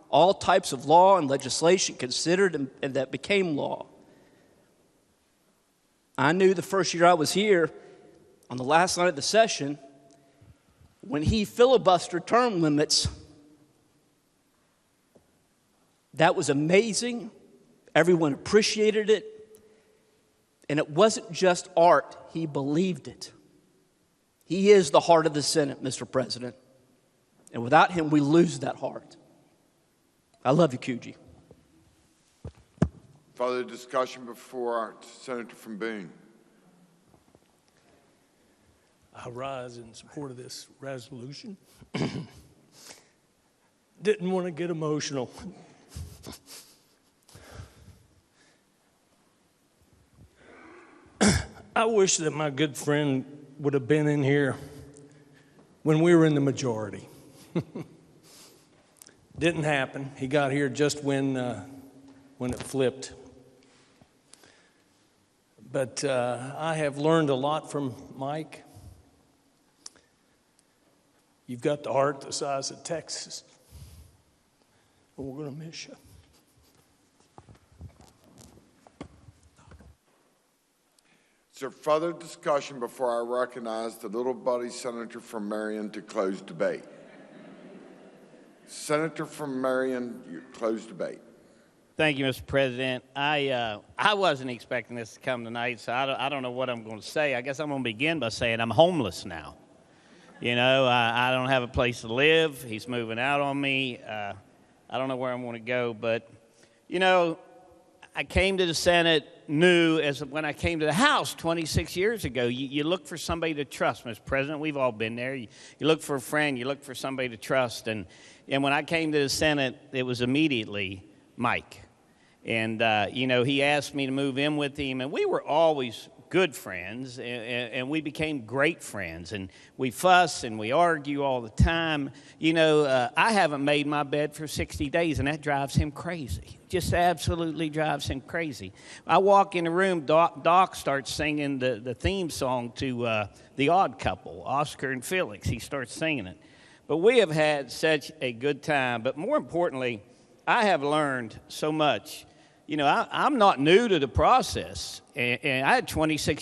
all types of law and legislation considered and that became law. I knew the first year I was here, on the last night of the session, when he filibustered term limits, that was amazing. Everyone appreciated it. And it wasn't just art. He believed it. He is the heart of the Senate, Mr. President. And without him, we lose that heart. I love you, Coogee. Further discussion before our Senator from Boone. I rise in support of this resolution. Didn't want to get emotional. I wish that my good friend would have been in here when we were in the majority. Didn't happen. He got here just when it flipped. But I have learned a lot from Mike. You've got the heart the size of Texas, but we're going to miss you. Is there further discussion before I recognize the little buddy senator from Marion to close debate? Senator from Marion, you close debate. Thank you, Mr. President. I wasn't expecting this to come tonight, so I don't know what I'm going to say. I guess I'm going to begin by saying I'm homeless now. You know, I don't have a place to live. He's moving out on me. I don't know where I'm going to go. But, you know, I came to the Senate new as when I came to the House 26 years ago. You look for somebody to trust, Mr. President. We've all been there. You look for a friend. You look for somebody to trust. And when I came to the Senate, it was immediately Mike. And, you know, he asked me to move in with him. And we were always good friends, and we became great friends, and we fuss and we argue all the time. You know, I haven't made my bed for 60 days, and that drives him crazy. Just absolutely drives him crazy. I walk in the room, Doc starts singing the theme song to The Odd Couple, Oscar and Felix. He starts singing it. But we have had such a good time. But more importantly, I have learned so much. You know, I'm not new to the process, and I had 24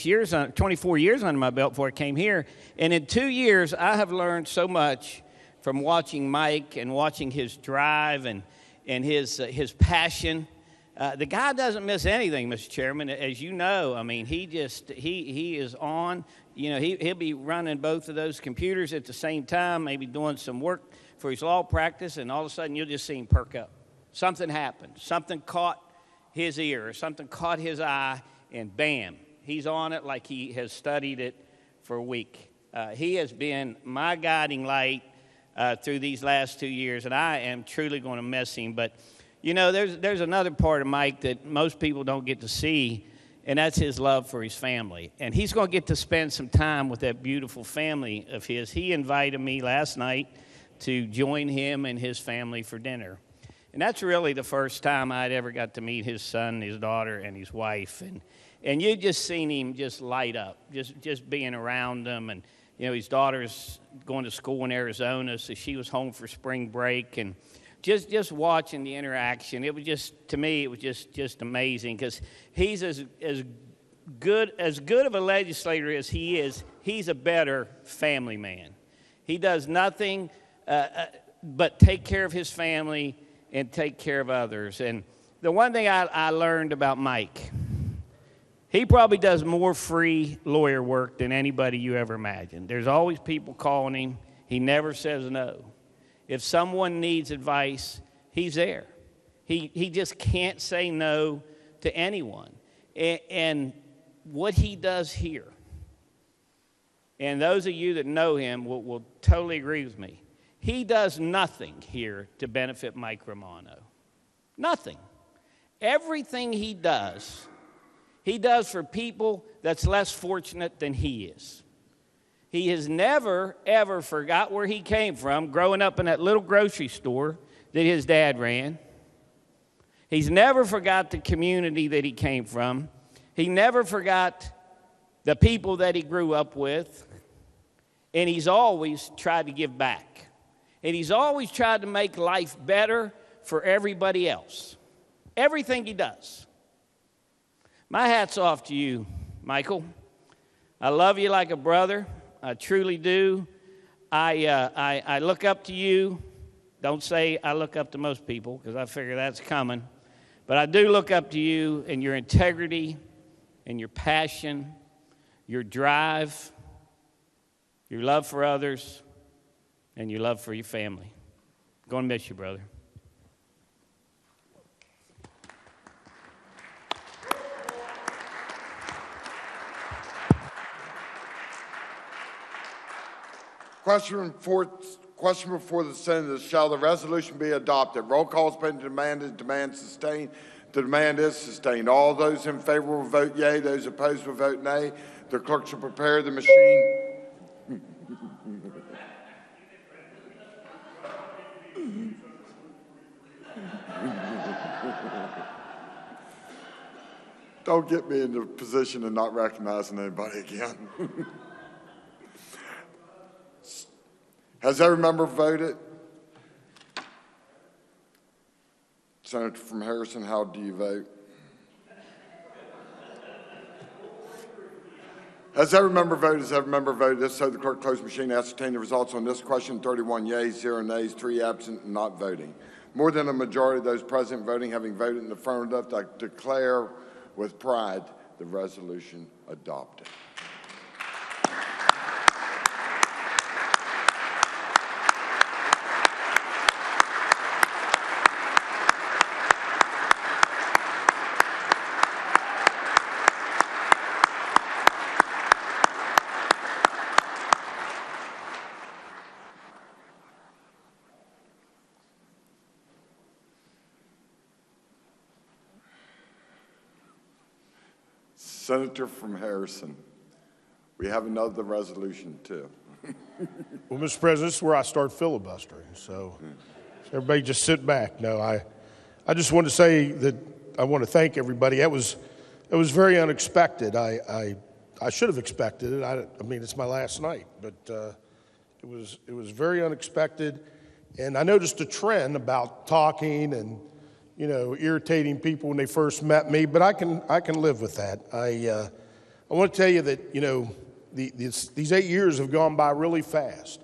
years under my belt before I came here, and in 2 years, I have learned so much from watching Mike and watching his drive and his passion. The guy doesn't miss anything, Mr. Chairman, as you know. I mean, he is on. You know, he'll be running both of those computers at the same time, maybe doing some work for his law practice, and all of a sudden, you'll just see him perk up. Something happened. Something caught his ear, or something caught his eye, and bam, he's on it like he has studied it for a week. He has been my guiding light through these last 2 years, and I am truly going to miss him. But, you know, there's another part of Mike that most people don't get to see, and that's his love for his family. And he's going to get to spend some time with that beautiful family of his. He invited me last night to join him and his family for dinner. And that's really the first time I'd ever got to meet his son, his daughter, and his wife. And you just seen him just light up, just being around them. And, you know, his daughter's going to school in Arizona, so she was home for spring break. And just watching the interaction, it was just, to me, it was just amazing. Because he's as good of a legislator as he is, he's a better family man. He does nothing but take care of his family and take care of others. And the one thing I learned about Mike, he probably does more free lawyer work than anybody you ever imagined. There's always people calling him. He never says no. If someone needs advice, he's there. He just can't say no to anyone. And what he does here, and those of you that know him will totally agree with me, he does nothing here to benefit Mike Romano. Nothing. Everything he does for people that's less fortunate than he is. He has never, ever forgot where he came from growing up in that little grocery store that his dad ran. He's never forgot the community that he came from. He never forgot the people that he grew up with. And he's always tried to give back. And he's always tried to make life better for everybody else. Everything he does. My hat's off to you, Michael. I love you like a brother. I truly do. I look up to you. Don't say I look up to most people, because I figure that's coming. But I do look up to you and your integrity and your passion, your drive, your love for others, and your love for your family. Going to miss you, brother. Question before the Senate is, shall the resolution be adopted? Roll call has been demanded. Demand sustained. The demand is sustained. All those in favor will vote yea. Those opposed will vote nay. The clerk shall prepare the machine. Don't get me in the position of not recognizing anybody again. Has every member voted? Senator from Harrison, how do you vote? Has every member voted? Has every member voted? If so, the clerk close the machine, ascertain the results on this question. 31 yeas, 0 nays, 3 absent, and not voting. More than a majority of those present voting having voted in the affirmative, I declare with pride the resolution adopted. Senator from Harrison, we have another resolution too. Well, Mr. President, this is where I start filibustering, so everybody just sit back. No, I just want to say that I want to thank everybody. It was very unexpected. I should have expected it. I mean, it's my last night, but it was very unexpected. And I noticed a trend about talking and irritating people when they first met me, but I can live with that. I want to tell you that these 8 years have gone by really fast,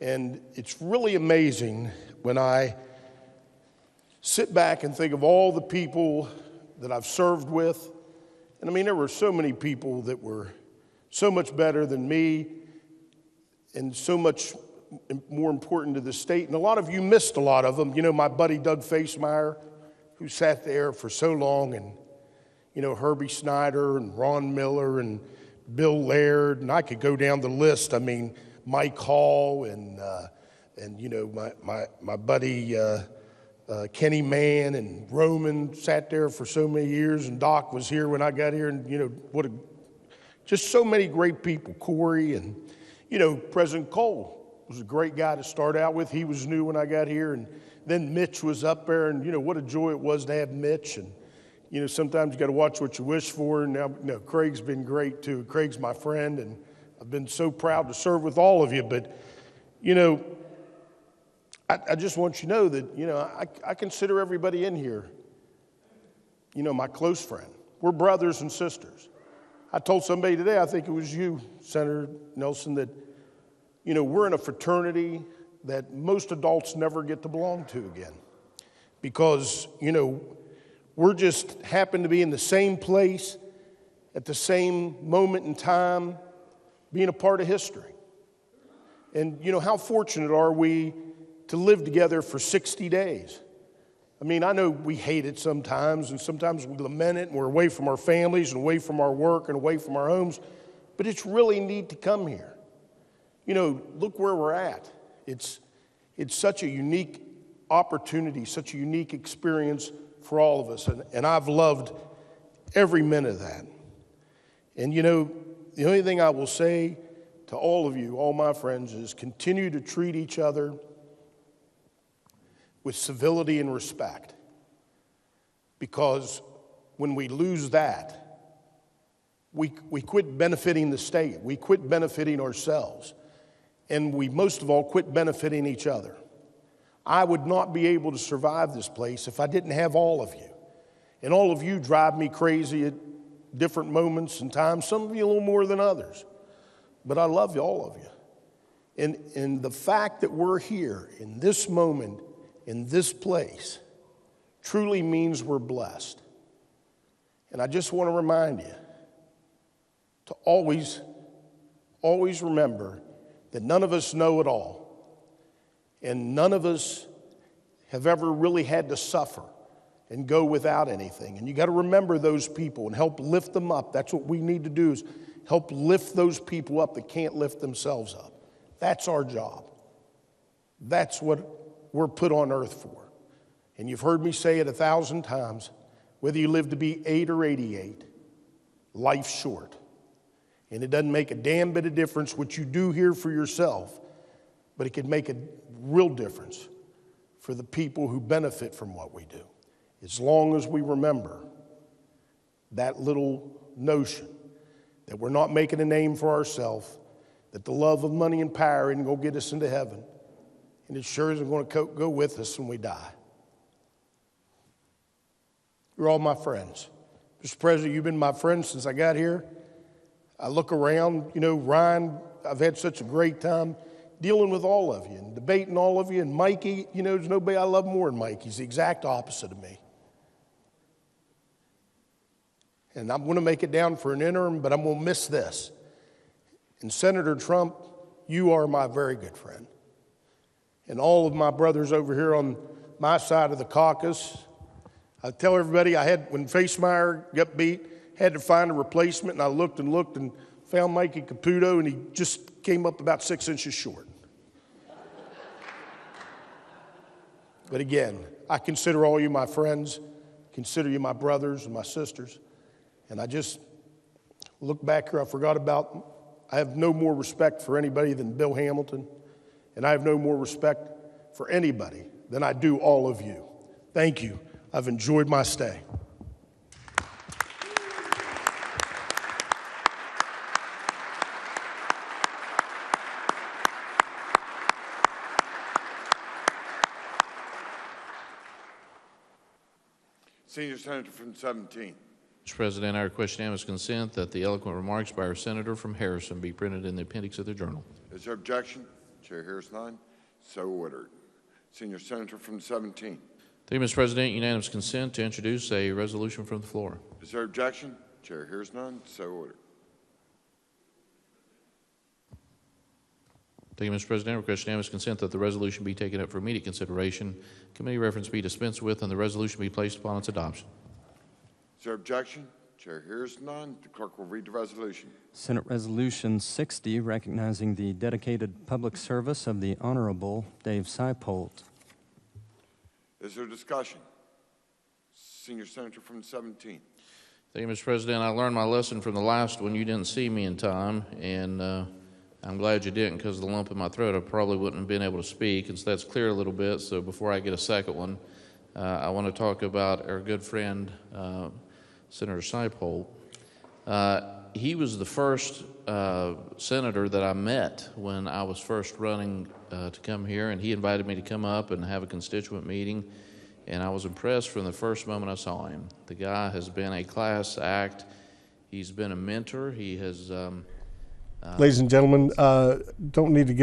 and it's really amazing when I sit back and think of all the people that I've served with. And I mean, there were so many people that were so much better than me and so much more important to the state. And a lot of you missed a lot of them. My buddy Doug Facemeyer, who sat there for so long, and, Herbie Snyder and Ron Miller and Bill Laird, and I could go down the list. I mean, Mike Hall and my buddy Kenny Mann and Roman sat there for so many years, and Doc was here when I got here, and, just so many great people. Corey and, President Cole was a great guy to start out with. He was new when I got here, and then Mitch was up there, and, what a joy it was to have Mitch. And, sometimes you got to watch what you wish for. And now, Craig's been great, too. Craig's my friend, and I've been so proud to serve with all of you. But, I just want you to know that, I consider everybody in here, my close friend. We're brothers and sisters. I told somebody today, I think it was you, Senator Nelson, that, we're in a fraternity that most adults never get to belong to again, because, we're just happen to be in the same place at the same moment in time, being a part of history. And, how fortunate are we to live together for 60 days? I mean, I know we hate it sometimes, and sometimes we lament it, and we're away from our families and away from our work and away from our homes, but it's really neat to come here. Look where we're at. It's such a unique opportunity, such a unique experience for all of us, and I've loved every minute of that. And the only thing I will say to all of you, all my friends, is continue to treat each other with civility and respect, because when we lose that, we quit benefiting the state, we quit benefiting ourselves, and we most of all quit benefiting each other. I would not be able to survive this place if I didn't have all of you. And all of you drive me crazy at different moments and times, some of you a little more than others. But I love you, all of you. And the fact that we're here in this moment, in this place, truly means we're blessed. And I just want to remind you to always remember that none of us know it all. And none of us have ever really had to suffer and go without anything. And you got to remember those people and help lift them up. That's what we need to do, is help lift those people up that can't lift themselves up. That's our job. That's what we're put on earth for. And you've heard me say it 1,000 times, whether you live to be 8 or 88, life's short. And it doesn't make a damn bit of difference what you do here for yourself, but it can make a real difference for the people who benefit from what we do, as long as we remember that little notion that we're not making a name for ourselves, that the love of money and power isn't going to get us into heaven, and it sure isn't going to go with us when we die. You're all my friends. Mr. President, you've been my friend since I got here. I look around, Ryan, I've had such a great time dealing with all of you and debating all of you. And Mikey, there's nobody I love more than Mike. He's the exact opposite of me. And I'm going to make it down for an interim, but I'm going to miss this. And Senator Trump, you are my very good friend. And all of my brothers over here on my side of the caucus, I tell everybody when Facemeyer got beat, had to find a replacement, and I looked and found Mikey Caputo, and he just came up about 6 inches short. But again, I consider all you my friends, consider you my brothers and my sisters, and I just look back here, I have no more respect for anybody than Bill Hamilton, and I have no more respect for anybody than I do all of you. Thank you. I've enjoyed my stay. Senior Senator from 17. Mr. President, I request unanimous consent that the eloquent remarks by our senator from Harrison be printed in the appendix of the journal. Is there objection? Chair hears none. So ordered. Senior Senator from 17. Thank you, Mr. President. Unanimous consent to introduce a resolution from the floor. Is there objection? Chair hears none. So ordered. Thank you, Mr. President. I request unanimous consent that the resolution be taken up for immediate consideration, committee reference be dispensed with, and the resolution be placed upon its adoption. Is there objection? Chair hears none. The clerk will read the resolution. Senate Resolution 60, recognizing the dedicated public service of the Honorable Dave Seipold. Is there discussion? Senior Senator from 17. Thank you, Mr. President. I learned my lesson from the last one. You didn't see me in time, and I'm glad you didn't, because of the lump in my throat, I probably wouldn't have been able to speak, and so that's clear a little bit. So before I get a second one, I want to talk about our good friend, Senator Seipold. He was the first senator that I met when I was first running to come here, and he invited me to come up and have a constituent meeting, and I was impressed from the first moment I saw him. The guy has been a class act. He's been a mentor. He has... Ladies and gentlemen, don't need to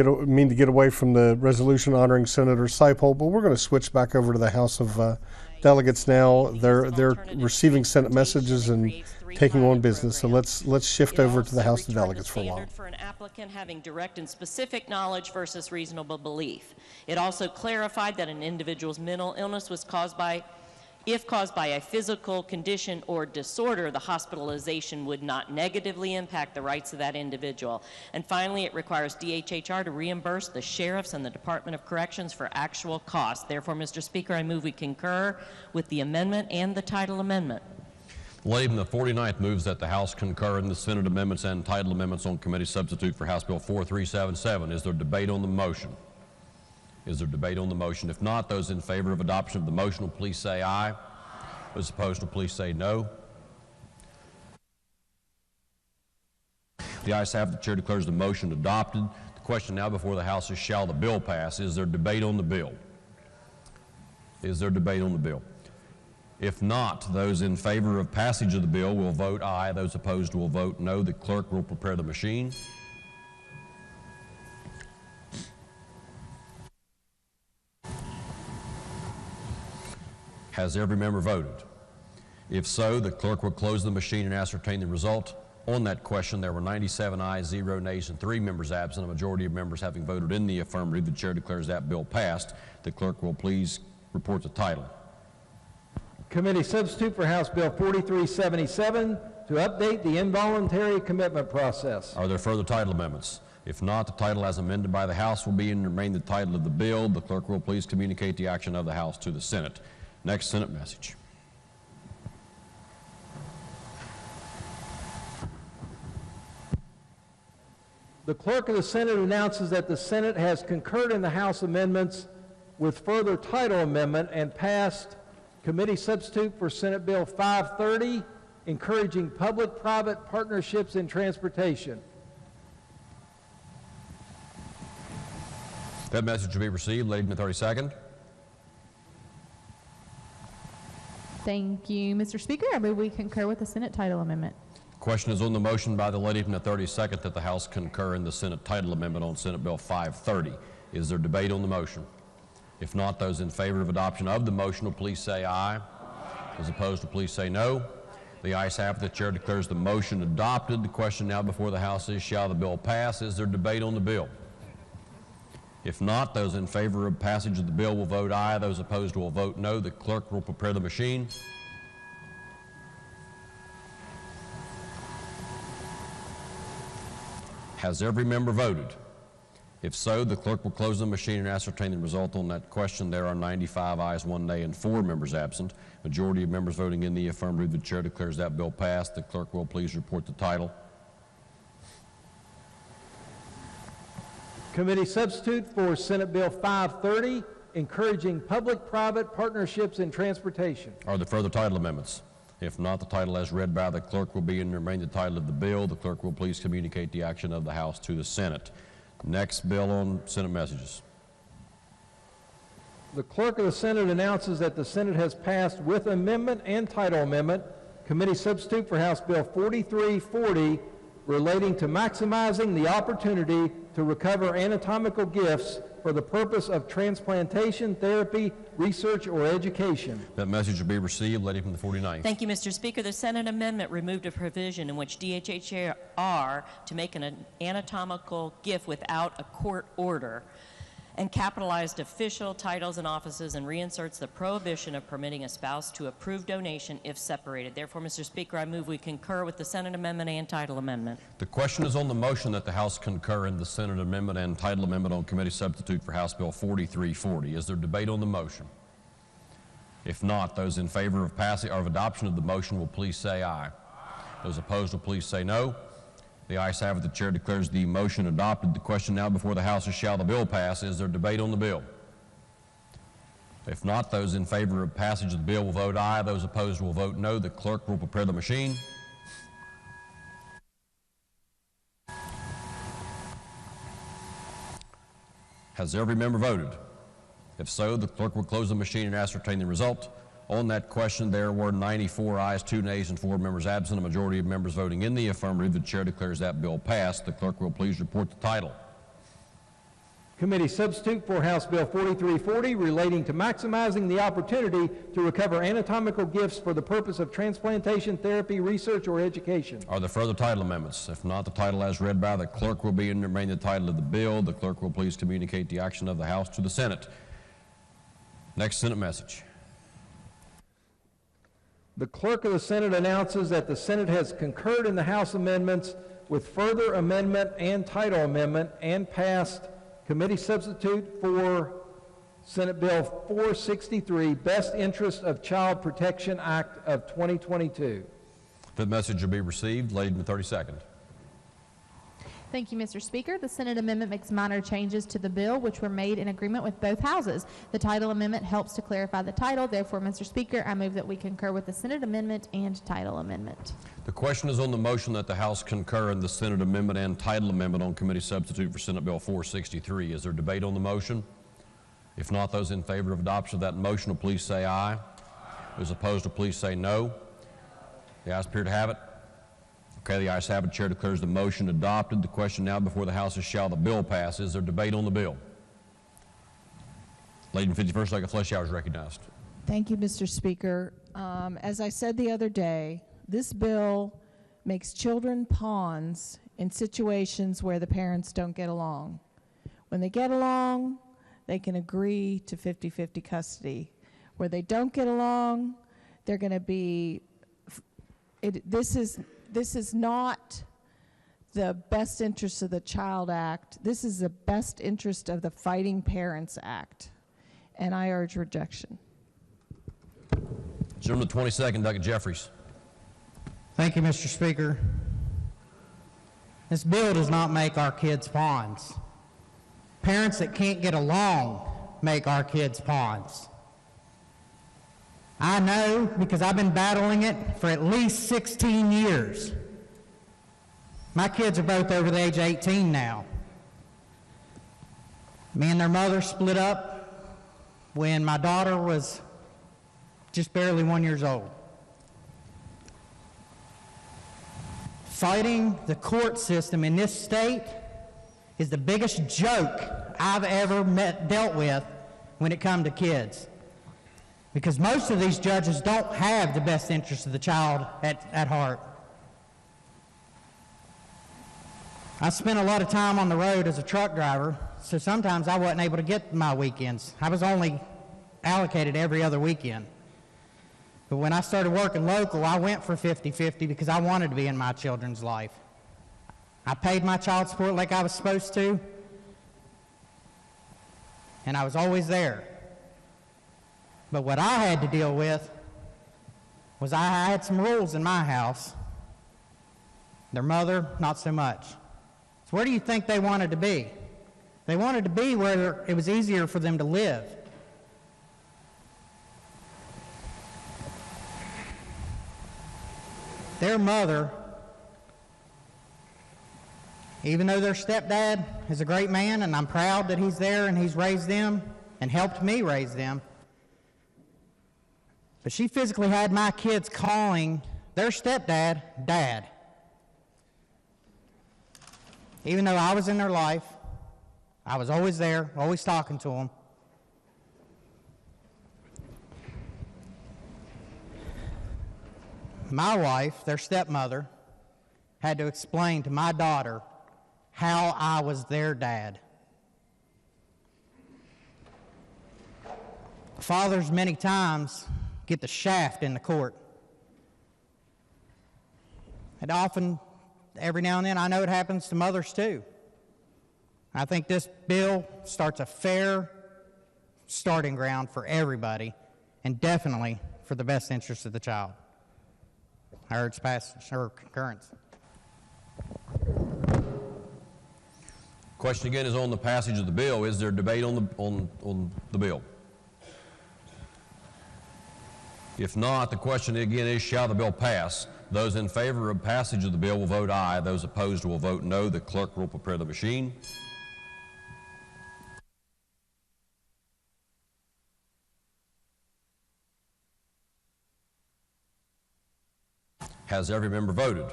get away from the resolution honoring Senator Seipold, but we're going to switch back over to the House of Delegates now. They're receiving Senate messages and taking on business. So let's shift over to the House of Delegates for a while. For an applicant having direct and specific knowledge versus reasonable belief. It also clarified that an individual's mental illness was if caused by a physical condition or disorder, the hospitalization would not negatively impact the rights of that individual. And finally, it requires DHHR to reimburse the sheriffs and the Department of Corrections for actual costs. Therefore, Mr. Speaker, I move we concur with the amendment and the title amendment. Laban, the 49th, moves that the House concur in the Senate amendments and title amendments on committee substitute for House Bill 4377. Is there debate on the motion? Is there debate on the motion? If not, those in favor of adoption of the motion will please say aye. Those opposed will please say no. The ayes have it. The chair declares the motion adopted. The question now before the House is, shall the bill pass? Is there debate on the bill? Is there debate on the bill? If not, those in favor of passage of the bill will vote aye. Those opposed will vote no. The clerk will prepare the machine. Has every member voted? If so, the clerk will close the machine and ascertain the result. On that question, there were 97 ayes, 0 nays, and 3 members absent. A majority of members having voted in the affirmative, the chair declares that bill passed. The clerk will please report the title. Committee substitute for House Bill 4377 to update the involuntary commitment process. Are there further title amendments? If not, the title as amended by the House will be and remain the title of the bill. The clerk will please communicate the action of the House to the Senate. Next Senate message. The clerk of the Senate announces that the Senate has concurred in the House amendments with further title amendment and passed committee substitute for Senate Bill 530 encouraging public-private partnerships in transportation. That message will be received. Lady from the 32nd. Thank you, Mr. Speaker. I move we concur with the Senate title amendment. Question is on the motion by the lady from the 32nd that the House concur in the Senate title amendment on Senate Bill 530. Is there debate on the motion? If not, those in favor of adoption of the motion will please say aye. Those opposed will please say no. The ayes have it. The chair declares the motion adopted. The question now before the House is, shall the bill pass? Is there debate on the bill? If not, those in favor of passage of the bill will vote aye. Those opposed will vote no. The clerk will prepare the machine. Has every member voted? If so, the clerk will close the machine and ascertain the result on that question. There are 95 ayes, 1 nay, and 4 members absent. Majority of members voting in the affirmative. The chair declares that bill passed. The clerk will please report the title. Committee substitute for Senate Bill 530, encouraging public-private partnerships in transportation. Are there further title amendments? If not, the title as read by the clerk will be and remain the title of the bill. The clerk will please communicate the action of the House to the Senate. Next bill on Senate messages. The clerk of the Senate announces that the Senate has passed with amendment and title amendment committee substitute for House Bill 4340 relating to maximizing the opportunity to recover anatomical gifts for the purpose of transplantation, therapy, research, or education. That message will be received. Lady from the 49th. Thank you, Mr. Speaker. The Senate amendment removed a provision in which DHHR to make an anatomical gift without a court order and capitalized official titles and offices and reinserts the prohibition of permitting a spouse to approve donation if separated. Therefore, Mr. Speaker, I move we concur with the Senate amendment and title amendment. The question is on the motion that the House concur in the Senate amendment and title amendment on committee substitute for House Bill 4340. Is there debate on the motion? If not, those in favor of passing or of adoption of the motion will please say aye. Those opposed will please say no. The ayes have it. The chair declares the motion adopted. The question now before the House is, shall the bill pass? Is there debate on the bill? If not, those in favor of passage of the bill will vote aye. Those opposed will vote no. The clerk will prepare the machine. Has every member voted? If so, the clerk will close the machine and ascertain the result. On that question, there were 94 ayes, 2 nays, and 4 members absent. A majority of members voting in the affirmative. The chair declares that bill passed. The clerk will please report the title. Committee substitute for House Bill 4340 relating to maximizing the opportunity to recover anatomical gifts for the purpose of transplantation, therapy, research, or education. Are there further title amendments? If not, the title as read by the clerk will be and remain the title of the bill. The clerk will please communicate the action of the House to the Senate. Next Senate message. The clerk of the Senate announces that the Senate has concurred in the House amendments with further amendment and title amendment and passed committee substitute for Senate Bill 463, Best Interest of Child Protection Act of 2022. That message will be received. Lady in the 32nd. Thank you, Mr. Speaker. The Senate amendment makes minor changes to the bill, which were made in agreement with both houses. The title amendment helps to clarify the title. Therefore, Mr. Speaker, I move that we concur with the Senate amendment and title amendment. The question is on the motion that the House concur in the Senate amendment and title amendment on committee substitute for Senate Bill 463. Is there debate on the motion? If not, those in favor of adoption of that motion will please say aye. Those opposed will please say no. The ayes appear to have it. Okay, the ayes have it. Chair declares the motion adopted. The question now before the House is, shall the bill pass? Is there debate on the bill? Lady in 51st, like a flesh hour is recognized. Thank you, Mr. Speaker. As I said the other day, this bill makes children pawns in situations where the parents don't get along. When they get along, they can agree to 50-50 custody. Where they don't get along, they're going to be, this is not the Best Interest of the Child Act. This is the Best Interest of the Fighting Parents Act. And I urge rejection. Gentleman, 22nd, Doug Jeffries. Thank you, Mr. Speaker. This bill does not make our kids pawns. Parents that can't get along make our kids pawns. I know because I've been battling it for at least 16 years. My kids are both over the age of 18 now. Me and their mother split up when my daughter was just barely 1 year old. Fighting the court system in this state is the biggest joke I've ever dealt with when it comes to kids. Because most of these judges don't have the best interest of the child at heart. I spent a lot of time on the road as a truck driver, so sometimes I wasn't able to get my weekends. I was only allocated every other weekend. But when I started working local, I went for 50-50 because I wanted to be in my children's life. I paid my child support like I was supposed to, and I was always there. But what I had to deal with was I had some rules in my house. Their mother, not so much. So where do you think they wanted to be? They wanted to be where it was easier for them to live. Their mother, even though their stepdad is a great man, and I'm proud that he's there and he's raised them and helped me raise them, but she physically had my kids calling their stepdad Dad. Even though I was in their life, I was always there, always talking to them. My wife, their stepmother, had to explain to my daughter how I was their dad. Fathers many times get the shaft in the court. And often, every now and then, I know it happens to mothers too. I think this bill starts a fair starting ground for everybody, and definitely for the best interest of the child. I urge passage or concurrence. Question again is on the passage of the bill. Is there debate on the bill? If not, the question again is, shall the bill pass? Those in favor of passage of the bill will vote aye. Those opposed will vote no. The clerk will prepare the machine. Has every member voted?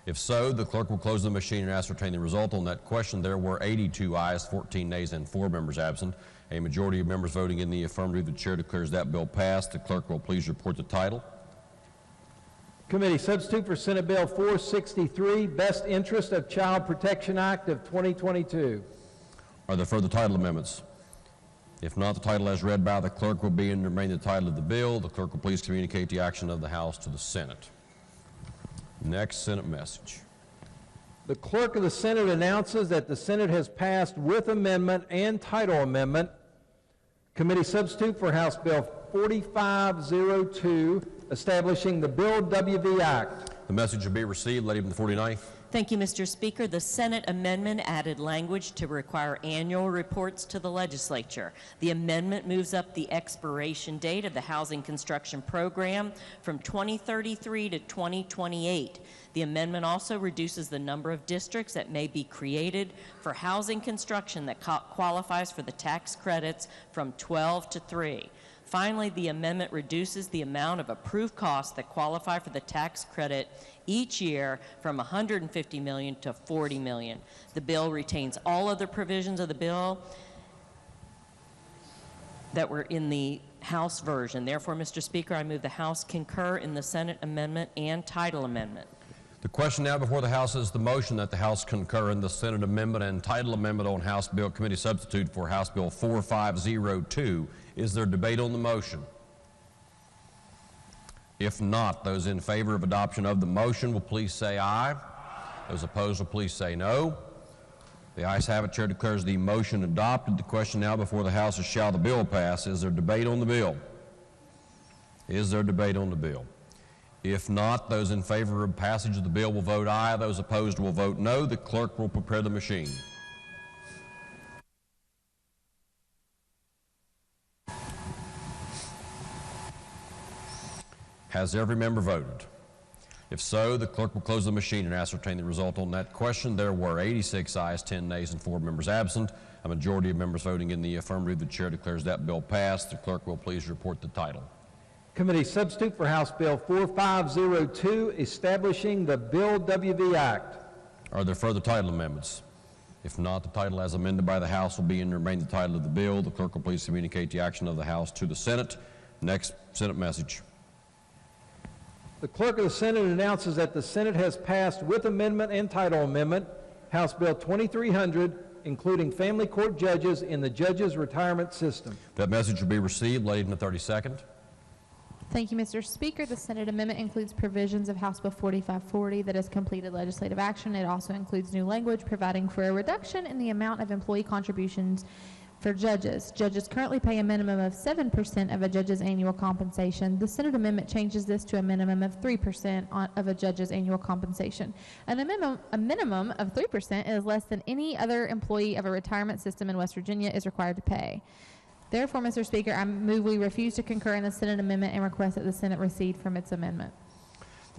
If so, the clerk will close the machine and ascertain the result on that question. There were 82 ayes, 14 nays, and 4 members absent. A majority of members voting in the affirmative. The chair declares that bill passed. The clerk will please report the title. Committee substitute for Senate Bill 463, Best Interest of Child Protection Act of 2022. Are there further title amendments? If not, the title as read by the clerk will be and remain the title of the bill. The clerk will please communicate the action of the House to the Senate. Next Senate message. The clerk of the Senate announces that the Senate has passed with amendment and title amendment committee substitute for House Bill 4502, establishing the Bill WV Act. The message will be received. Lady from the 49th. Thank you, Mr. Speaker. The Senate amendment added language to require annual reports to the legislature. The amendment moves up the expiration date of the housing construction program from 2033 to 2028. The amendment also reduces the number of districts that may be created for housing construction that qualifies for the tax credits from 12 to 3. Finally, the amendment reduces the amount of approved costs that qualify for the tax credit each year from $150 million to $40 million. The bill retains all other provisions of the bill that were in the House version. Therefore, Mr. Speaker, I move the House concur in the Senate amendment and title amendment. The question now before the House is the motion that the House concur in the Senate amendment and title amendment on House Bill Committee substitute for House Bill 4502. Is there debate on the motion? If not, those in favor of adoption of the motion will please say aye. Those opposed will please say no. The ayes have it. Chair declares the motion adopted. The question now before the House is, shall the bill pass? Is there debate on the bill? Is there debate on the bill? If not, those in favor of passage of the bill will vote aye. Those opposed will vote no. The clerk will prepare the machine. Has every member voted? If so, the clerk will close the machine and ascertain the result on that question. There were 86 ayes, 10 nays, and 4 members absent. A majority of members voting in the affirmative. The chair declares that bill passed. The clerk will please report the title. Committee substitute for House Bill 4502, establishing the Bill WV Act. Are there further title amendments? If not, the title as amended by the House will be and remain the title of the bill. The clerk will please communicate the action of the House to the Senate. Next, Senate message. The Clerk of the Senate announces that the Senate has passed with amendment and title amendment House Bill 2300, including family court judges in the judges' retirement system. That message will be received. Late in the 32nd. Thank you, Mr. Speaker. The Senate amendment includes provisions of House Bill 4540 that has completed legislative action. It also includes new language providing for a reduction in the amount of employee contributions for judges. Judges currently pay a minimum of 7% of a judge's annual compensation. The Senate amendment changes this to a minimum of 3% of a judge's annual compensation. And a minimum of 3% is less than any other employee of a retirement system in West Virginia is required to pay. Therefore, Mr. Speaker, I move we refuse to concur in the Senate amendment and request that the Senate recede from its amendment.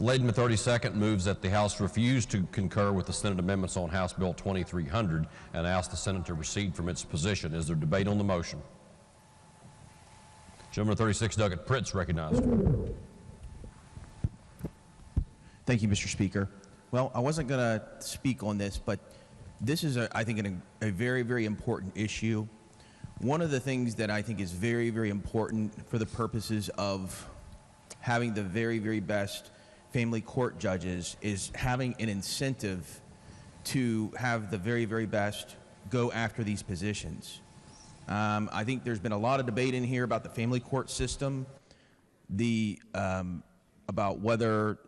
Late in the 32nd moves that the House refuse to concur with the Senate amendments on House Bill 2300 and ask the Senate to recede from its position. Is there debate on the motion? Gentleman 36, Douglas Pritz, recognized. Thank you, Mr. Speaker. Well, I wasn't going to speak on this, but this is, I think, a very, very important issue. One of the things that I think is very, very important for the purposes of having the very, very best family court judges is having an incentive to have the very, very best go after these positions. I think there's been a lot of debate in here about the family court system, about whether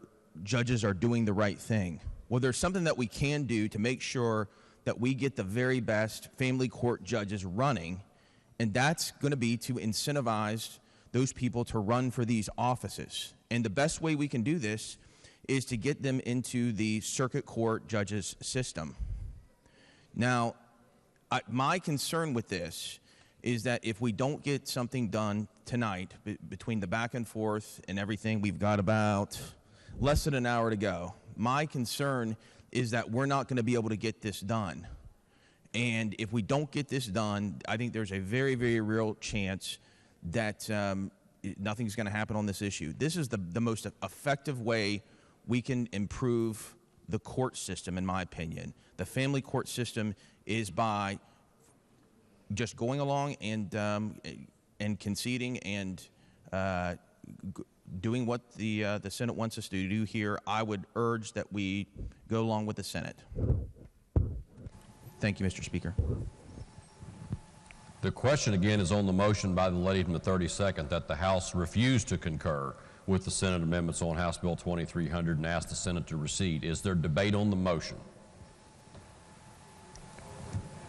judges are doing the right thing. Well, there's something that we can do to make sure that we get the very best family court judges running, and that's going to be to incentivize those people to run for these offices. And the best way we can do this is to get them into the circuit court judges system. Now, my concern with this is that if we don't get something done tonight, between the back and forth and everything, we've got about less than an hour to go. My concern is that we're not going to be able to get this done. And if we don't get this done, I think there's a very, very real chance that nothing's going to happen on this issue. This is the most effective way we can improve the court system, in my opinion. The family court system is by just going along and conceding and doing what the Senate wants us to do here. I would urge that we go along with the Senate. Thank you, Mr. Speaker. The question again is on the motion by the lady from the 32nd that the House refuse to concur with the Senate amendments on House Bill 2300 and ask the Senate to recede. Is there debate on the motion?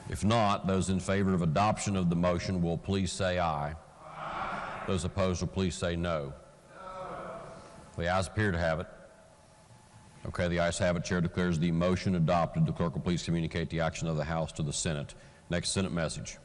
If not, those in favor of adoption of the motion will please say aye. Aye. Those opposed will please say no. The ayes appear to have it. Okay, the ayes have it. Chair declares the motion adopted. The clerk will please communicate the action of the House to the Senate. Next Senate message.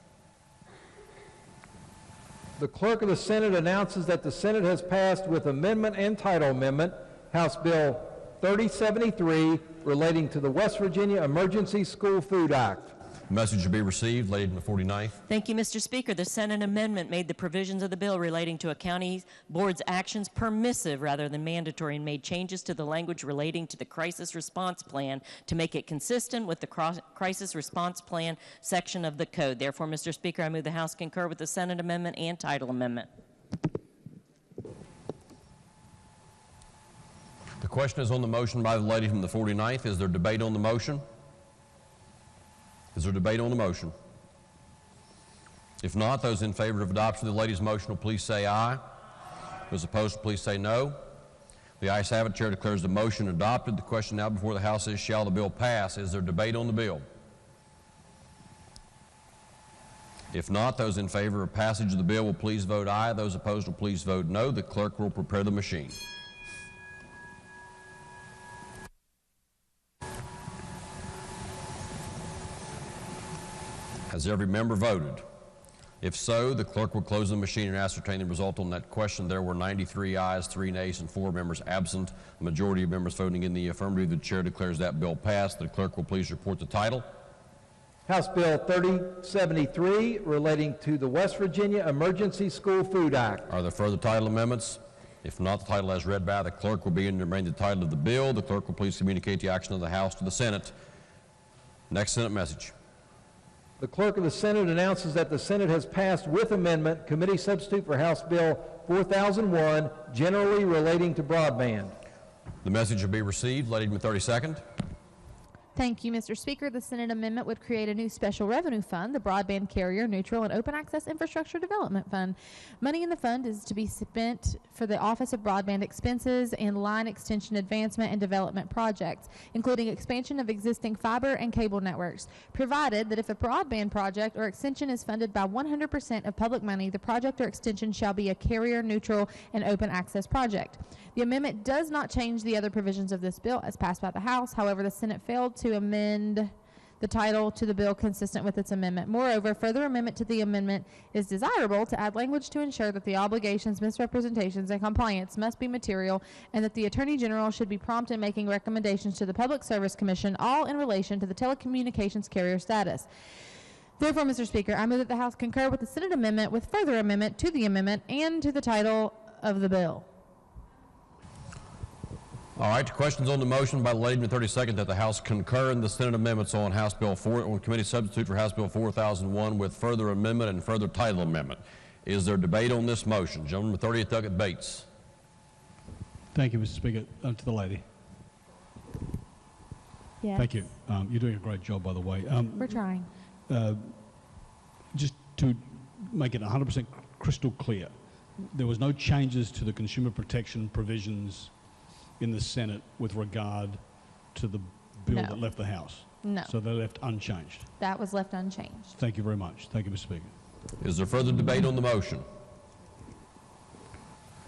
The Clerk of the Senate announces that the Senate has passed with amendment and title amendment House Bill 3073 relating to the West Virginia Emergency School Food Act. Message to be received. Lady in the 49th. Thank you, Mr. Speaker. The Senate amendment made the provisions of the bill relating to a county board's actions permissive rather than mandatory and made changes to the language relating to the crisis response plan to make it consistent with the crisis response plan section of the code. Therefore, Mr. Speaker, I move the House concur with the Senate amendment and title amendment. The question is on the motion by the lady from the 49th. Is there debate on the motion? Is there debate on the motion? If not, those in favor of adoption of the lady's motion will please say aye. Those opposed will please say no. The ayes have it. Chair declares the motion adopted. The question now before the House is, shall the bill pass? Is there debate on the bill? If not, those in favor of passage of the bill will please vote aye. Those opposed will please vote no. The clerk will prepare the machine. Has every member voted? If so, the clerk will close the machine and ascertain the result on that question. There were 93 ayes, 3 nays, and 4 members absent. A majority of members voting in the affirmative. The chair declares that bill passed. The clerk will please report the title. House Bill 3073, relating to the West Virginia Emergency School Food Act. Are there further title amendments? If not, the title as read by the clerk will be and remain the title of the bill. The clerk will please communicate the action of the House to the Senate. Next Senate message. The clerk of the Senate announces that the Senate has passed with amendment committee substitute for House Bill 4001, generally relating to broadband. The message will be received. Lady in 32nd. Thank you, Mr. Speaker. The Senate amendment would create a new special revenue fund, the Broadband Carrier Neutral and Open Access Infrastructure Development Fund. Money in the fund is to be spent for the Office of Broadband Expenses and line extension advancement and development projects, including expansion of existing fiber and cable networks, provided that if a broadband project or extension is funded by 100% of public money, the project or extension shall be a carrier neutral and open access project. The amendment does not change the other provisions of this bill as passed by the House. However, the Senate failed to amend the title to the bill consistent with its amendment. Moreover, further amendment to the amendment is desirable to add language to ensure that the obligations, misrepresentations, and compliance must be material, and that the Attorney General should be prompt in making recommendations to the Public Service Commission, all in relation to the telecommunications carrier status. Therefore, Mr. Speaker, I move that the House concur with the Senate amendment with further amendment to the amendment and to the title of the bill. All right, questions on the motion by the lady in the 32nd that the House concur in the Senate amendments on House Bill 4, on committee substitute for House Bill 4001 with further amendment and further title amendment. Is there debate on this motion? Gentleman from 30th Docket Bates. Thank you, Mr. Speaker. To the lady. Yes. Thank you. You're doing a great job, by the way. We're trying. Just to make it 100% crystal clear, there was no changes to the consumer protection provisions in the Senate with regard to the bill that left the House? No. So they left unchanged? That was left unchanged. Thank you very much. Thank you, Mr. Speaker. Is there further debate on the motion?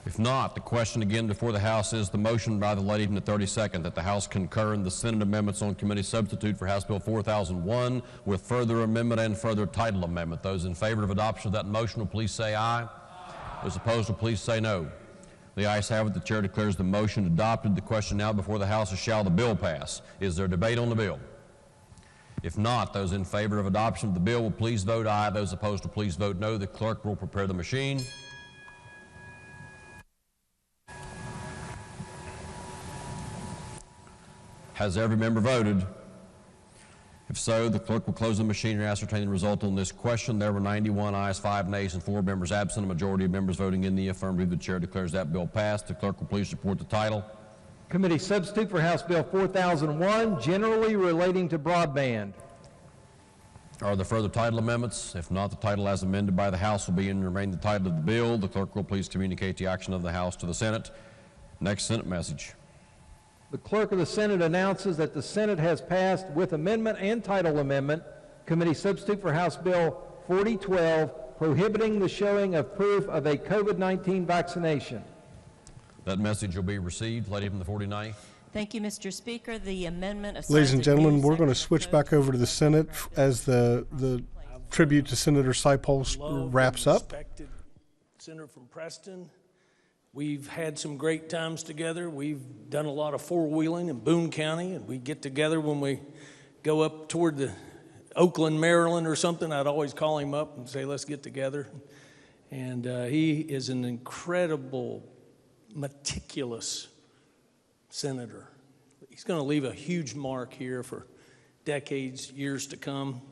If not, the question again before the House is the motion by the lady from the 32nd that the House concur in the Senate amendments on committee substitute for House Bill 4001 with further amendment and further title amendment. Those in favor of adoption of that motion will please say aye. Those opposed will please say no. The ayes have it. The chair declares the motion adopted. The question now before the House is, shall the bill pass? Is there debate on the bill? If not, those in favor of adoption of the bill will please vote aye. Those opposed will please vote no. The clerk will prepare the machine. Has every member voted? If so, the clerk will close the machine and ascertain the result on this question. There were 91 ayes, 5 nays, and 4 members absent. A majority of members voting in the affirmative. The chair declares that bill passed. The clerk will please report the title. Committee substitute for House Bill 4001, generally relating to broadband. Are there further title amendments? If not, the title as amended by the House will be and remain the title of the bill. The clerk will please communicate the action of the House to the Senate. Next Senate message. The clerk of the Senate announces that the Senate has passed with amendment and title amendment committee substitute for House Bill 4012, prohibiting the showing of proof of a COVID-19 vaccination. That message will be received. Lady from the 49th. Thank you, Mr. Speaker. The amendment assigns Ladies and a gentlemen, new we're going to section switch of back over to the Senate as the tribute to Senator Seipold wraps up. Respected Senator from Preston. We've had some great times together. We've done a lot of four-wheeling in Boone County, and we get together when we go up toward the Oakland, Maryland or something. I'd always call him up and say, let's get together. And he is an incredible, meticulous senator. He's going to leave a huge mark here for decades, years to come.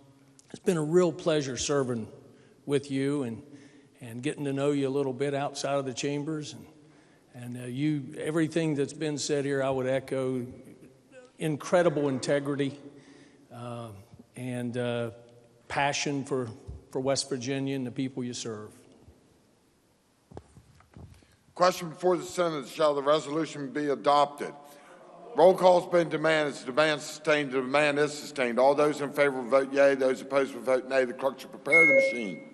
It's been a real pleasure serving with you and getting to know you a little bit outside of the chambers. And you, everything that's been said here, I would echo. Incredible integrity and passion for West Virginia and the people you serve. Question before the Senate, shall the resolution be adopted? Roll call has been demanded. Is the demand sustained? The demand is sustained. All those in favor will vote yea. Those opposed will vote nay. The clerk shall prepare the machine.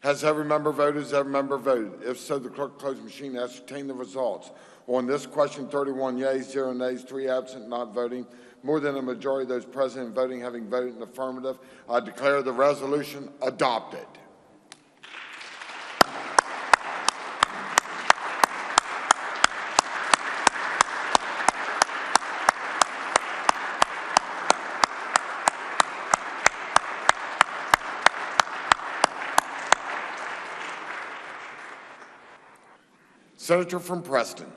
Has every member voted? Has every member voted? If so, the clerk close the machine and ascertain the results. On this question, 31 yeas, 0 nays, 3 absent, not voting. More than a majority of those present and voting having voted in the affirmative, I declare the resolution adopted. Senator from Preston.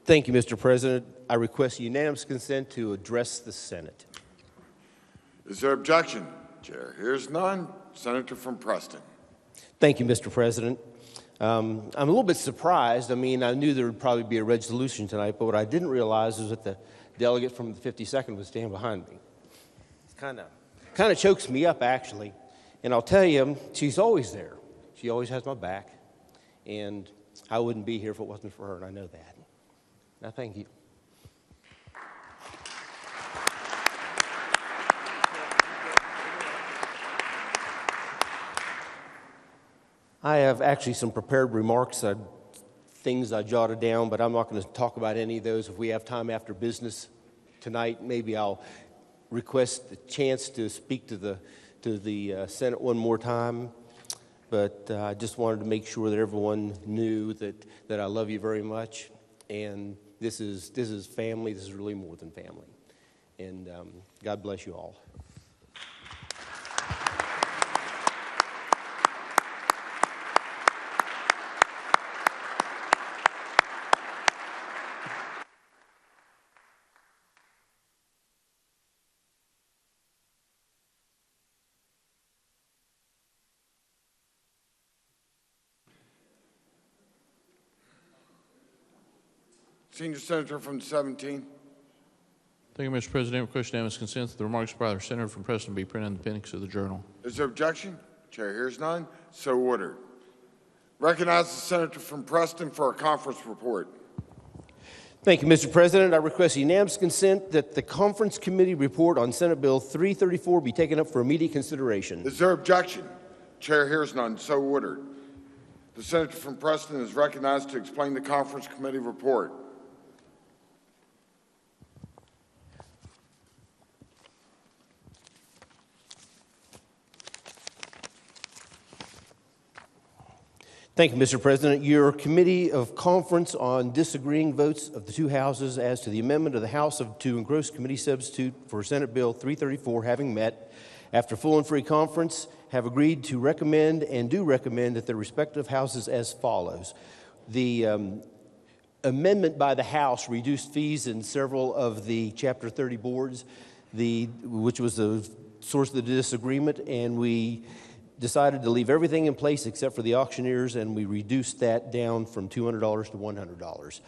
Thank you, Mr. President. I request unanimous consent to address the Senate. Is there objection? Chair hears none. Senator from Preston. Thank you, Mr. President. I'm a little bit surprised. I mean, I knew there would probably be a resolution tonight, but what I didn't realize is that the delegate from the 52nd would stand behind me. It kind of chokes me up, actually. And I'll tell you, she's always there. She always has my back. And I wouldn't be here if it wasn't for her, and I know that. Now, thank you. I have actually some prepared remarks, things I jotted down, but I'm not going to talk about any of those. If we have time after business tonight, maybe I'll request the chance to speak to the Senate one more time. But I just wanted to make sure that everyone knew that I love you very much, and this is family. This is really more than family, and God bless you all. Senior Senator from the 17th. Thank you, Mr. President. Request unanimous consent that the remarks by the Senator from Preston be printed in the appendix of the Journal. Is there objection? Chair hears none. So ordered. Recognize the Senator from Preston for a conference report. Thank you, Mr. President. I request unanimous consent that the Conference Committee report on Senate Bill 334 be taken up for immediate consideration. Is there objection? Chair hears none. So ordered. The Senator from Preston is recognized to explain the Conference Committee report. Thank you, Mr. President. Your Committee of Conference on disagreeing votes of the two houses as to the amendment of the House to engross committee substitute for Senate Bill 334 having met after full and free conference have agreed to recommend and do recommend that their respective houses as follows. The amendment by the House reduced fees in several of the Chapter 30 boards, which was the source of the disagreement, and we decided to leave everything in place except for the auctioneers, and we reduced that down from $200 to $100.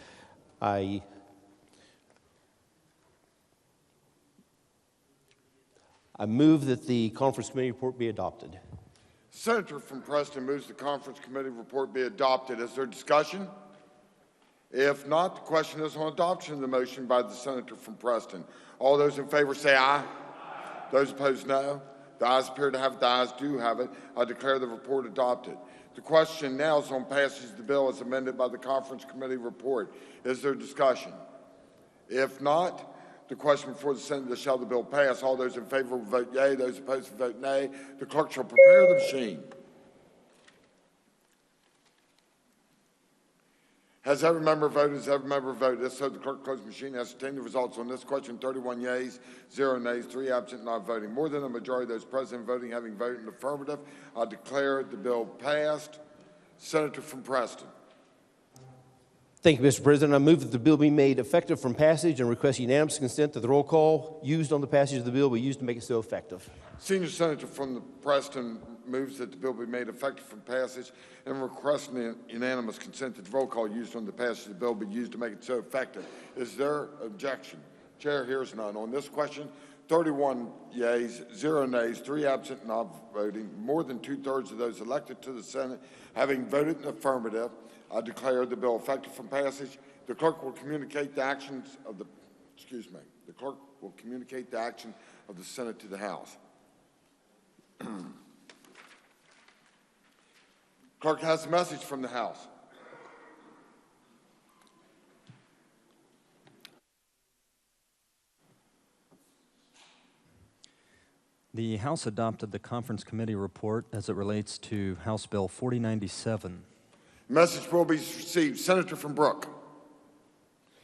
I move that the Conference Committee report be adopted. Senator from Preston moves the Conference Committee report be adopted. Is there discussion? If not, the question is on adoption of the motion by the Senator from Preston. All those in favor say aye. Those opposed, no. The ayes appear to have it. The ayes do have it. I declare the report adopted. The question now is on passage of the bill as amended by the Conference Committee report. Is there discussion? If not, the question before the Senate is, shall the bill pass? All those in favor will vote yea. Those opposed will vote nay. The clerk shall prepare the machine. Has every member voted? Has every member voted? If so, the clerk close the machine and ascertain the results on this question. 31 yeas, 0 nays, 3 absent, not voting. More than a majority of those present voting having voted in the affirmative, I declare the bill passed. Senator from Preston. Thank you, Mr. President. I move that the bill be made effective from passage and request unanimous consent that the roll call used on the passage of the bill be used to make it so effective. Senior Senator from the Preston moves that the bill be made effective from passage and requests unanimous consent that the roll call used on the passage of the bill be used to make it so effective. Is there objection? Chair hears none. On this question, 31 yeas, 0 nays, 3 absent, not voting. More than 2/3 of those elected to the Senate having voted in the affirmative, I declare the bill effective from passage. The clerk will communicate the actions of the, the clerk will communicate the action of the Senate to the House. Clerk has a message from the House. The House adopted the Conference Committee report as it relates to House Bill 4097. Message will be received. Senator from Brooke.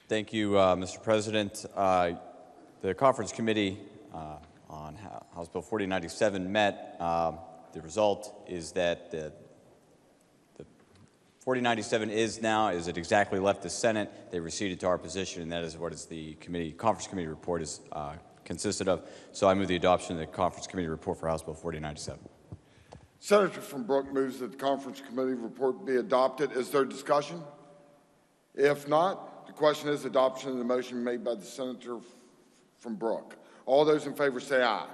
Thank you, Mr. President. The Conference Committee on House Bill 4097 met. The result is that the 4097 is it exactly left the Senate. They receded to our position, and that is what the Conference Committee report is consisted of. So I move the adoption of the Conference Committee report for House Bill 4097. Senator from Brooke moves that the Conference Committee report be adopted. Is there discussion? If not, the question is adoption of the motion made by the Senator from Brooke. All those in favor say aye.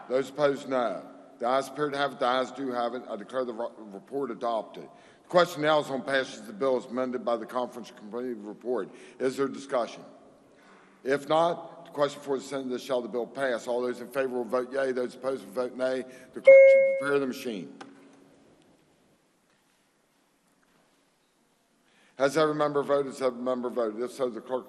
Those opposed, no. The ayes appear to have it. The ayes do have it. I declare the report adopted. The question now is on passage of the bill as amended by the Conference Committee report. Is there discussion? If not, the question for the Senate is, shall the bill pass? All those in favor will vote yea. Those opposed will vote nay. The clerk should prepare the machine. Has every member voted? Has every member voted? If so, the clerk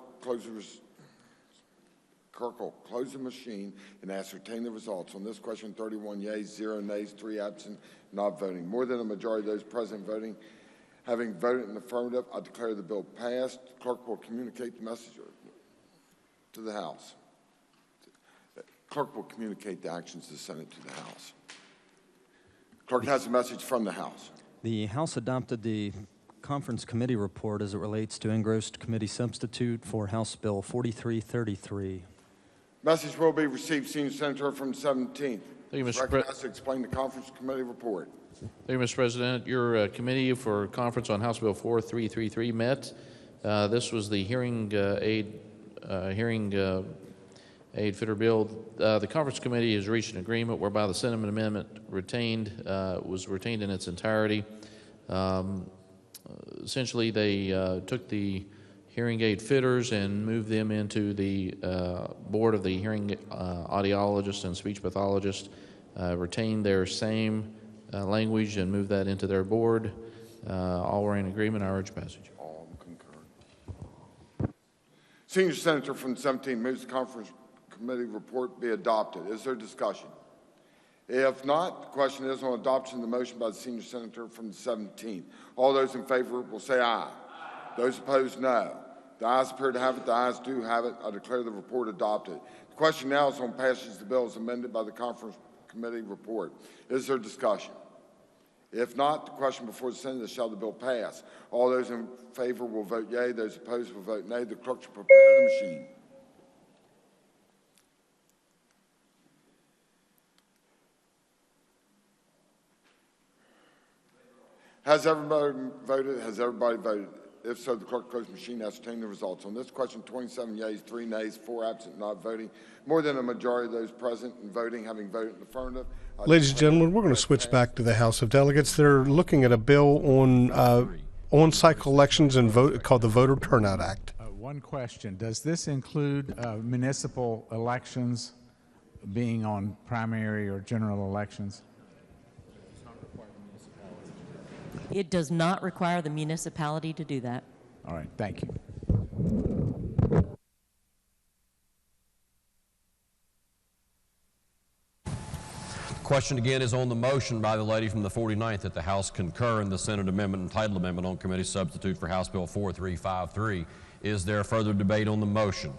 will close the machine and ascertain the results. On this question, 31 yeas, 0 nays, 3 absent, not voting. More than a majority of those present voting having voted in the affirmative, I declare the bill passed. The clerk will communicate the message to the House. The clerk will communicate the actions of the Senate to the House. The clerk has a message from the House. The House adopted the Conference Committee report as it relates to engrossed committee substitute for House Bill 4333. Message will be received. Senior Senator from the 17th. Thank you, Mr. Recognized to explain the Conference Committee report. Thank you, Mr. President. Your committee for conference on House Bill 4333 met. This was the hearing aid fitter bill. The Conference Committee has reached an agreement whereby the Senate amendment was retained in its entirety. Essentially, they took the hearing aid fitters and moved them into the board of the hearing audiologist and speech pathologist, retained their same language and moved that into their board. All were in agreement. I urge passage. All concur. Senior Senator from the 17th moves the Conference Committee report be adopted. Is there discussion? If not, the question is on adoption of the motion by the Senior Senator from the 17th. All those in favor will say aye. Those opposed, no. The ayes appear to have it. The ayes do have it. I declare the report adopted. The question now is on passage of the bill as amended by the Conference Committee report. Is there discussion? If not, the question before the Senate is, shall the bill pass? All those in favor will vote yea. Those opposed will vote nay. The clerk should prepare the machine. Has everybody voted? Has everybody voted? If so, the clerk close the machine, ascertain the results. On this question, 27 yeas, 3 nays, 4 absent, not voting. More than a majority of those present and voting having voted in the affirmative. Ladies and gentlemen, we're going to switch back to the House of Delegates. They're looking at a bill on on-cycle elections and vote called the Voter Turnout Act. One question. Does this include municipal elections being on primary or general elections? It does not require the municipality to do that. All right, thank you. Question again is on the motion by the lady from the 49th that the House concur in the Senate amendment and title amendment on committee substitute for House Bill 4353. Is there further debate on the motion?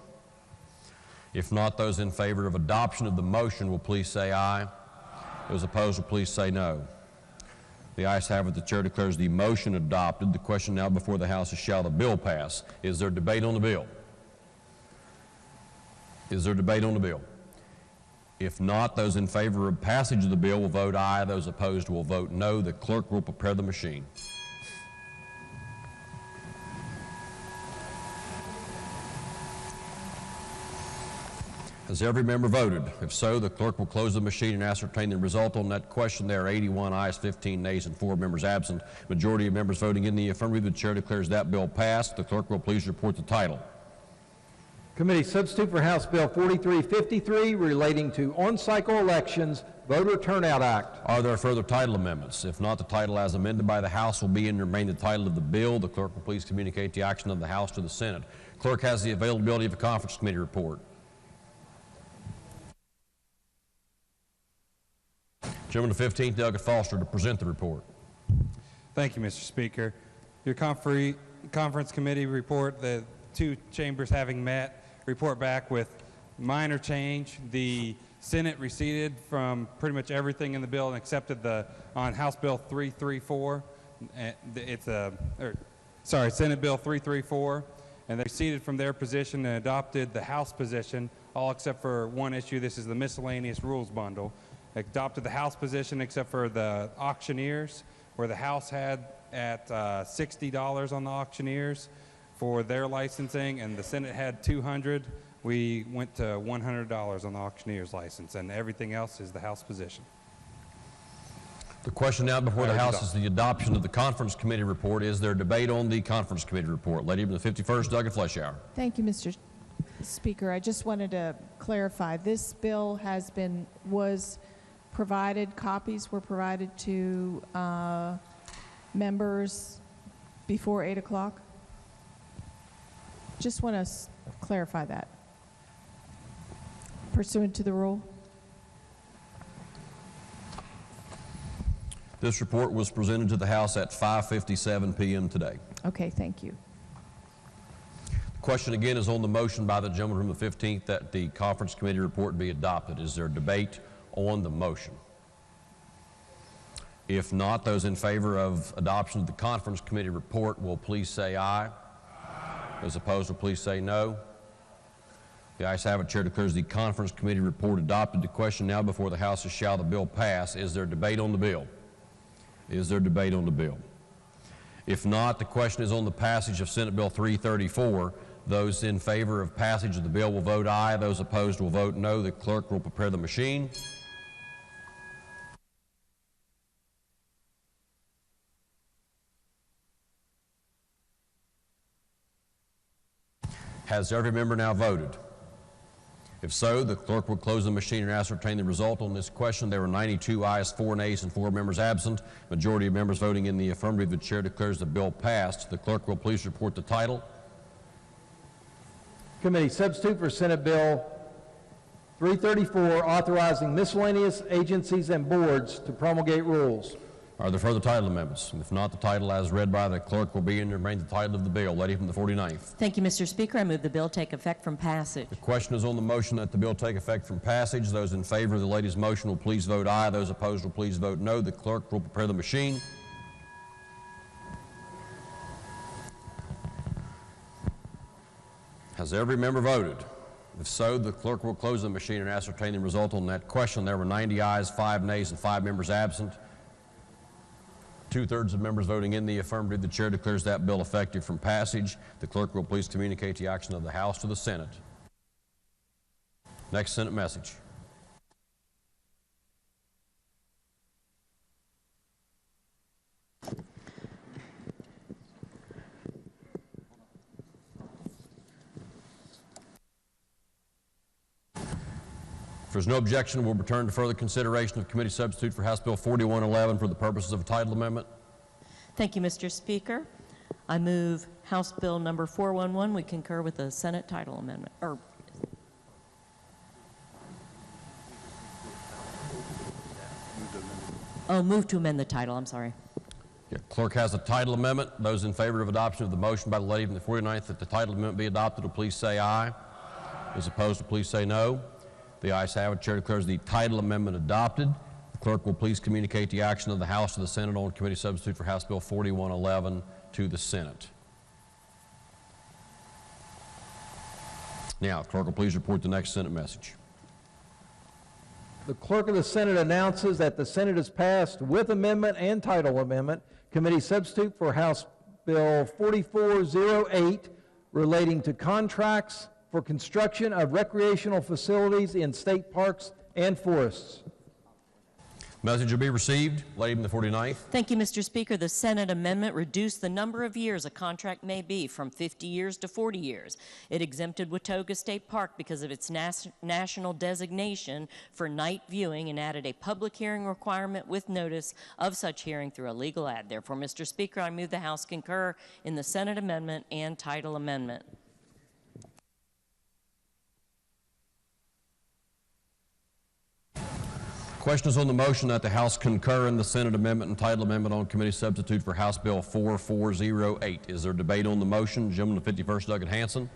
If not, those in favor of adoption of the motion will please say aye. Those opposed will please say no. The ayes have it. The chair declares the motion adopted. The question now before the House is, shall the bill pass? Is there debate on the bill? Is there debate on the bill? If not, those in favor of passage of the bill will vote aye. Those opposed will vote no. The clerk will prepare the machine. Has every member voted? If so, the clerk will close the machine and ascertain the result on that question. There are 81 ayes, 15 nays, and 4 members absent. Majority of members voting in the affirmative. The chair declares that bill passed. The clerk will please report the title. Committee substitute for House Bill 4353 relating to on-cycle elections, Voter Turnout Act. Are there further title amendments? If not, the title as amended by the House will be and remain the title of the bill. The clerk will please communicate the action of the House to the Senate. Clerk has the availability of a conference committee report. Gentleman to 15th, Douglas Foster, to present the report. Thank you, Mr. Speaker. Your conference committee report, the two chambers having met, report back with minor change. The Senate receded from pretty much everything in the bill and accepted on House Bill 334. Senate Bill 334, and they receded from their position and adopted the House position, all except for one issue. This is the miscellaneous rules bundle. Adopted the House position except for the auctioneers, where the House had at $60 on the auctioneers for their licensing, and the Senate had $200. We went to $100 on the auctioneer's license, and everything else is the House position. The question now before the House is the adoption of the conference committee report. Is there debate on the conference committee report? Lady from the 51st, Doug Fleshauer. Thank you, Mr. Speaker. I just wanted to clarify. This bill was provided, copies were provided to members before 8 o'clock. Just want to clarify that. Pursuant to the rule. This report was presented to the House at 5:57 p.m. today. Okay, thank you. The question again is on the motion by the gentleman from the 15th that the conference committee report be adopted. Is there debate on the motion? If not, those in favor of adoption of the conference committee report will please say aye. Those opposed will please say no. The ayes have it. Chair declares the conference committee report adopted. The question now before the House is, shall the bill pass? Is there debate on the bill? Is there debate on the bill? If not, the question is on the passage of Senate Bill 334. Those in favor of passage of the bill will vote aye. Those opposed will vote no. The clerk will prepare the machine. Has every member now voted? If so, the clerk will close the machine and ascertain the result on this question. There were 92 ayes, 4 nays, and 4 members absent. Majority of members voting in the affirmative. The chair declares the bill passed. The clerk will please report the title. Committee substitute for Senate Bill 334, authorizing miscellaneous agencies and boards to promulgate rules. Are there further title amendments? If not, the title as read by the clerk will be and remain the title of the bill. Lady from the 49th. Thank you, Mr. Speaker. I move the bill take effect from passage. The question is on the motion that the bill take effect from passage. Those in favor of the lady's motion will please vote aye. Those opposed will please vote no. The clerk will prepare the machine. Has every member voted? If so, the clerk will close the machine and ascertain the result on that question. There were 90 ayes, 5 nays, and 5 members absent. 2/3 of members voting in the affirmative. The chair declares that bill effective from passage. The clerk will please communicate the action of the House to the Senate. Next Senate message. If there's no objection, we'll return to further consideration of committee substitute for House Bill 4111 for the purposes of a title amendment. Thank you, Mr. Speaker. I move House Bill number 411. We concur with the Senate title amendment. Move to amend the title. I'm sorry. Yeah, clerk has a title amendment. Those in favor of adoption of the motion by the lady from the 49th that the title amendment be adopted will please say aye. Those opposed will please say no. The ayes have it. Chair declares the title amendment adopted. The clerk will please communicate the action of the House to the Senate on committee substitute for House Bill 4111 to the Senate. Now, clerk will please report the next Senate message. The clerk of the Senate announces that the Senate has passed with amendment and title amendment committee substitute for House Bill 4408 relating to contracts for construction of recreational facilities in state parks and forests. Message will be received. Lady from the 49th. Thank you, Mr. Speaker. The Senate amendment reduced the number of years a contract may be from 50 years to 40 years. It exempted Watauga State Park because of its national designation for night viewing and added a public hearing requirement with notice of such hearing through a legal ad. Therefore, Mr. Speaker, I move the House concur in the Senate amendment and title amendment. Question is on the motion that the House concur in the Senate amendment and title amendment on committee substitute for House Bill 4408. Is there debate on the motion? Gentleman of the 51st, Douglas Hanson.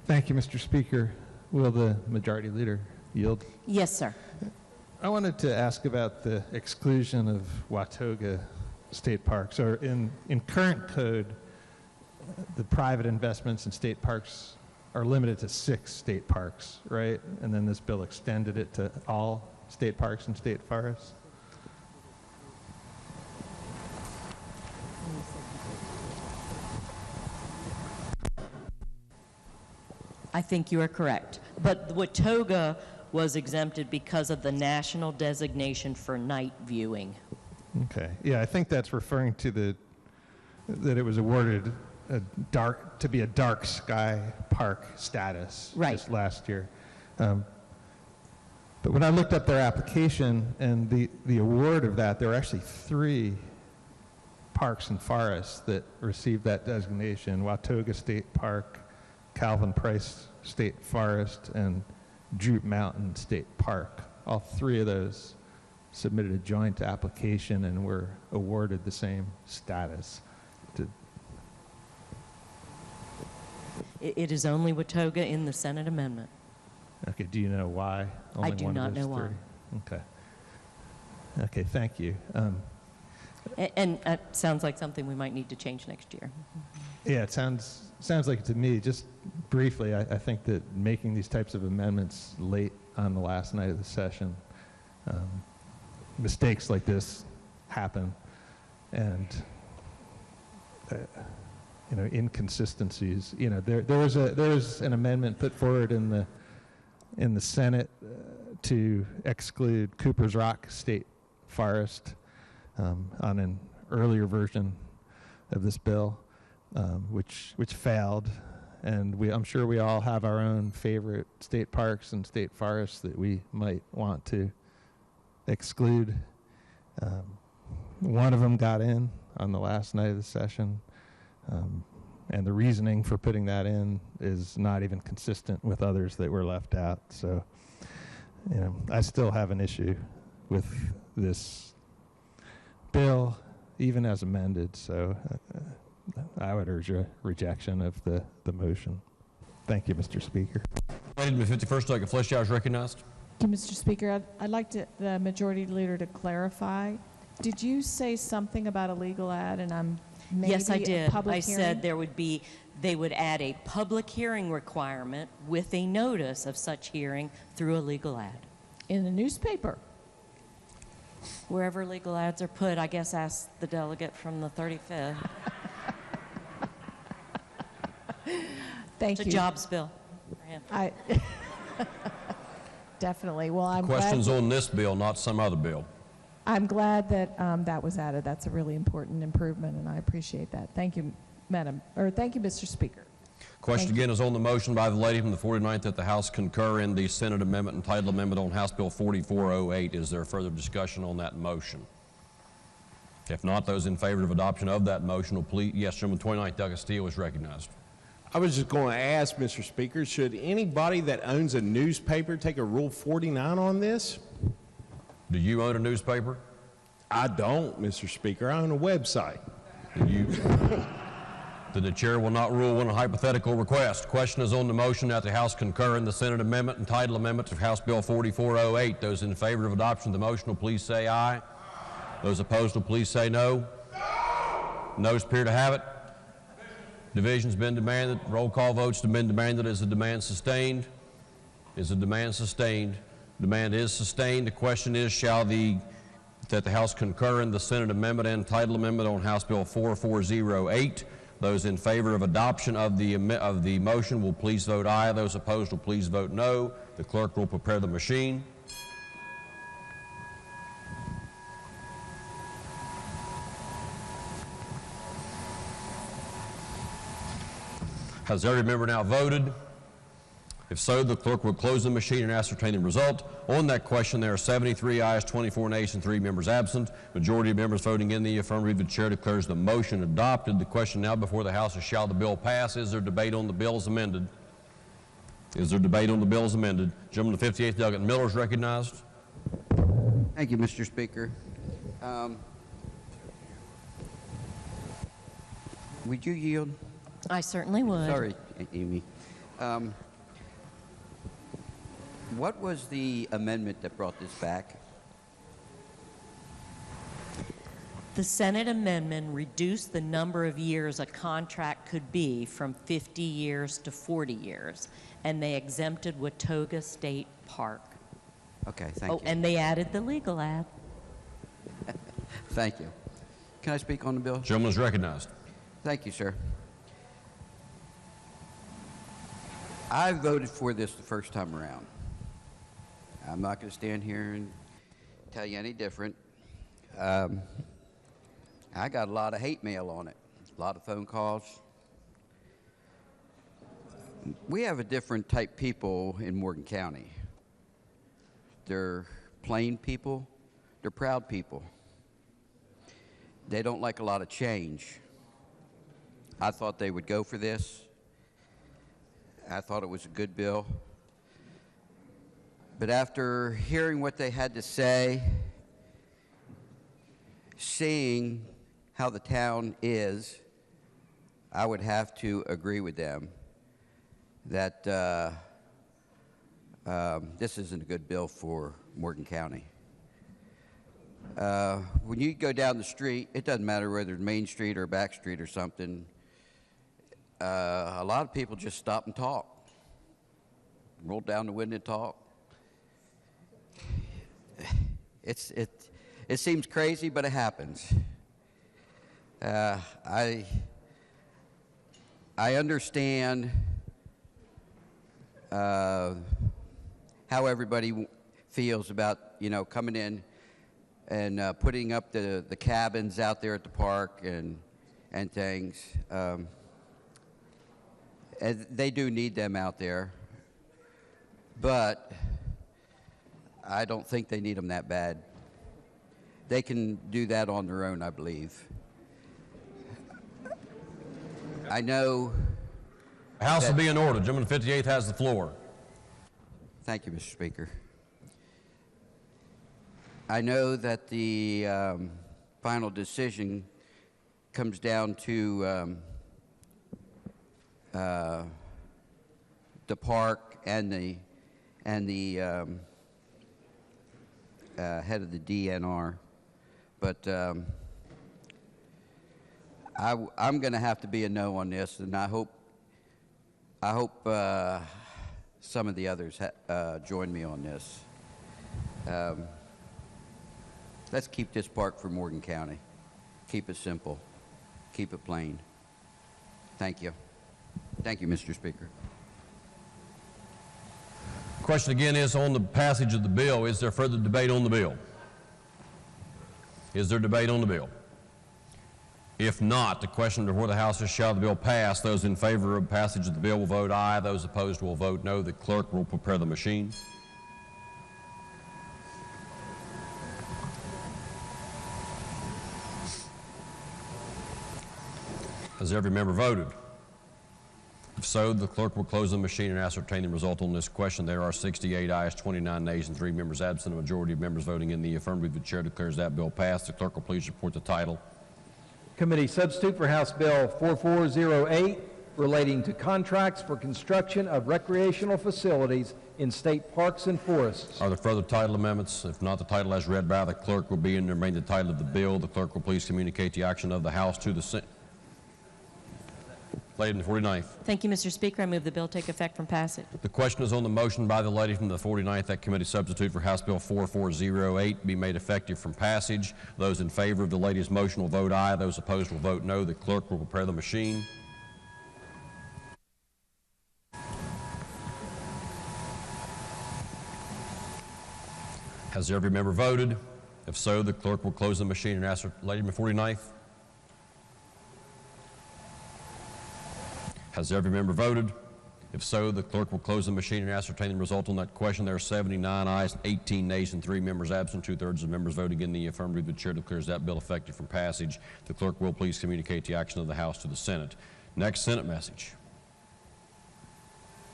Thank you, Mr. Speaker. Will the majority leader yield? Yes, sir. I wanted to ask about the exclusion of Watauga state parks. Or in current code, the private investments in state parks are limited to 6 state parks, right? And then this bill extended it to all state parks and state forests. I think you are correct. But Watauga was exempted because of the national designation for night viewing. Okay. Yeah, I think that's referring to that it was awarded to be a dark sky park status just last year. But when I looked up their application and the award of that, there were actually 3 parks and forests that received that designation: Watauga State Park, Calvin Price State Forest, and Droop Mountain State Park. All 3 of those submitted a joint application and were awarded the same status. It is only Watauga in the Senate amendment. Okay, do you know why? Only I do one not of those know why. 3? Okay. Okay, thank you. And it sounds like something we might need to change next year. Yeah, it sounds like it to me. Just briefly, I think that making these types of amendments late on the last night of the session, mistakes like this happen, and inconsistencies. There was an amendment put forward in the Senate to exclude Cooper's Rock State Forest on an earlier version of this bill, which failed. And I'm sure we all have our own favorite state parks and state forests that we might want to exclude. One of them got in on the last night of the session. And the reasoning for putting that in is not even consistent with others that were left out. So, I still have an issue with this bill, even as amended. So, I would urge a rejection of the motion. Thank you, Mr. Speaker. Lady from the 51st, Douglas Fletcher is recognized. Thank you, Mr. Speaker. I'd like the majority leader to clarify. Did you say something about a legal ad, and I'm maybe yes, I did. I said hearing? they would add a public hearing requirement with a notice of such hearing through a legal ad. In the newspaper? Wherever legal ads are put, I guess ask the delegate from the 35th. Thank it's you. It's a jobs bill for him. Definitely. Well, I'm Questions glad on this bill, not some other bill. I'm glad that that was added. That's a really important improvement, and I appreciate that. Thank you, thank you, Mr. Speaker. Question again is on the motion by the lady from the 49th that the House concur in the Senate amendment and title amendment on House Bill 4408. Is there further discussion on that motion? If not, those in favor of adoption of that motion will please. Yes, Chairman 29th, Douglas Steele is recognized. I was just going to ask, Mr. Speaker, should anybody that owns a newspaper take a Rule 49 on this? Do you own a newspaper? I don't, Mr. Speaker. I own a website. Then the chair will not rule on a hypothetical request. Question is on the motion that the House concur in the Senate amendment and title amendment of House Bill 4408. Those in favor of adoption of the motion will please say aye. Those opposed will please say no. Noes appear to have it. Division's been demanded. Roll call votes have been demanded. Is the demand sustained? Is the demand sustained? Demand is sustained. The question is, that the House concur in the Senate amendment and title amendment on House Bill 4408. Those in favor of adoption of the motion will please vote aye. Those opposed will please vote no. The clerk will prepare the machine. Has every member now voted? If so, the clerk will close the machine and ascertain the result. On that question, there are 73 ayes, 24 nays, and 3 members absent. Majority of members voting in the affirmative. The chair declares the motion adopted. The question now before the House is, shall the bill pass? Is there debate on the bill as amended? Is there debate on the bill as amended? Gentleman, the 58th delegate Miller is recognized. Thank you, Mr. Speaker. Would you yield? I certainly would. Sorry, Amy. What was the amendment that brought this back? The Senate amendment reduced the number of years a contract could be from 50 years to 40 years, and they exempted Watauga State Park. Okay, thank you. And they added the legal ad. Thank you. Can I speak on the bill? Gentleman is recognized. Thank you, sir. I voted for this the first time around. I'm not going to stand here and tell you any different. I got a lot of hate mail on it, a lot of phone calls. We have a different type people in Morgan County. They're plain people, they're proud people. They don't like a lot of change. I thought they would go for this. I thought it was a good bill. But after hearing what they had to say, seeing how the town is, I would have to agree with them that this isn't a good bill for Morgan County. When you go down the street, it doesn't matter whether it's Main Street or back street or something, a lot of people just stop and talk, roll down the window and talk. It seems crazy, but it happens. I understand how everybody feels about, you know, coming in and putting up the cabins out there at the park and things. And they do need them out there, but I don't think they need them that bad. They can do that on their own, I believe. I know. The House will be in order. Gentleman 58th has the floor. Thank you, Mr. Speaker. I know that the final decision comes down to the park and the head of the DNR, but I'm going to have to be a no on this, and I hope some of the others join me on this. Let's keep this park for Morgan County. Keep it simple. Keep it plain. Thank you. Thank you, Mr. Speaker. Question again is on the passage of the bill. Is there further debate on the bill? Is there debate on the bill? If not, the question before the House is, shall the bill pass? Those in favor of passage of the bill will vote aye. Those opposed will vote no. The clerk will prepare the machine. Has every member voted? If so, the clerk will close the machine and ascertain the result on this question. There are 68 ayes, 29 nays, and 3 members absent. A majority of members voting in the affirmative. The chair declares that bill passed. The clerk will please report the title. Committee substitute for House Bill 4408, relating to contracts for construction of recreational facilities in state parks and forests. Are there further title amendments? If not, the title as read by the clerk will be and remain the title of the bill. The clerk will please communicate the action of the House to the Senate. Lady from the 49th. Thank you, Mr. Speaker. I move the bill take effect from passage. The question is on the motion by the lady from the 49th that committee substitute for House Bill 4408 be made effective from passage. Those in favor of the lady's motion will vote aye. Those opposed will vote no. The clerk will prepare the machine. Has every member voted? If so, the clerk will close the machine and ask the lady from the 49th. Has every member voted? If so, the clerk will close the machine and ascertain the result on that question. There are 79 ayes, 18 nays, and 3 members absent. 2/3 of members voting in the affirmative. The chair declares that bill effective from passage. The clerk will please communicate the action of the House to the Senate. Next Senate message.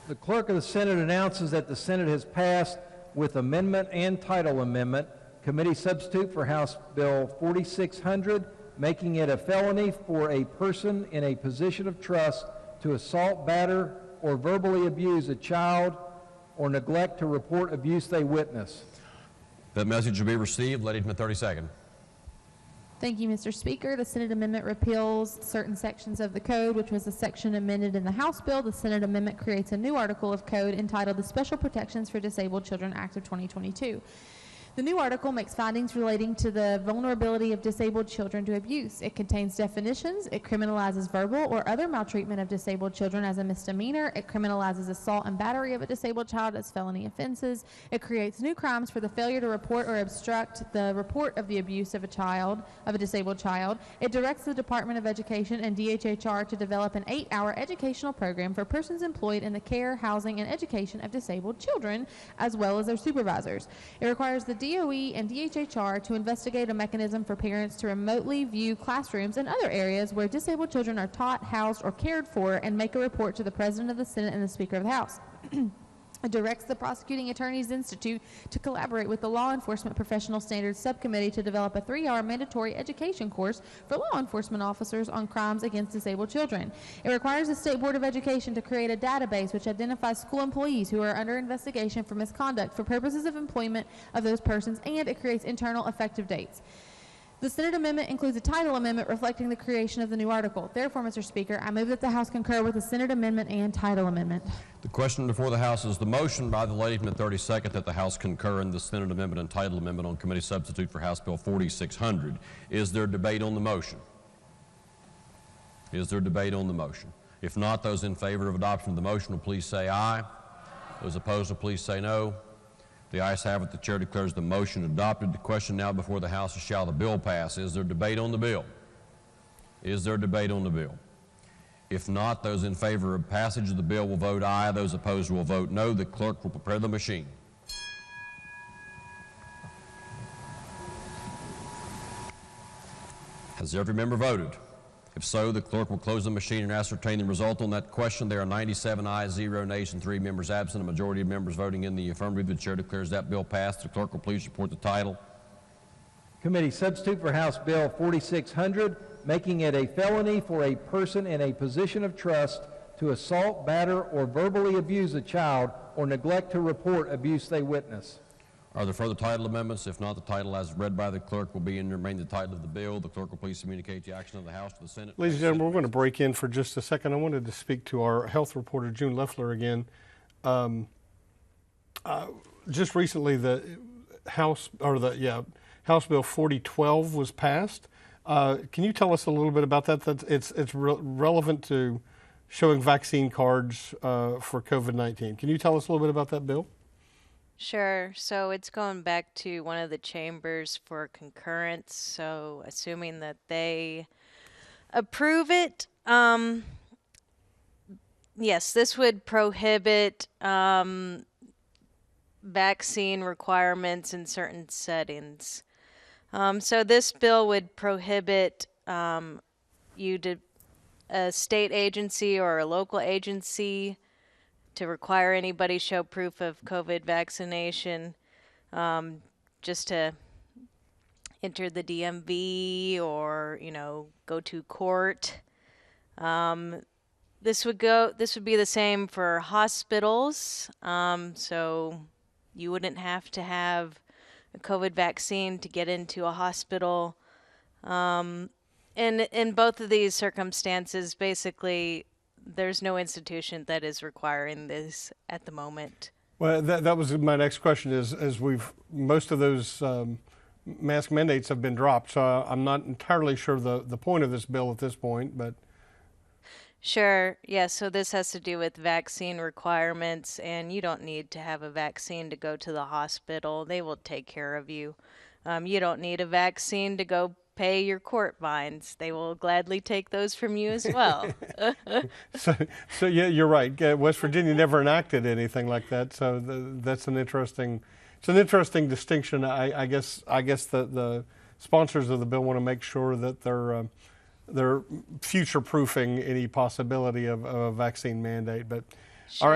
The clerk of the Senate announces that the Senate has passed with amendment and title amendment committee substitute for House Bill 4600, making it a felony for a person in a position of trust to assault, batter, or verbally abuse a child or neglect to report abuse they witness. That message will be received. Ladies and 32nd. Thank you, Mr. Speaker. The Senate amendment repeals certain sections of the code, which was a section amended in the House bill. The Senate amendment creates a new article of code entitled the Special Protections for Disabled Children Act of 2022. The new article makes findings relating to the vulnerability of disabled children to abuse. It contains definitions. It criminalizes verbal or other maltreatment of disabled children as a misdemeanor. It criminalizes assault and battery of a disabled child as felony offenses. It creates new crimes for the failure to report or obstruct the report of the abuse of a disabled child. It directs the Department of Education and DHHR to develop an 8-hour educational program for persons employed in the care, housing, and education of disabled children, as well as their supervisors. It requires the DOE and DHHR to investigate a mechanism for parents to remotely view classrooms and other areas where disabled children are taught, housed, or cared for, and make a report to the President of the Senate and the Speaker of the House. It directs the Prosecuting Attorneys Institute to collaborate with the Law Enforcement Professional Standards Subcommittee to develop a 3-hour mandatory education course for law enforcement officers on crimes against disabled children. It requires the State Board of Education to create a database which identifies school employees who are under investigation for misconduct for purposes of employment of those persons, and it creates internal effective dates. The Senate amendment includes a title amendment reflecting the creation of the new article. Therefore, Mr. Speaker, I move that the House concur with the Senate amendment and title amendment. The question before the House is the motion by the lady from the 32nd that the House concur in the Senate amendment and title amendment on committee substitute for House Bill 4600. Is there debate on the motion? Is there debate on the motion? If not, those in favor of adoption of the motion will please say aye. Those opposed will please say no. The ayes have it. The chair declares the motion adopted. The question now before the House is, shall the bill pass? Is there debate on the bill? Is there debate on the bill? If not, those in favor of passage of the bill will vote aye. Those opposed will vote no. The clerk will prepare the machine. Has every member voted? If so, the clerk will close the machine and ascertain the result on that question. There are 97 ayes, 0 nays, and 3 members absent. A majority of members voting in the affirmative. The chair declares that bill passed. The clerk will please report the title. Committee substitute for House Bill 4600, making it a felony for a person in a position of trust to assault, batter, or verbally abuse a child or neglect to report abuse they witness. Are there further title amendments? If not, the title as read by the clerk will be and remain the title of the bill. The clerk will please communicate the action of the House to the Senate. Ladies and gentlemen, we're going to break in for just a second. I wanted to speak to our health reporter, June Leffler, again. Just recently, the House Bill 4012 was passed. Can you tell us a little bit about that? It's relevant to showing vaccine cards for COVID-19. Can you tell us a little bit about that bill? Sure. So it's going back to one of the chambers for concurrence. So assuming that they approve it, yes, this would prohibit vaccine requirements in certain settings. So this bill would prohibit a state agency or a local agency to require anybody show proof of COVID vaccination just to enter the DMV or, go to court. This would be the same for hospitals. So you wouldn't have to have a COVID vaccine to get into a hospital. And in both of these circumstances, basically, there's no institution that is requiring this at the moment. Well, that was my next question. Most of those mask mandates have been dropped, so I'm not entirely sure the point of this bill at this point, but. Sure. Yeah. So this has to do with vaccine requirements, and you don't need to have a vaccine to go to the hospital. They will take care of you. You don't need a vaccine to go pay your court fines. They will gladly take those from you as well. So yeah, you're right. West Virginia never enacted anything like that. So that's an interesting distinction. I guess the sponsors of the bill want to make sure that they're future-proofing any possibility of a vaccine mandate. But sure. All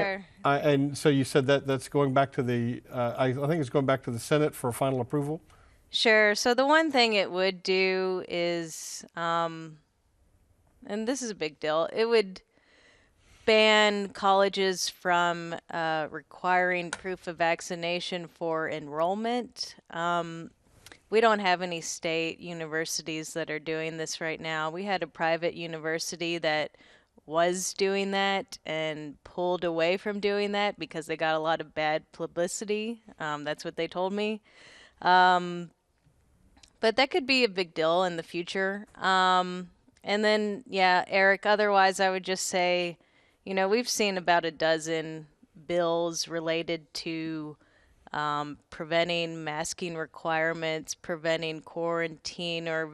right, and so you said that's going back to the. I think it's going back to the Senate for final approval. Sure. So the one thing it would do is, and this is a big deal, it would ban colleges from requiring proof of vaccination for enrollment. We don't have any state universities that are doing this right now. We had a private university that was doing that and pulled away from doing that because they got a lot of bad publicity. That's what they told me. But that could be a big deal in the future. And then, yeah, Eric, otherwise I would just say, we've seen about a dozen bills related to preventing masking requirements, preventing quarantine or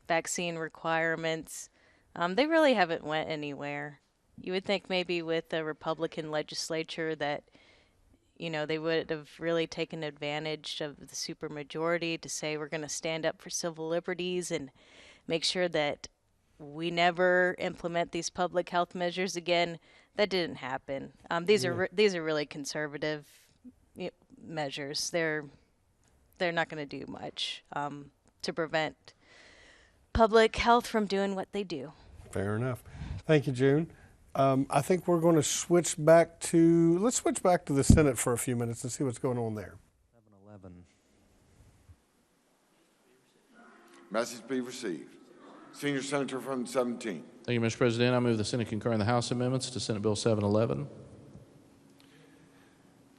vaccine requirements. They really haven't went anywhere. You would think maybe with the Republican legislature that they would have really taken advantage of the supermajority to say we're going to stand up for civil liberties and make sure that we never implement these public health measures again. That didn't happen. These are really conservative measures. They're not going to do much to prevent public health from doing what they do. Fair enough. Thank you, June. I think we're going to switch back to the Senate for a few minutes and see what's going on there. 7-11. Message be received. Senior Senator from the 17th. Thank you, Mr. President. I move the Senate concur in the House amendments to Senate Bill 711.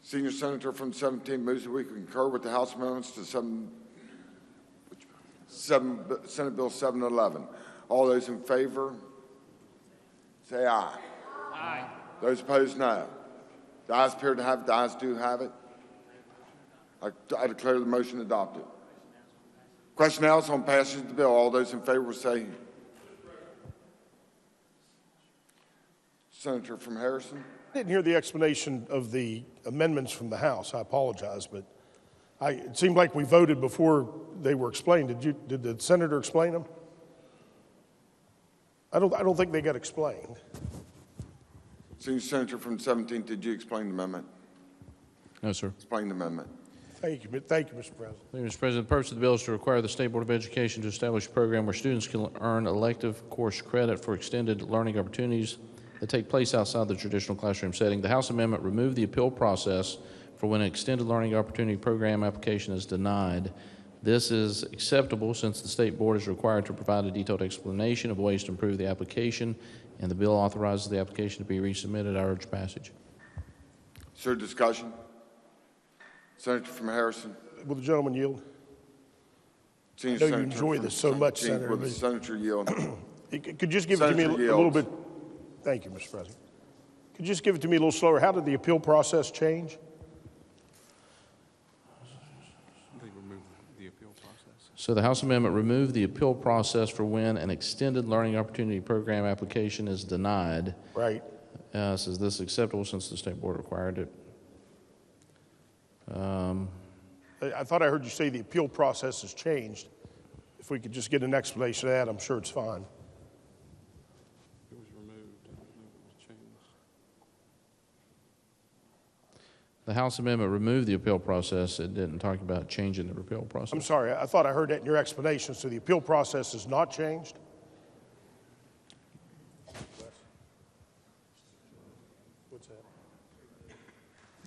Senior Senator from the 17th moves that we concur with the House amendments to Senate Bill 711. All those in favor, say aye. Aye. Those opposed, no. The ayes appear to have it. The ayes do have it. I declare the motion adopted. Question now is on passage of the bill. All those in favor will say. Senator from Harrison. I didn't hear the explanation of the amendments from the House. I apologize, but it seemed like we voted before they were explained. Did the senator explain them? I don't think they got explained. Senior Senator from the 17th, did you explain the amendment? No, sir. Explain the amendment. Thank you, Mr. President. Thank you, Mr. President. The purpose of the bill is to require the State Board of Education to establish a program where students can earn elective course credit for extended learning opportunities that take place outside the traditional classroom setting. The House amendment removed the appeal process for when an extended learning opportunity program application is denied. This is acceptable since the State Board is required to provide a detailed explanation of ways to improve the application, and the bill authorizes the application to be resubmitted. I urge passage. Sir, discussion? Senator from Harrison. Will the gentleman yield? Senior I know Senator you enjoy this so much, Senator. Will the Senator yield? Could you just give it to me a little bit? Thank you, Mr. President. Could you just give it to me a little slower? How did the appeal process change? So the House amendment removed the appeal process for when an extended learning opportunity program application is denied. Right. Says this is acceptable since the State Board required it. I thought I heard you say the appeal process has changed. If we could just get an explanation of that, I'm sure it's fine. It was removed. It was changed. The House amendment removed the appeal process. It didn't talk about changing the appeal process. I'm sorry. I thought I heard that in your explanation. So the appeal process has not changed? What's that?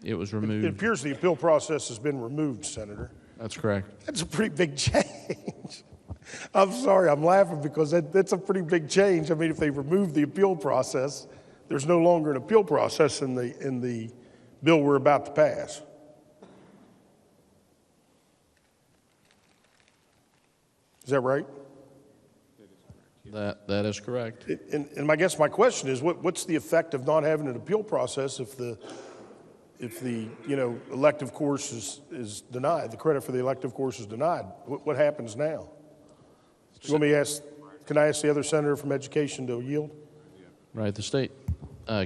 It was removed. It appears the appeal process has been removed, Senator. That's correct. That's a pretty big change. I'm sorry, I'm laughing because that's a pretty big change. I mean, if they remove the appeal process, there's no longer an appeal process in the bill we're about to pass. Is that right? That is correct. And I guess my question is, what's the effect of not having an appeal process if the if the, elective course is denied, the credit for the elective course is denied, what happens now? Can I ask the other senator from education to yield? Right. The state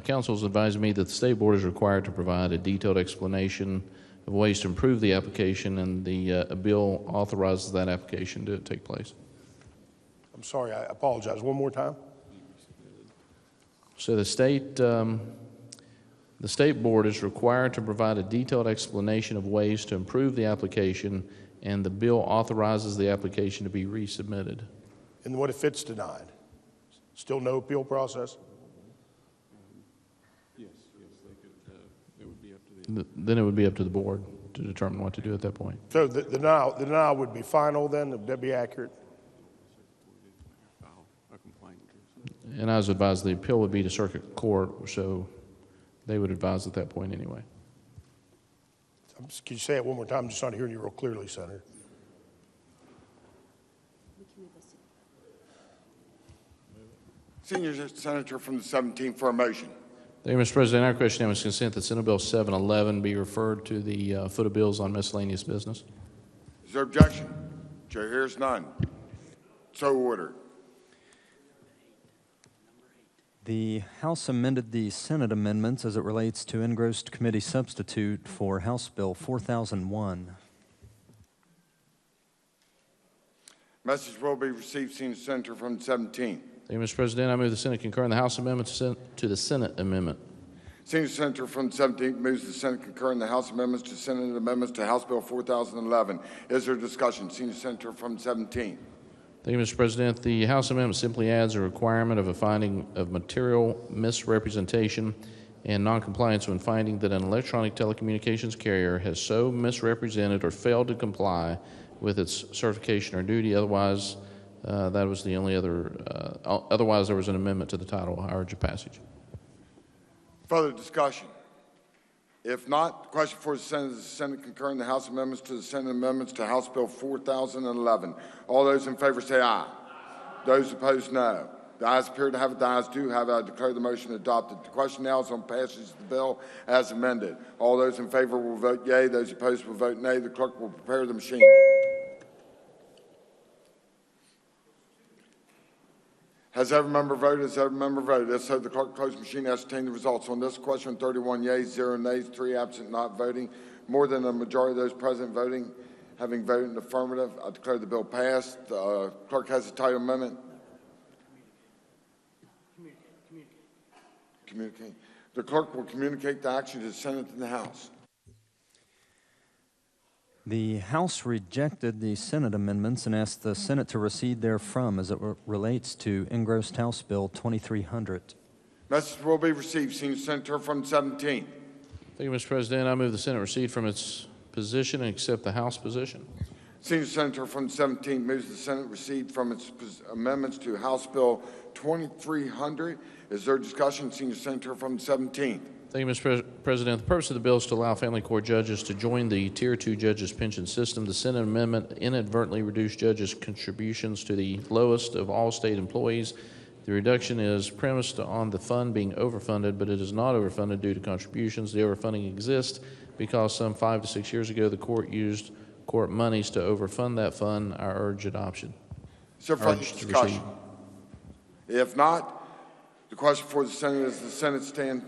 council has advised me that the state board is required to provide a detailed explanation of ways to improve the application, and the bill authorizes that application to take place. I'm sorry, I apologize. One more time. So the state board is required to provide a detailed explanation of ways to improve the application, and the bill authorizes the application to be resubmitted. And what if it's denied? Still no appeal process? Yes, they could. It would be up to then it would be up to the board to determine what to do at that point. So the denial would be final then? Would that be accurate? And I was advised the appeal would be to circuit court, so they would advise at that point anyway. Can you say it one more time? I'm just not hearing you real clearly, Senator. Senior Senator from the 17th for a motion. Thank you, Mr. President. Our question now is consent that Senate Bill 711 be referred to the foot of bills on miscellaneous business. Is there objection? Chair hears none. So ordered. The House amended the Senate amendments as it relates to engrossed committee substitute for House Bill 4001. Message will be received, Senior Senator from the 17th. Thank you, Mr. President. I move the Senate concur in the House amendment to the Senate amendment. Senior Senator from the 17th moves the Senate concur in the House amendments to Senate amendments to House Bill 4011. Is there discussion? Senior Senator from the 17th. Thank you, Mr. President. The House amendment simply adds a requirement of a finding of material misrepresentation and noncompliance when finding that an electronic telecommunications carrier has so misrepresented or failed to comply with its certification or duty. Otherwise, that was the only other. Otherwise, there was an amendment to the title. I urge a passage. Further discussion? If not, the question for the Senate is the Senate concur in the House amendments to the Senate amendments to House Bill 4011. All those in favor say aye. Those opposed, no. The ayes appear to have it. The ayes do have it. I declare the motion adopted. The question now is on passage of the bill as amended. All those in favor will vote yea. Those opposed will vote nay. The clerk will prepare the machine. Has every member voted? Has every member voted? If so, the clerk close the machine, ascertain the results. On this question, 31 yeas, 0 nays, 3 absent, not voting. More than a majority of those present voting having voted in the affirmative, I declare the bill passed. The clerk has the title amendment. Communicate. The clerk will communicate the action to the Senate and the House. The House rejected the Senate amendments and asked the Senate to recede therefrom as it relates to engrossed House Bill 2300. Message will be received. Senior Senator from 17. Thank you, Mr. President. I move the Senate recede from its position and accept the House position. Senior Senator from 17 moves the Senate recede from its amendments to House Bill 2300. Is there discussion? Senior Senator from 17. Thank you, Mr. President. The purpose of the bill is to allow family court judges to join the Tier 2 judges pension system. The Senate amendment inadvertently reduced judges' contributions to the lowest of all state employees. The reduction is premised on the fund being overfunded, but it is not overfunded due to contributions. The overfunding exists because some 5 to 6 years ago the court used court monies to overfund that fund. I urge adoption. Sir, further discussion? If not, the question for the Senate is the Senate stand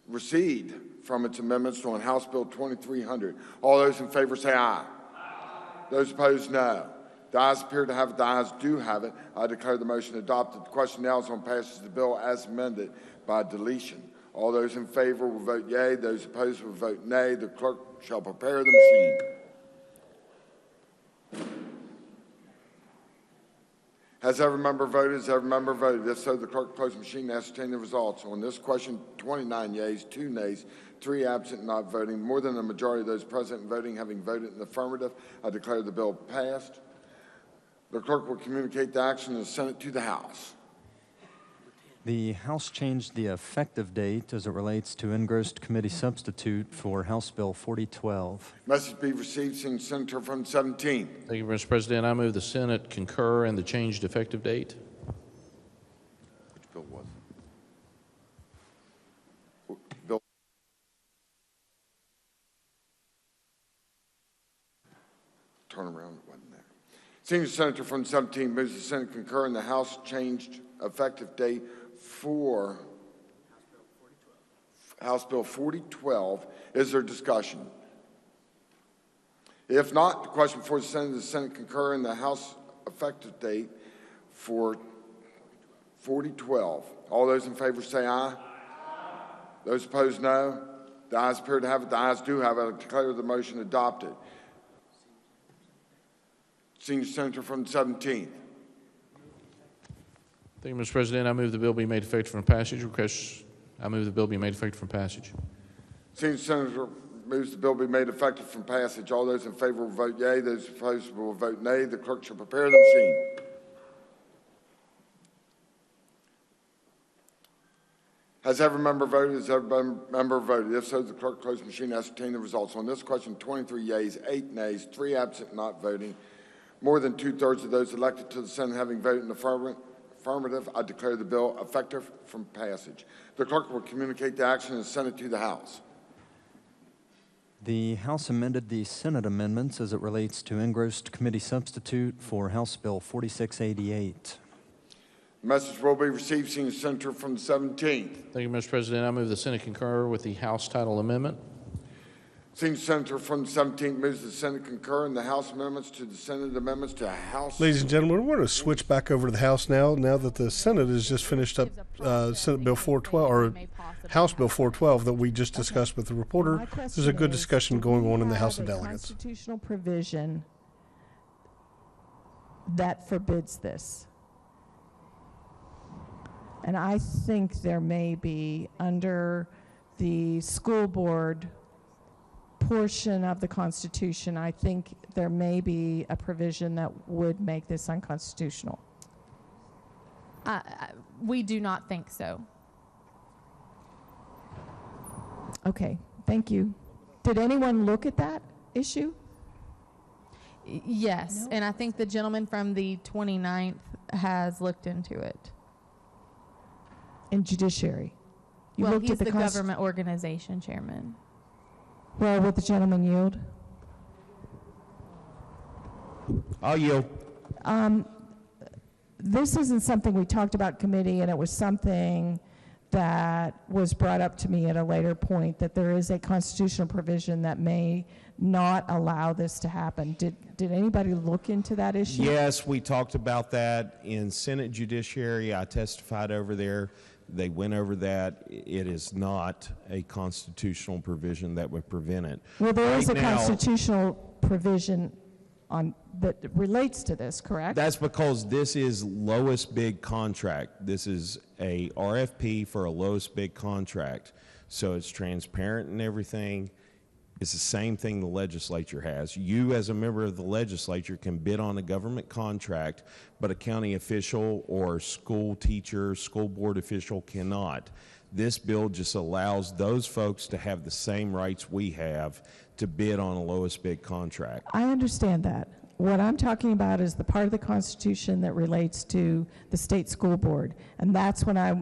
recede from its amendments on House Bill 2300. All those in favor say aye. Those opposed, no. The ayes appear to have it. The ayes do have it. I declare the motion adopted. The question now is on passage of the bill as amended by deletion. All those in favor will vote yea. Those opposed will vote nay. The clerk shall prepare the machine. Has every member voted? Has every member voted? If so, the clerk close the machine and ascertain the results. On this question, 29 yeas, 2 nays, 3 absent, not voting. More than a majority of those present voting having voted in the affirmative, I declare the bill passed. The clerk will communicate the action of the Senate to the House. The House changed the effective date as it relates to engrossed committee substitute for House Bill 4012. Message be received, Senior Senator from 17. Thank you, Mr. President. I move the Senate concur in the changed effective date. Which bill was it? Bill turnaround, it wasn't there. Senior Senator from the 17th moves the Senate concur and the House changed effective date for House Bill 4012. Is there discussion? If not, the question before the Senate concur in the House effective date for 4012. All those in favor say aye. Those opposed, no. The ayes appear to have it. The ayes do have it. I declare the motion adopted. Senior Senator from the 17th. Thank you, Mr. President. I move the bill be made effective from passage. I move the bill be made effective from passage. Senior Senator moves the bill be made effective from passage. All those in favor will vote yea. Those opposed will vote nay. The clerk shall prepare the machine. Has every member voted? Has every member voted? If so, the clerk close the machine and ascertain the results. On this question, 23 yeas, 8 nays, 3 absent not voting. More than 2/3 of those elected to the Senate having voted in the affirmative, I declare the bill effective from passage. The clerk will communicate the action and send it to the House. The House amended the Senate amendments as it relates to engrossed committee substitute for House Bill 4688. The message will be received, Senior Senator from the 17th. Thank you, Mr. President. I move the Senate concur with the House title amendment. Senior Senator from the 17th moves the Senate concur in the House amendments to the Senate amendments to House. Ladies and gentlemen, we're going to switch back over to the House now that the Senate has just finished up Senate Bill 412, or House Bill 412 that we just discussed with the reporter. There's a good discussion going on in the House of Delegates. Constitutional provision that forbids this. And I think there may be, under the school board portion of the Constitution, I think there may be a provision that would make this unconstitutional. We do not think so. Okay, thank you. Did anyone look at that issue? Yes, No? and I think the gentleman from the 29th has looked into it. In judiciary? You Well, looked he's at the the government organization chairman. Well, would the gentleman yield? I'll yield. This isn't something we talked about committee, and it was something that was brought up to me at a later point, that there is a constitutional provision that may not allow this to happen. Did anybody look into that issue? Yes, we talked about that in Senate Judiciary. I testified over there. They went over that. It is not a constitutional provision that would prevent it. Well, there is a Right now, constitutional provision that relates to this, correct? That's because this is lowest bid contract. This is a RFP for a lowest bid contract. So it's transparent and everything. It's the same thing the legislature has. You, as a member of the legislature, can bid on a government contract, but a county official or school teacher, school board official cannot. This bill just allows those folks to have the same rights we have to bid on a lowest bid contract. I understand that. What I'm talking about is the part of the Constitution that relates to the state school board, and that's when I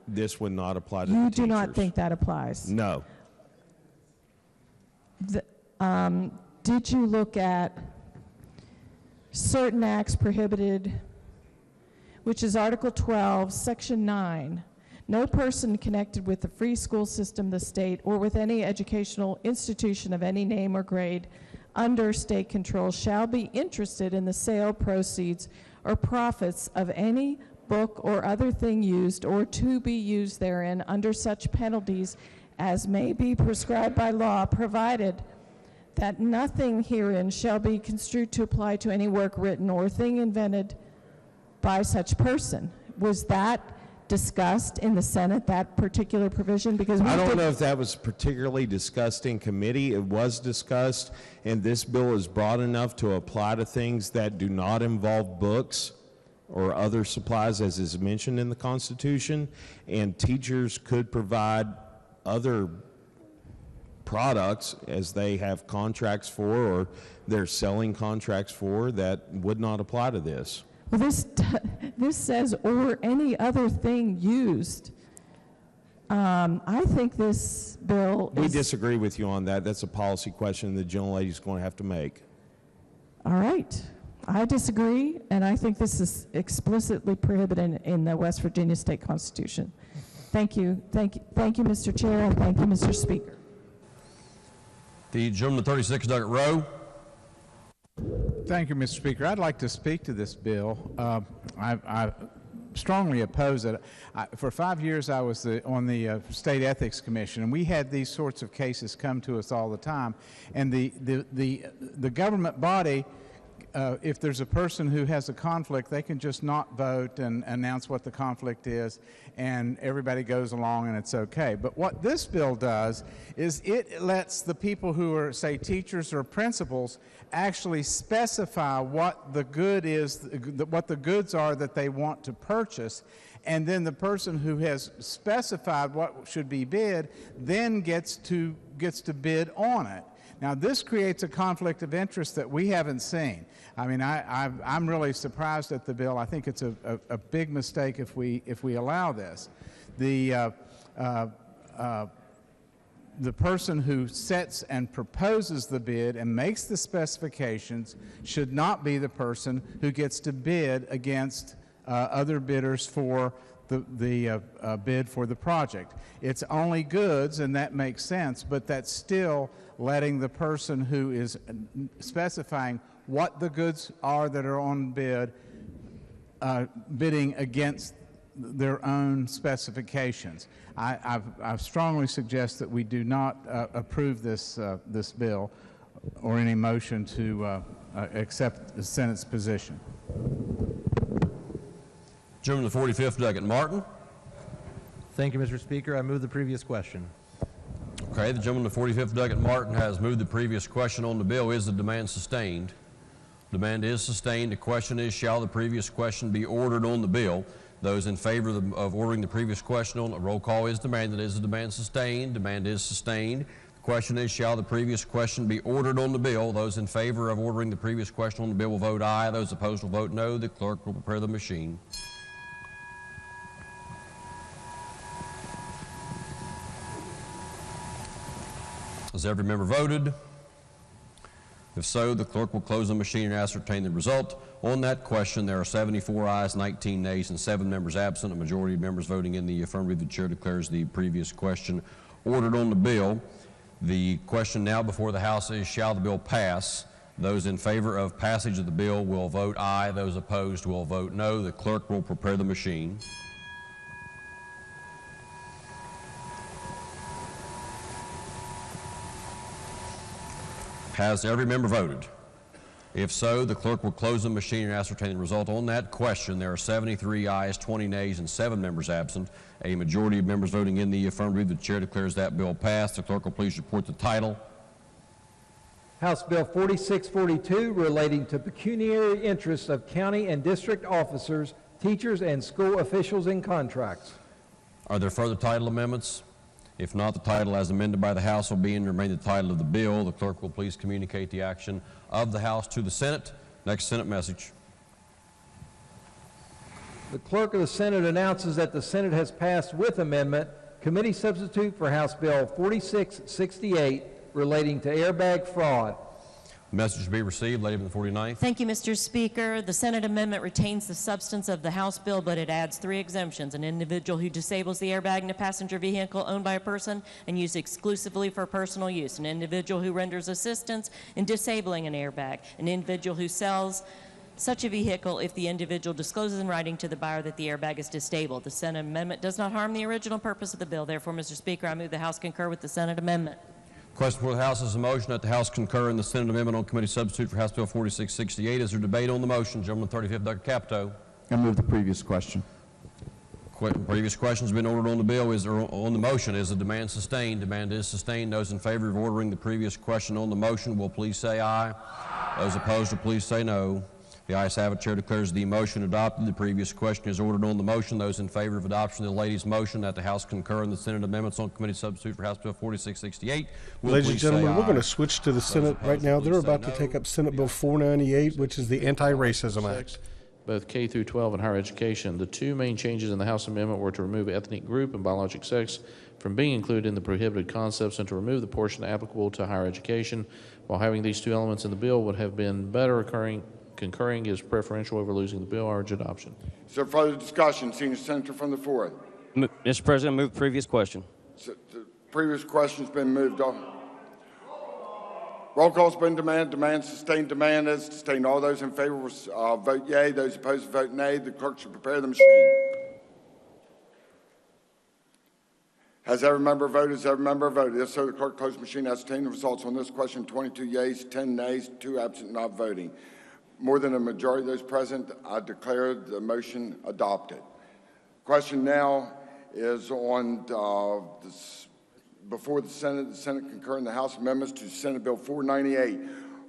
This would not apply to you the do not teachers. think that applies? No. Did you look at certain acts prohibited, which is Article 12, Section 9? No person connected with the free school system, the state, or with any educational institution of any name or grade under state control shall be interested in the sale, proceeds, or profits of any book or other thing used or to be used therein under such penalties as may be prescribed by law, provided that nothing herein shall be construed to apply to any work written or thing invented by such person. Was that discussed in the Senate, that particular provision? Because I don't know if that was particularly discussed in committee. It was discussed, and this bill is broad enough to apply to things that do not involve books or other supplies, as is mentioned in the Constitution, and teachers could provide other products as they have contracts for or they're selling contracts for that would not apply to this. Well, this says, or any other thing used. I think this bill We is... disagree with you on that. That's a policy question the gentlelady's going to have to make. All right. I disagree, and I think this is explicitly prohibited in the West Virginia State Constitution. Thank you. Thank you, Mr. Chair, and thank you, Mr. Speaker. The gentleman 36, Doggett Rowe. Thank you, Mr. Speaker. I'd like to speak to this bill. I strongly oppose it. For 5 years, I was on the State Ethics Commission, and we had these sorts of cases come to us all the time. And the government body, if there's a person who has a conflict, they can just not vote and announce what the conflict is, and everybody goes along and it's okay. But what this bill does is it lets the people who are, say, teachers or principals actually specify what the good is, what the goods are that they want to purchase, and then the person who has specified what should be bid then gets to bid on it. Now, this creates a conflict of interest that we haven't seen. I mean, I'm really surprised at the bill. I think it's a big mistake if we allow this. The person who sets and proposes the bid and makes the specifications should not be the person who gets to bid against other bidders for the bid for the project. It's only goods, and that makes sense, but that's still letting the person who is specifying what the goods are that are on bid bidding against their own specifications. I strongly suggest that we do not approve this bill or any motion to accept the Senate's position. Gentleman, the 45th, Doggett Martin. Thank you, Mr. Speaker. I move the previous question. Okay, the gentleman, the 45th, Doggett Martin, has moved the previous question on the bill. Is the demand sustained? Demand is sustained. The question is, shall the previous question be ordered on the bill? Those in favor of ordering the previous question on, a roll call is demanded. Is the demand sustained? Demand is sustained. The question is, shall the previous question be ordered on the bill? Those in favor of ordering the previous question on the bill will vote aye. Those opposed will vote no. The clerk will prepare the machine. Has every member voted? If so, the clerk will close the machine and ascertain the result. On that question, there are 74 ayes, 19 nays, and 7 members absent. A majority of members voting in the affirmative. The chair declares the previous question ordered on the bill. The question now before the House is, shall the bill pass? Those in favor of passage of the bill will vote aye. Those opposed will vote no. The clerk will prepare the machine. Has every member voted? If so, the clerk will close the machine and ascertain the result. On that question, there are 73 ayes, 20 nays, and 7 members absent. A majority of members voting in the affirmative. The chair declares that bill passed. The clerk will please report the title. House Bill 4642, relating to pecuniary interests of county and district officers, teachers, and school officials in contracts. Are there further title amendments? If not, the title as amended by the House will be and remain the title of the bill. The clerk will please communicate the action of the House to the Senate. Next Senate message. The clerk of the Senate announces that the Senate has passed with amendment committee substitute for House Bill 4668 relating to airbag fraud. Message to be received. Lady from the 49th. Thank you, Mr. Speaker. The Senate amendment retains the substance of the House bill, but it adds 3 exemptions. An individual who disables the airbag in a passenger vehicle owned by a person and used exclusively for personal use. An individual who renders assistance in disabling an airbag. An individual who sells such a vehicle if the individual discloses in writing to the buyer that the airbag is disabled. The Senate amendment does not harm the original purpose of the bill. Therefore, Mr. Speaker, I move the House concur with the Senate amendment. Question for the House is a motion that the House concur in the Senate amendment on committee substitute for House Bill 4668. Is there debate on the motion? Gentleman 35th, Dr. Capito. I move the previous question. Previous question has been ordered on the bill. Is there on the motion? Is the demand sustained? Demand is sustained. Those in favor of ordering the previous question on the motion will please say aye. Those opposed will please say no. The ayes have it. Chair declares the motion adopted. The previous question is ordered on the motion. Those in favor of adoption of the lady's motion that the House concur in the Senate amendments on committee substitute for House Bill 4668 will Ladies and please gentlemen, say we're aye. going to switch to the Senate right now. They're about to take up Senate Bill 498, which is the Anti-Racism Act. both K through 12 and higher education. The two main changes in the House amendment were to remove ethnic group and biologic sex from being included in the prohibited concepts and to remove the portion applicable to higher education. While having these two elements in the bill would have been better, concurring is preferential over losing the bill. I urge adoption. Is there further discussion? Senior Senator from the 4th. Mr. President, move the previous question. So the previous question's been moved on. Roll call's been demanded. Demand sustained. Demand is sustained. All those in favor vote yea. Those opposed vote nay. The clerk should prepare the machine. Has every member voted? Has every member voted? If so, the clerk close the machine. Ascertain the results on this question. 22 yeas, 10 nays, 2 absent, not voting. More than a majority of those present, I declare the motion adopted. Question now is on before the Senate. The Senate concur in the House amendments to Senate Bill 498.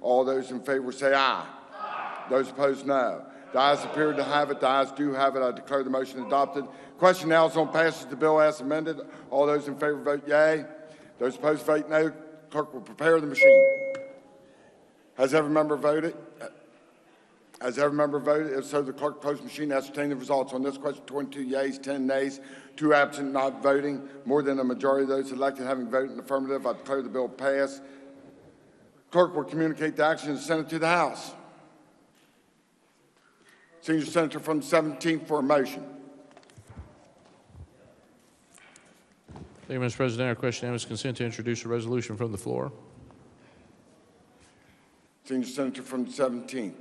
All those in favor say aye. Aye. Those opposed, no. The ayes appear to have it. The ayes do have it. I declare the motion adopted. Question now is on passage of the bill as amended. All those in favor vote yea. Those opposed vote no. Clerk will prepare the machine. Has every member voted? Has every member voted? If so, the clerk close the machine. Ascertain the results on this question. 22 yeas, 10 nays, 2 absent, not voting. More than a majority of those elected having voted in the affirmative, I declare the bill passed. Clerk will communicate the action of the Senate to the House. Senior Senator from the 17th for a motion. Thank you, Mr. President. Our question now is consent to introduce a resolution from the floor. Senior Senator from the 17th.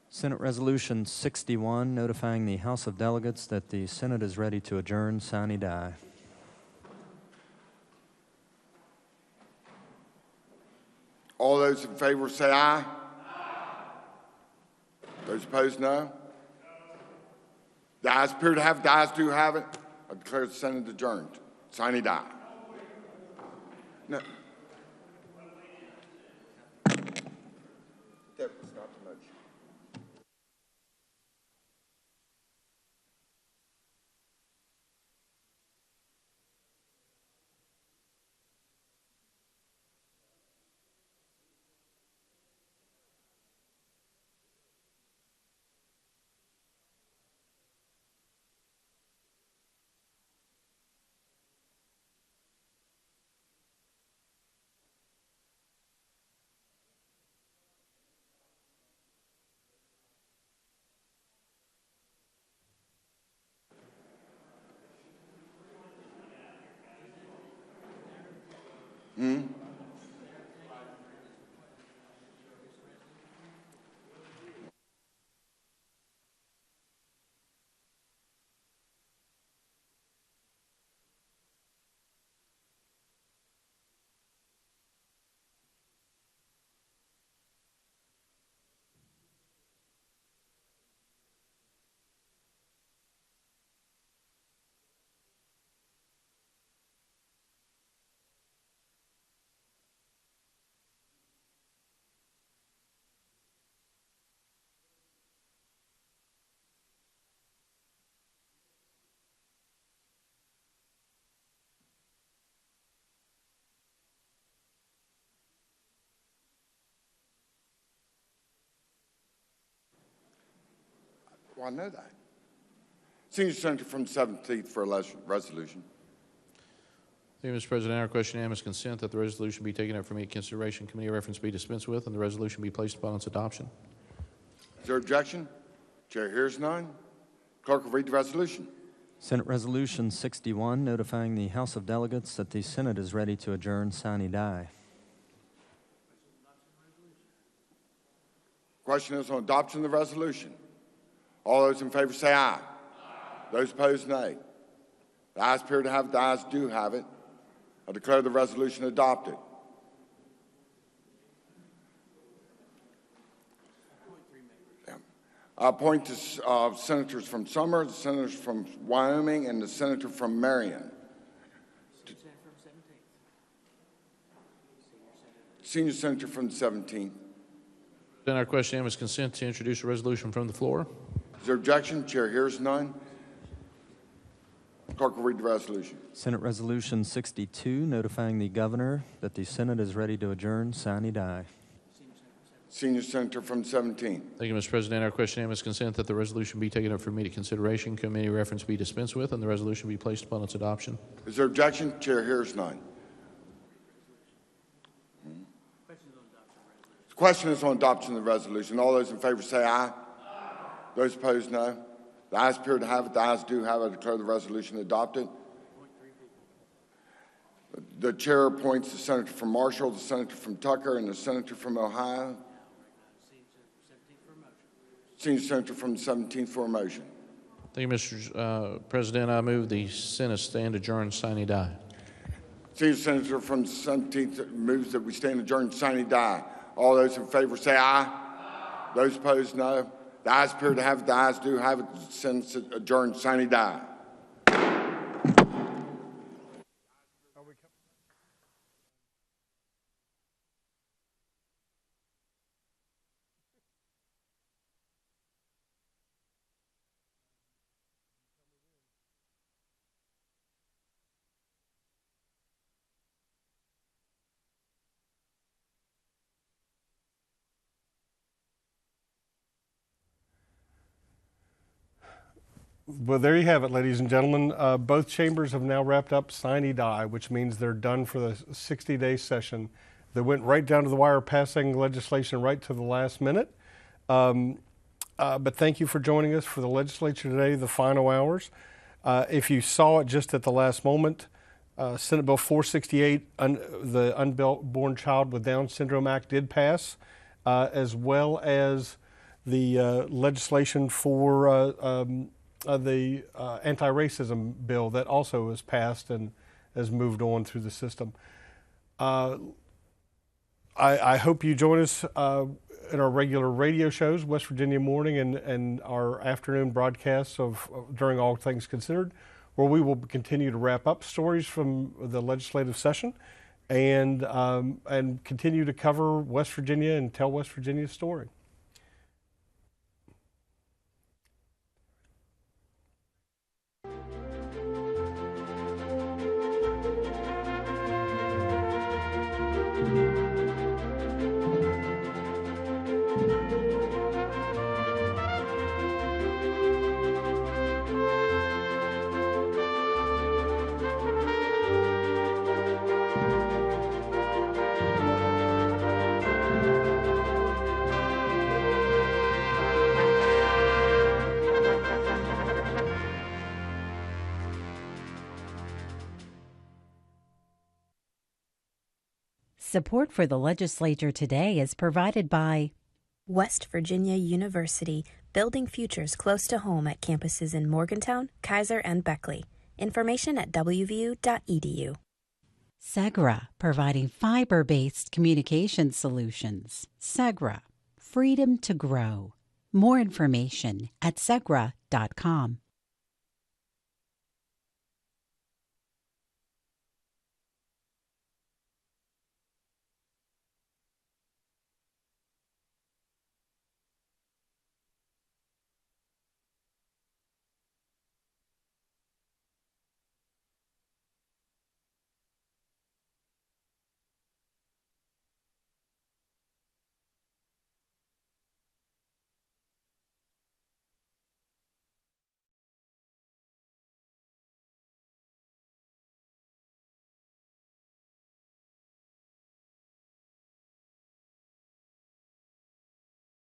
Senate Resolution 61, notifying the House of Delegates that the Senate is ready to adjourn sine die. All those in favor say aye. Aye. Those opposed, no. The ayes appear to have it. The ayes do have it. I declare the Senate adjourned. Sine die. No. That was not the motion. Well, I know that. Senior Senator from the 17th for a resolution. Thank you, Mr. President. Our question is consent that the resolution be taken up for immediate consideration, committee reference be dispensed with, and the resolution be placed upon its adoption. Is there objection? Chair hears none. Clerk will read the resolution. Senate Resolution 61, notifying the House of Delegates that the Senate is ready to adjourn sine die. Question is on adoption of the resolution. All those in favor say aye. Aye. Those opposed, nay. The ayes appear to have it. The ayes do have it. I declare the resolution adopted. I appoint the senators from Summer, the senators from Wyoming, and the senator from Marion. Senior Senator from the 17th. Then our question is consent to introduce a resolution from the floor. Is there objection? Chair hears none. Clerk will read the resolution. Senate Resolution 62, notifying the governor that the Senate is ready to adjourn, sine die. Senior Senator from 17. Thank you, Mr. President. Our question is consent that the resolution be taken up for immediate consideration, committee reference be dispensed with, and the resolution be placed upon its adoption. Is there objection? Chair hears none. The question is on adoption of the resolution. All those in favor say aye. Those opposed, no. The ayes appear to have it. The ayes do have it. I declare the resolution adopted. The chair appoints the senator from Marshall, the senator from Tucker, and the senator from Ohio. Senior senator from the 17th for a motion. Thank you, Mr. President. I move the Senate stand adjourned, sine die. Senior senator from the 17th moves that we stand adjourned, sine die. All those in favor say aye. Those opposed, no. The ayes appear to have it. The ayes do have it. Senate adjourned, sine die. Well, there you have it, ladies and gentlemen. Both chambers have now wrapped up sine die, which means they're done for the 60-day session. They went right down to the wire, passing legislation right to the last minute. But thank you for joining us for the legislature today, the final hours. If you saw it just at the last moment, Senate Bill 468, the Unborn Child with Down Syndrome Act did pass, as well as the legislation for the anti-racism bill that also has passed and has moved on through the system. I hope you join us in our regular radio shows, West Virginia Morning, and our afternoon broadcasts of During All Things Considered, where we will continue to wrap up stories from the legislative session and continue to cover West Virginia and tell West Virginia's story. Support for the legislature today is provided by West Virginia University, building futures close to home at campuses in Morgantown, Kaiser, and Beckley. Information at wvu.edu. Segra, providing fiber-based communication solutions. Segra, freedom to grow. More information at segra.com.